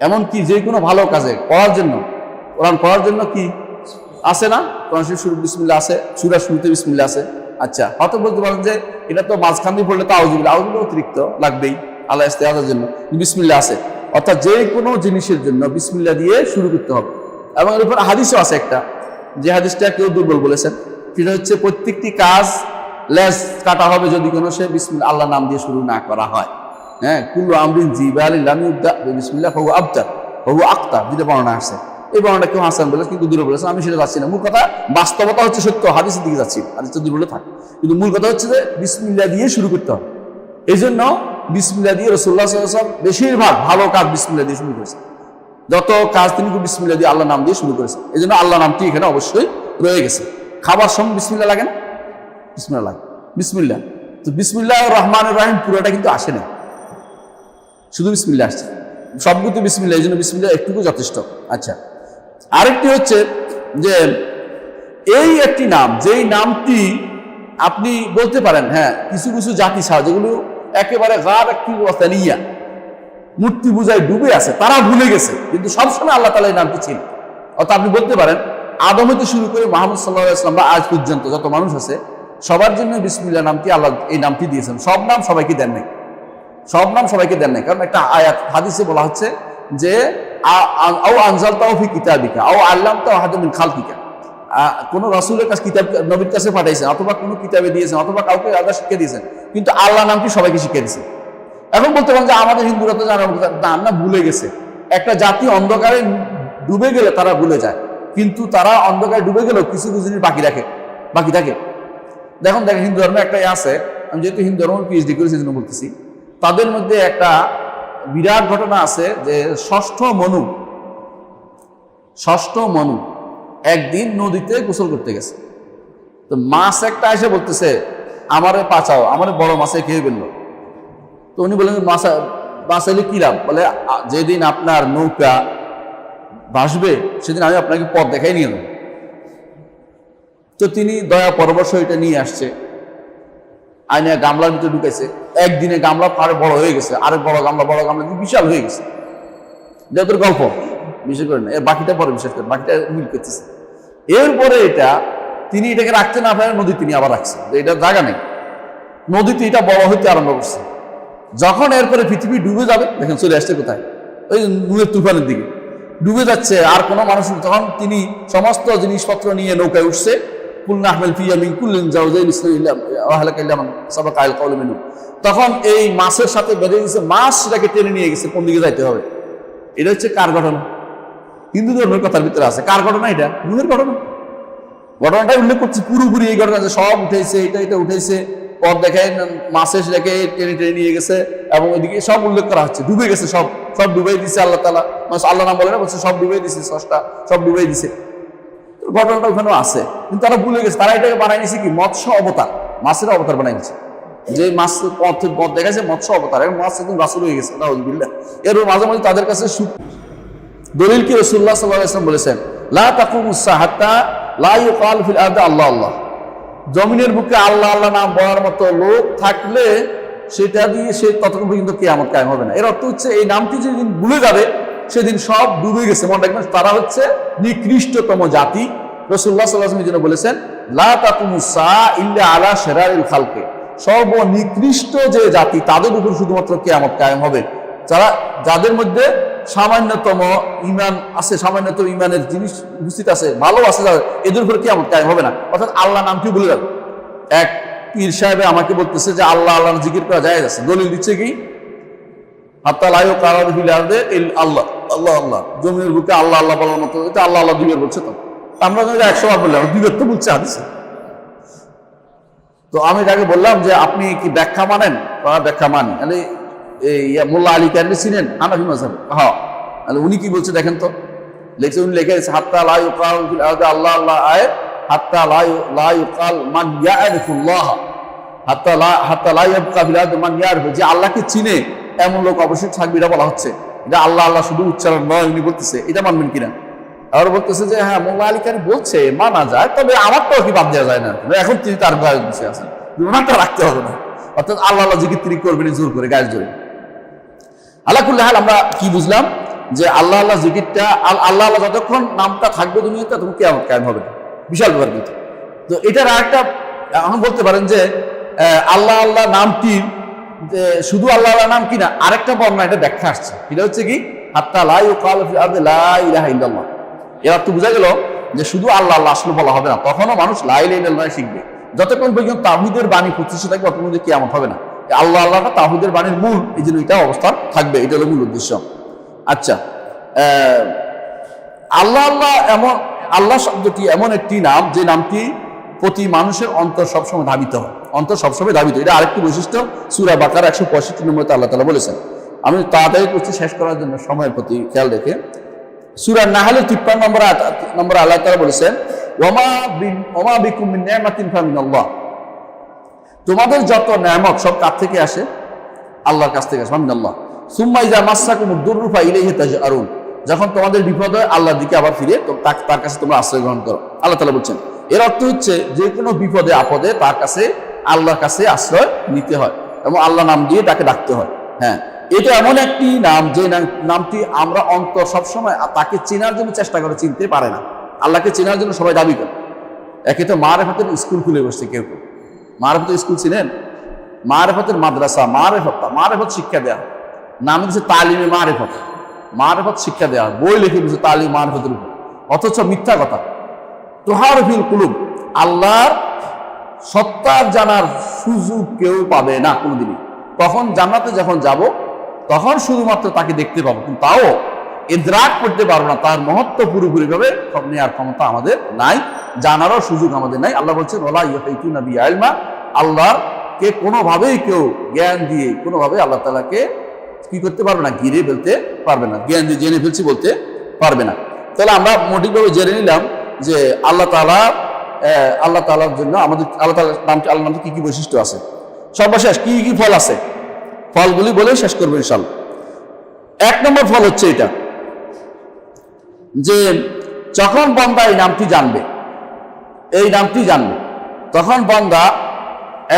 এমনকি যে কোনো ভালো কাজে পড়ার জন্য, কোরআন পড়ার জন্য কি আছে না? কোরআন শরীফ শুরু বিসমিল্লাহ আছে, সূরা শুরুতে বিসমিল্লাহ আছে। আচ্ছা, হয়তো বলতে পারেন যে এটা তো মাঝখান দিয়ে পড়লে তো আউযুবিল্লাহ, আউযুবিল্লাহ অতিরিক্ত লাগবেই আল্লাহ ইস্তেআযার জন্য, বিসমিল্লাহ আছে। অর্থাৎ যে কোনো জিনিসের জন্য বিসমিল্লাহ দিয়ে শুরু করতে হবে। এবং এর উপর হাদিসও আছে একটা, যে হাদিসটা কেউ দুর্বল বলেছেন, সেটা হচ্ছে প্রত্যেকটি কাজ লেজ কাটা হবে যদি কোনো সে বিসমিল্লাহ আল্লাহ নাম দিয়ে শুরু না করা হয়। হ্যাঁ, কুল্লু আমরিন জিবালিন লাম ইউবদা বিসমিল্লাহ ফাহুয়া আবতার ফাহুয়া আখতার, যেটা বর্ণনা আসছে। এই বর্ণনা কেউ হাসান বলেছে, কিন্তু দুর্বল বলেছেন, আমি সেটা যাচ্ছি না। মূল কথা, বাস্তবতা হচ্ছে সত্য, হাদিসের দিকে যাচ্ছি, হাদিসটা দুর্বল থাকে, কিন্তু মূল কথা হচ্ছে যে বিসমিল্লাহ দিয়ে শুরু করতে হবে। এই জন্য বিসমিল্লাহ দিয়ে রাসূলুল্লাহ সাল্লাল্লাহু আলাইহি ওয়াসাল্লাম বেশিরভাগ ভালো কাজ বিসমিল্লাহ দিয়ে শুরু করেছেন। যত কাজ তিনি বিসমিল্লাহ দিয়ে আল্লাহ নাম দিয়ে শুরু করেছেন। এই জন্য আল্লাহ নামটি এখানে অবশ্যই রয়ে গেছে। খাবার সময় বিসমিল্লাহ লাগে না? বিসমিল্লাহ লাগে, বিসমিল্লাহ। তো বিসমিল্লাহ রহমানির রহিম পুরোটা কিন্তু আসে না, শুধু বিসমিল্লাহ আসছে, সবগুলো বিসমিল্লাহ, এই জন্য বিসমিল্লাহ একটুকু যথেষ্ট। আচ্ছা, আরেকটি হচ্ছে যে এই একটি নাম, যেই নামটি আপনি বলতে পারেন, হ্যাঁ, কিছু কিছু জাতি ছাড়া যেগুলো একেবারে গার একটি অবস্থা নিয়া মূর্তি পূজায় ডুবে আছে, তারা ভুলে গেছে, কিন্তু সবসময় আল্লাহ তাআলা এই নামটি ছিল। অর্থাৎ আপনি বলতে পারেন আদম হতে শুরু করে মুহাম্মদ সাল্লাল্লাহু আলাইহি ওয়াসাল্লাম বা আজ পর্যন্ত যত মানুষ আছে সবার জন্য বিসমিল্লাহ নামটি আল্লাহ এই নামটি দিয়েছেন। সব নাম সবাইকে দেন নাই, সব নাম সবাইকে দেন নাই, কারণ একটা আয়াত হাদিসে বলা হচ্ছে যে আও আনজালতাহু ফি কিতাবিকা আও আল্লামতাহু আহাদাম মিন খালকিকা, কোন রাসূলের কাছে কিতাব নবীর কাছে পাঠাইছেন, অথবা কোনো কিতাবে দিয়েছেন, অথবা কাউকে আল্লাহ শিক্ষা দিয়েছেন, কিন্তু আল্লাহ নামটি সবাইকে শিক্ষা দিয়েছেন। এখন বলতে পারেন যে আমাদের হিন্দুরা তো জানার না, ভুলে গেছে। একটা জাতি অন্ধকারে ডুবে গেলে তারা ভুলে যায়, কিন্তু তারা অন্ধকারে ডুবে গেলেও কিছু কিছু জিনিস বাকি থাকে। দেখেন হিন্দু ধর্মে একটা আছে, আমি যেহেতু হিন্দু ধর্ম পিএইচডি করেছি জন্য বলতেছি, তাদের মধ্যে একটা বিরাট ঘটনা আছে যে ষষ্ঠ মনু একদিন নদীতে গোসল করতে গেছে। তো মাছ একটা এসে বলতেছে আমারে বাঁচাও, আমারে বড় মাছে খেয়ে ফেললো। তো উনি বললেন বাঁচাইলে কি লাভ? বলে যেদিন আপনার নৌকা ভাসবে সেদিন আমি আপনাকে পথ দেখাই নিয়ে নেব। তো তিনি দয়া পরবশ এটা নিয়ে আসছে, আইনে গামলার ভিতরে ঢুকেছে। একদিনে গামলা পাড়ে বড় হয়ে গেছে, আরেক বড় গামলা বিশাল হয়ে গেছে। যত গল্প বিশেষ করে না, বাকিটা পরে বিশেষ করে বাকিটা মিল করতেছে। এরপরে তিনি এটাকে রাখতে না পারে নদী তিনি আবার রাখছে, এটা জায়গা নেই, নদীতে এটা বড় হইতে আরম্ভ করছে। যখন এরপরে পৃথিবী ডুবে যাবে, দেখেন চলে আসছে কোথায়, ওই নূহের তুফানের দিকে ডুবে যাচ্ছে। আর কোনো মানুষ, তখন তিনি সমস্ত জিনিসপত্র নিয়ে নৌকায় উঠছে। তখন এই মাছের সাথে বেঁধে দিয়েছে, মাছ সেটাকে টেনে নিয়ে গেছে কোন দিকে যাইতে হবে। এটা হচ্ছে কার ঘটনা? হিন্দু ধর্মের কথার ভিতরে আছে। কার ঘটনা? এটা নূহের ঘটনা। ঘটনাটাই উল্লেখ করছে পুরোপুরি এই ঘটনা, যে সব উঠেছে, এটা উঠেছে, পথ দেখায় মাছে সেটাকে টেনে নিয়ে গেছে, এবং ওইদিকে সব উল্লেখ করা হচ্ছে। ডুবে গেছে, সব ডুবাই দিছে আল্লাহ তাআলা। আল্লাহ নাম বলে না, বলছে সব ডুবাই দিছে, সব ডুবাই দিছে। ঘটনাটা ওখানেও আছে, কিন্তু তারা ভুলে গেছে। তারা এটাকে বানাই নিছে কি মৎস্য অবতার, মাছের অবতার বানাই নিচ্ছে। যে মাছ পথ দেখাচ্ছে মৎস্য অবতার, এবং মাছ একদম রাসূল হয়ে গেছে। নাউযুবিল্লাহ। এর মাঝে মাঝে তাদের কাছে দলিল কি রাসূলুল্লাহ সাল্লাল্লাহু আলাইহি ওয়াসাল্লাম বলেছেন, লা তাকুমুস সাআতা লা ইউকাল ফিল আরদি আল্লাহ আল্লাহ, জমিনের বুকে আল্লাহ আল্লাহ নাম বলার মতো লোক থাকলে সেটা দিয়ে সে ততক্ষণ পর্যন্ত কিয়ামত কায়েম হবে না। এর অর্থ হচ্ছে এই নামটি যেদিন ভুলে যাবে সেদিন সব ডুবে গেছে, মনে রাখবেন তারা হচ্ছে নিকৃষ্টতম জাতি। রাসূলুল্লাহ সাল্লাল্লাহু আলাইহি ওয়াসাল্লাম জন্য বলেছেন লা তাকুমুস সাআ ইল্লা আলা শিরারিল খালকি, সর্বনিকৃষ্ট যে জাতি তাদের উপর শুধুমাত্র কিয়ামত কায়েম হবে, যাদের মধ্যে সামান্যতম ঈমান আছে, সামান্যতম ঈমানের জিনিস উপস্থিত আছে, ভালো আছে, এদের উপর কিয়ামত কায়েম হবে না। অর্থাৎ আল্লাহ নামটি ভুলে যাবে। এক পীর সাহেব আমাকে বলতেছে যে আল্লাহ আল্লাহর জিকির করা জায়েজ আছে, দলিল দিচ্ছে কি হাত্তা লা ইউকাল ফিল আরদি ইল্লা আল্লাহ আল্লাহ আল্লাহ, জমির বুকে আল্লাহ আল্লাহ বলার মতো, এটা আল্লাহ আল্লাহ দুইবার বলছে। তো আমরা যদি 100 বার বললাম, দুইবার তো বলছে হাদিসে। তো আমি তাকে বললাম যে আপনি কি ব্যাখ্যা মানেন? ব্যাখ্যা মানি। তাহলে মোল্লা আলী কারণে চিনেন হানাফি মাযহাব? হ্যাঁ। তাহলে উনি কি বলছে দেখেন তো, উনি লিখে গেছে হাত্তা লা ইউকাল ফিল আরদি আল্লাহ আল্লাহ আয় হাত্তা লা ইউকাল মান ইয়ারিফুল্লাহ, হাত্তা লা ইয়াবকা ফিল আরদি মান ইয়ারিফু, যে আল্লাহকে চিনে এমন লোক অবশ্যই থাকবে, এটা বলা হচ্ছে। এটা আল্লাহ আল্লাহ শুধু উচ্চারণ নয়, উনি বলতেছে, এটা মানবেন কিনা? আর বলতেছে যে হ্যাঁ মোল্লা আলী কারি বলছে মানা যায়, তবে আমার তো কি বাদ দেওয়া যায় না, এখন তিনি তার গায়ে বসে আছেন, ওনারটা রাখতে হবে না। অর্থাৎ আল্লাহ আল্লাহ জিকির তিনি করবেন জোর করে, গায়ে জোরে। আল্লাহ কুল্লি হাল আমরা কি বুঝলাম যে আল্লাহ আল্লাহ জিকিরটা, আল্লাহ আল্লাহ যতক্ষণ নামটা থাকবে দুনিয়াতে ততক্ষণ কিয়ামত কায়েম হবে না, বিশাল ব্যাপার কিন্তু। তো এটার আরেকটা এখন বলতে পারেন যে আল্লাহ আল্লাহ নামটি শুধু আল্লাহ আল্লাহ নাম কিনা, আরেকটা বর্ণনা এটা ব্যাখ্যা আসছে, এটা হচ্ছে কি হাত্তা লা ইউকাল ফিল আরদি লা ইলাহা ইল্লাল্লাহ। এর অর্থ বোঝা গেল যে শুধু আল্লাহ আল্লাহ আসলে বলা হবে না, তখনও মানুষ লা ইলাহা ইল্লাল্লাহ শিখবে। যতক্ষণ পর্যন্ত তাওহীদের বাণী প্রতিষ্ঠিত থাকবে ততক্ষণ পর্যন্ত কিয়ামত হবে না। আল্লাহ আল্লাহটা তাওহীদের বাণীর মূল, এই জন্য এটা অবস্থা থাকবে, এটা হলো মূল উদ্দেশ্য। আচ্ছা, আল্লাহ আল্লাহ এমন, আল্লাহ শব্দটি এমন একটি নাম যে নামটি প্রতি মানুষের অন্তর সবসময় ধাবিত হয়, অন্তর সবসময় ধাবিত। এটা আরেকটি বৈশিষ্ট্য সূরা বাকারা 165 নম্বরে আল্লাহ তাআলা বলেছেন। আমি তাড়াতাড়ি করছি শেষ করার জন্য সময়ের প্রতি খেয়াল রেখে। সূরা নাহলের 53 নম্বর আল্লাহ তাআলা বলেছেন ওমা বিকুম মিন নি'মাতিন ফামিনাল্লাহ, তোমাদের যত নেয়ামত সব কার থেকে আসে? আল্লাহর কাছ থেকে আসে। ফামিনাল্লাহ সুম্মা ইযা মাসসাকুমুদ দুররু ফাইলাইহি তাজআরুন, যখন তোমাদের বিপদ হয় আল্লাহর দিকে আবার ফিরে তার কাছে তোমরা আশ্রয় গ্রহণ করো। আল্লাহ তাআলা বলছেন এর অর্থ হচ্ছে যে কোনো বিপদে আপদে তার কাছে, আল্লাহর কাছে আশ্রয় নিতে হয় এবং আল্লাহ নাম দিয়ে তাকে ডাকতে হয়। হ্যাঁ, এটা এমন একটি নাম যে নামটি আমরা অন্তর সবসময় তাকে চেনার জন্য চেষ্টা করে, চিনতে পারে না। আল্লাহকে চেনার জন্য সবাই দাবি করে। একে তো মারেফতের স্কুল খুলে বসছে কেউ কেউ, মারেফতের স্কুল চিনেন? মারেফতের মাদ্রাসা, মারেফত শিক্ষা দেওয়া, নাম হচ্ছে তালিমে মারেফত, মারেফত শিক্ষা দেওয়া, বই লিখে দিচ্ছে তালিম মারেফতের উপর, অথচ মিথ্যা কথা। তুহারফিল কুলুব, আল্লাহর সত্তার জানার সুযোগ কেউ পাবে না কোনোদিনই। তখন জান্নাতে যখন যাব তখন শুধুমাত্র তাকে দেখতে পাবো, কিন্তু তাও ইদরাক করতে পারবো না, তার মহত্ব পুরোপুরিভাবে সব নেওয়ার ক্ষমতা আমাদের নাই, জানারও সুযোগ আমাদের নাই। আল্লাহ বলছেন ওয়ালা ইউহিতুনা বিইলমা, আল্লাহকে কোনোভাবেই কেউ জ্ঞান দিয়ে কোনোভাবে আল্লাহ তাআলাকে কি করতে পারবে না, ঘিরে ফেলতে পারবে না, জ্ঞান দিয়ে জেনে ফেলছি বলতে পারবে না। তাহলে আমরা মোটিভভাবে জেনে নিলাম যে আল্লাহ তাআলার জন্য আমাদের আল্লাহ নামটি কি কি বৈশিষ্ট্য আছে। সর্বশেষ কি কি ফল আছে, ফলগুলি বলে শেষ করবো ইনশাআল্লাহ। 1 নম্বর ফল হচ্ছে এটা যে যখন বান্দা এই নামটি জানবে, তখন বান্দা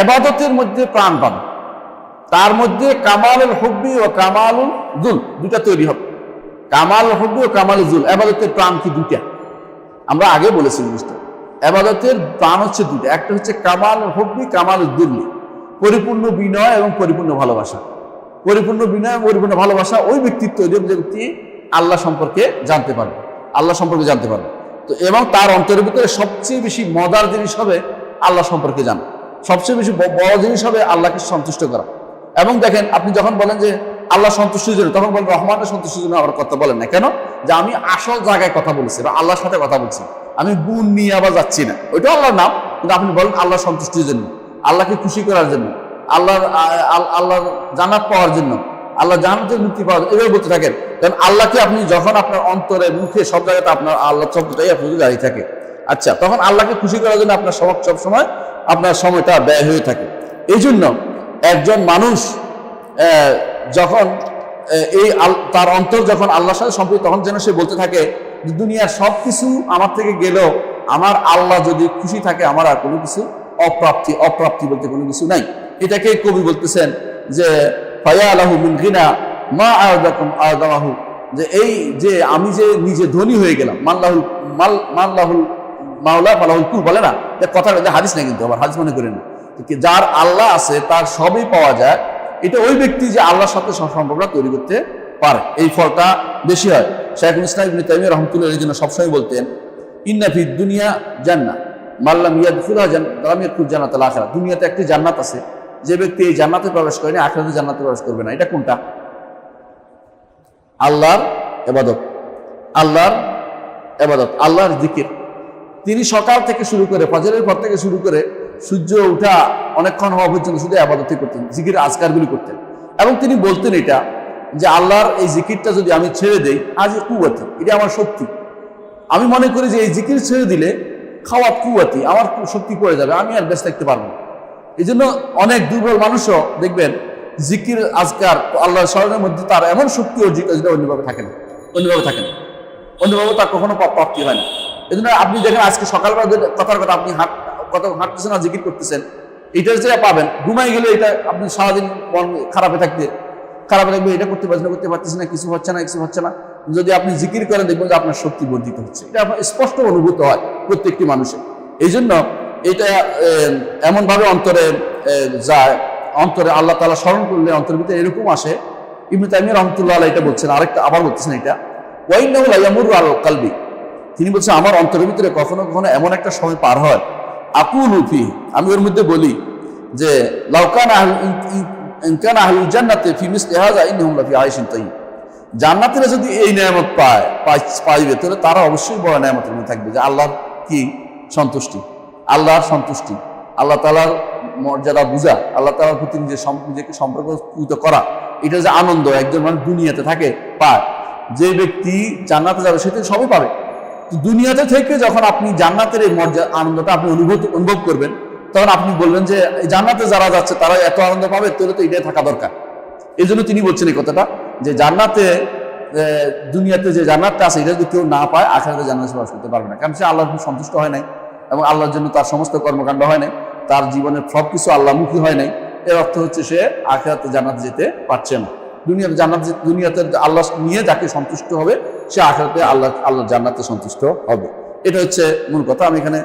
ইবাদতের মধ্যে প্রাণ পাবে, তার মধ্যে কামালুল হুব্বি ও কামালুল যুল দুটা তৈরি হবে। কামালুল হুব্বি ও কামালুল যুল, ইবাদতের প্রাণ কি দুটা, আমরা আগে বলেছি জিনিসটা। ইবাদতের প্রাণ হচ্ছে দুটা, একটা হচ্ছে কামালুল হুব্বি, কামালুল যুল, পরিপূর্ণ বিনয় এবং পরিপূর্ণ ভালোবাসা। পরিপূর্ণ বিনয় এবং পরিপূর্ণ ভালোবাসা ওই ব্যক্তিত্ব, যে ব্যক্তি আল্লাহ সম্পর্কে জানতে পারবে, তো এবং তার অন্তরের ভিতরে সবচেয়ে বেশি মজার জিনিস হবে আল্লাহ সম্পর্কে জানা, সবচেয়ে বেশি বড় জিনিস হবে আল্লাহকে সন্তুষ্ট করা। এবং দেখেন আপনি যখন বলেন যে আল্লাহ সন্তুষ্টির জন্য, তখন বলেন রহমানের সন্তুষ্টির জন্য আবার কথা বলেন না কেন? যে আমি আসল জায়গায় কথা বলছি বা আল্লাহর সাথে কথা বলছি, আমি গুণ নিয়ে আবার যাচ্ছি না, ওইটা আল্লাহর নাম, কিন্তু আপনি বলেন আল্লাহ সন্তুষ্টির জন্য, আল্লাহকে খুশি করার জন্য, আল্লাহ জান্নাত পাওয়ার জন্য, আল্লাহ জান্নাতের মুক্তি পাওয়ার জন্য, এভাবে বলতে থাকেন। কারণ আল্লাহকে আপনি যখন আপনার অন্তরে মুখে সব জায়গাতে আপনার আল্লাহ শব্দটাই আপনার দাঁড়িয়ে থাকে, আচ্ছা, তখন আল্লাহকে খুশি করার জন্য আপনার সব সময় আপনার সময়টা ব্যয় হয়ে থাকে। এই জন্য একজন মানুষ যখন তার অন্তর যখন আল্লাহর সাথে সম্পৃক্ত, তখন যেন সে বলতে থাকে যে দুনিয়ার সব কিছু আমার থেকে গেলেও আমার আল্লাহ যদি খুশি থাকে আমার আর কোনো কিছু অপ্রাপ্তি বলতে কোনো কিছু নাই। এটাকে কবি বলতেছেন যে ফায়া আলাহু মিন গিনা মা আ'যাকুম আ'যামাহু, যে এই যে আমি যে নিজে ধনী হয়ে গেলাম, মাল্লাহুল মাওলা ফালাহুল কুল বলে না, কথা হাদিস নাই, কিন্তু আবার হাদিস মনে করেন না, যার আল্লাহ আছে তার সবই পাওয়া যায়। এটা ওই ব্যক্তি যে আল্লাহর সাথে সম্পর্কটা তৈরি করতে পারে, এই ফলটা বেশি হয়। শাইখুল ইসলাম ইবনে তাইমিয়া রাহমাতুল্লাহ এই জন্য সবসময় বলতেন ইন্না ফিদ দুনিয়া জান্নাহ মাল্লাম ইয়াদখুলহা লাম ইয়াদখুল জান্নাতাল আখিরাহ, দুনিয়াতে একটি জান্নাত আছে, যে ব্যক্তি এই জান্নাতে প্রবেশ করেনি আখিরাতে জান্নাতে প্রবেশ করবে না। এটা কোনটা? আল্লাহর ইবাদত, আল্লাহর জিকির। তিনি সকাল থেকে শুরু করে ফজরের পর থেকে শুরু করে সূর্য ওঠা অনেকক্ষণ হওয়া পর্যন্ত শুধু ইবাদতই করতেন, জিকির আজকারগুলি করতেন। এবং তিনি বলতেন এটা যে আল্লাহর এই জিকিরটা যদি আমি ছেড়ে দেই, আজ কুওয়াতি, এটা আমার শক্তি। আমি মনে করি যে এই জিকির ছেড়ে দিলে খাওয়াত কুওয়াতি, আমার শক্তি পড়ে যাবে, আমি আর বেঁচে থাকতে পারবো না। এই জন্য অনেক দুর্বল মানুষও দেখবেন জিকির আজকার আল্লাহর স্মরণের মধ্যে তার এমন শক্তি অর্জিত যেটা অন্যভাবে থাকে না, অন্যভাবে তার কখনো প্রাপ্তি হয় না। এই জন্য আপনি দেখেন আজকে সকালবেলা কথার কথা আপনি হাঁটতেছেন আর জিকির করতেছেন, এটা যে পাবেন, ঘুমাই গেলে এটা আপনি সারাদিন মন খারাপে থাকবে, এটা করতে পারতেছেন না, কিছু হচ্ছে না। যদি আপনি জিকির করেন দেখবেন যে আপনার শক্তি বর্ধিত হচ্ছে, এটা আপনার স্পষ্ট অনুভূত হয় প্রত্যেকটি মানুষের। এই জন্য এটা এমনভাবে অন্তরে যায়, অন্তরে আল্লাহ তাআলা স্মরণ করলে অন্তরের ভিতরে এরকম আসে। ইবনে তাইমিয়া রাহমাতুল্লাহ আলাইহি এটা বলছেন, আবার বলতেছেন এটা ওয়াইন্নাহু লা ইয়ামুরু আলাল কালবি, তিনি বলছেন আমার অন্তরের ভিতরে কখনো কখনো এমন একটা সময় পার হয়, আকুলু ফি, আমি ওর মধ্যে বলি যে লাউ কানা আহলুল জান্নাতি ফি মিসলি হাযা ইন্নাহুম লাফি আইশিন তাইয়্যিব, জান্নাতীরা যদি এই নিয়ামত পাইবে তাহলে তারা অবশ্যই বড় নিয়ামতের মধ্যে থাকবে। যে আল্লাহর কি সন্তুষ্টি, আল্লাহর সন্তুষ্টি, আল্লাহ তাআলার মর্যাদা বুঝা, আল্লাহ তাআলার প্রতি নিজেকে সম্পর্কিত করা, এটা যে আনন্দ একজন মানুষ দুনিয়াতে থাকে পায়, যে ব্যক্তি জান্নাতে যাবে সে তো সবই পাবে। তো দুনিয়াতে থেকে যখন আপনি জান্নাতের এই মর্যাদা আনন্দটা আপনি অনুভব করবেন, তখন আপনি বলবেন যে জান্নাতে যারা যাচ্ছে তারা এত আনন্দ পাবে, তাহলে তো এটাই থাকা দরকার। এই জন্য তিনি বলছেন এই কথাটা যে জান্নাতে, দুনিয়াতে যে জান্নাতটা আছে এটা যদি কেউ না পায় আখিরাতে জান্নাতে প্রবেশ করতে পারবে না, কারণ সে আল্লাহর উপর সন্তুষ্ট হয় নাই এবং আল্লাহর জন্য তার সমস্ত কর্মকাণ্ড হয় নাই, তার জীবনের সব কিছু আল্লাহমুখী হয় নাই। এর অর্থ হচ্ছে সে আখিরাতে জান্নাতে যেতে পারছে না। দুনিয়াতে আল্লাহ নিয়ে যাকে সন্তুষ্ট হবে সে আখিরাতে আল্লাহ জান্নাতে সন্তুষ্ট হবে। এটা হচ্ছে মূল কথা, আমি এখানে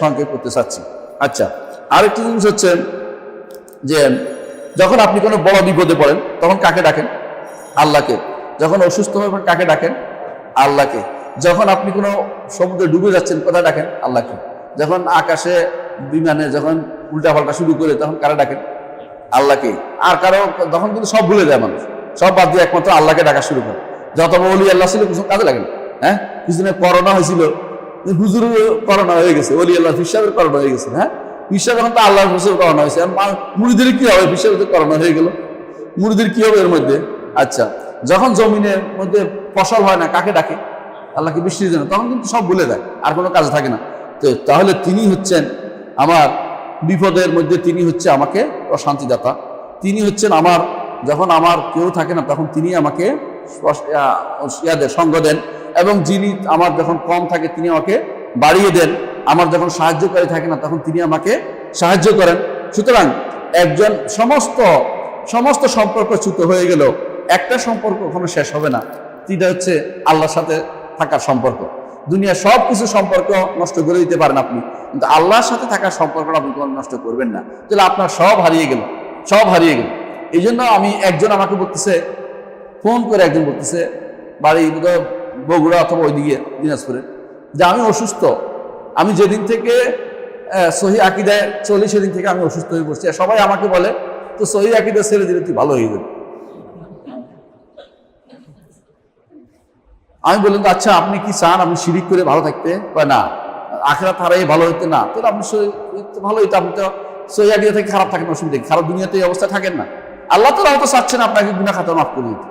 সংক্ষেপ করতে চাচ্ছি। আচ্ছা, আরেকটি জিনিস হচ্ছে যে যখন আপনি কোনো বড় বিপদে পড়েন তখন কাকে ডাকেন? আল্লাহকে। যখন অসুস্থ হয়ে পড়েন কাকে ডাকেন? আল্লাহকে। যখন আপনি কোনো সমুদ্রে ডুবে যাচ্ছেন কোথায় ডাকেন? আল্লাহকে। যখন আকাশে বিমানে যখন উল্টাপাল্টা শুরু করে তখন কারা ডাকেন? আল্লাহকে। আর কারো তখন কিন্তু সব ভুলে যায় মানুষ, সব বাদ দিয়ে একমাত্র আল্লাহকে ডাকা শুরু করে। যত ওলি আল্লাহ ছিল কিছু কাজে লাগে না। হ্যাঁ, কিছুদিনে করোনা হয়েছিল, হুজুর করোনা হয়ে গেছে, ওলি আল্লাহ হিসাবের করোনা হয়ে গেছে। হ্যাঁ, হিসাব এখন তো আল্লাহর হুজুর করোনা হয়েছে, মুরিদের কি হবে? হিসাবে তো করোনা হয়ে গেল, মুরিদের কি হবে এর মধ্যে? আচ্ছা, যখন জমিনের মধ্যে ফসল হয় না কাকে ডাকে? আল্লাহকে, বৃষ্টির জন্য। তখন কিন্তু সব ভুলে যায়, আর কোনো কাজ থাকে না। তো তাহলে তিনি হচ্ছেন আমার বিপদের মধ্যে, তিনি হচ্ছে আমাকে প্রশান্তিদাতা, তিনি হচ্ছেন আমার, যখন আমার কেউ থাকে না তখন তিনি আমাকে সঙ্গ দেন, এবং যিনি আমার যখন কম থাকে তিনি আমাকে বাড়িয়ে দেন, আমার যখন সাহায্যকারী থাকে না তখন তিনি আমাকে সাহায্য করেন। সুতরাং একজন সমস্ত সম্পর্ক চ্যুত হয়ে গেল, একটা সম্পর্ক কখনো শেষ হবে না, সেটা হচ্ছে আল্লাহর সাথে থাকার সম্পর্ক। দুনিয়ার সব কিছু সম্পর্ক নষ্ট করে দিতে পারেন আপনি, কিন্তু আল্লাহর সাথে থাকার সম্পর্কটা আপনি কোনো নষ্ট করবেন না, তাহলে আপনার সব হারিয়ে গেল। এই জন্য একজন আমাকে বলতেছে, ফোন করে একজন বলতেছে, বাড়ি বগুড়া অথবা ওইদিকে দিনাজপুরে, যে আমি অসুস্থ, আমি যেদিন থেকে সহি আকিদায় চলি সেদিন থেকে আমি অসুস্থ হয়ে পড়ছি। আর সবাই আমাকে বলে তো সহি আকিদা ছেড়ে দিলে তুই ভালো হয়ে যাবে। আমি বললাম আচ্ছা আপনি কি চান আমি শিরিক করে ভালো থাকতে? না, আখিরাত হারাই ভালো হইতে না, তাহলে আপনি ভালো হইতে, আপনি তো সহি আকিদা থেকে খারাপ থাকেন, অসুবিধা খারাপ দুনিয়াতে এই অবস্থা থাকেন না। আল্লাহ তাআলা হয়তো চাচ্ছেন আপনাকে গুনাহ খাতা মাফ করে দিতে,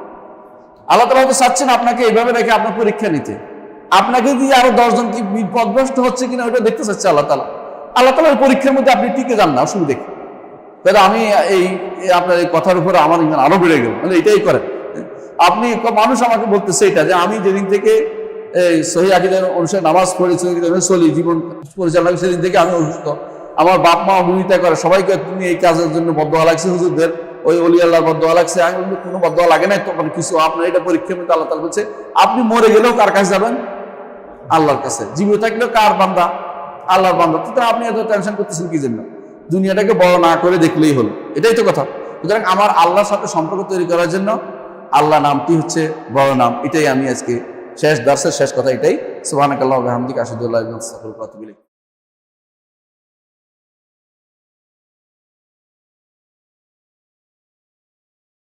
আল্লাহ তাআলা হয়তো চাচ্ছেন আপনাকে এইভাবে রেখে আপনার পরীক্ষা নিতে, আপনাকে দিয়ে আরো 10 জন কি পথভ্রষ্ট হচ্ছে কিনা ওইটা দেখতে চাচ্ছে আল্লাহ তাআলা। ওই পরীক্ষার মধ্যে আপনি টিকে যান না, অসুবিধা দেখি। তাহলে আমি আপনার এই কথার উপরে আমার ইমান আরো বেড়ে গেল, মানে এটাই করেন আপনি। মানুষ আমাকে বলতেছে এটা যে আমি যেদিন থেকে এই সহি আকীদা অনুসারে নামাজ পড়ি, সহি আকীদা অনুসারে চলি, জীবন পরিচালনা করি, সেদিন থেকে আমি অসুস্থ। আমার বাপ মা অভিহিতা করে সবাইকে, তুমি এই কাজের জন্য বদদোয়া লাগছে হুজুরদের, ওই অলি আল্লাহর বদদোয়া লাগছে। আমি বলি কোনো বদদোয়া লাগে নাই, তখন কিছু আপনার এটা পরীক্ষার মধ্যে আল্লাহ তাআলা বলছে আপনি মরে গেলেও কার কাছে যাবেন? আল্লাহর কাছে। জীবিত থাকলেও কার বান্দা? আল্লাহর বান্দা। সুতরাং আপনি এত টেনশন করতেছেন কি জন্য? দুনিয়াটাকে বড় না করে দেখলেই হলো, এটাই তো কথা। সুতরাং আমার আল্লাহর সাথে সম্পর্ক তৈরি করার জন্য আল্লাহ নামটি হচ্ছে বড় নাম। এটাই আমি আজকে শেষ দার্সের শেষ কথা এটাই। সুবহানাকাল্লাহু ওয়া বিহামদিকা আশহাদু আল্লা ইলাহা ইল্লা আনতা আস্তাগফিরুকা ওয়া আতুবু ইলাইক।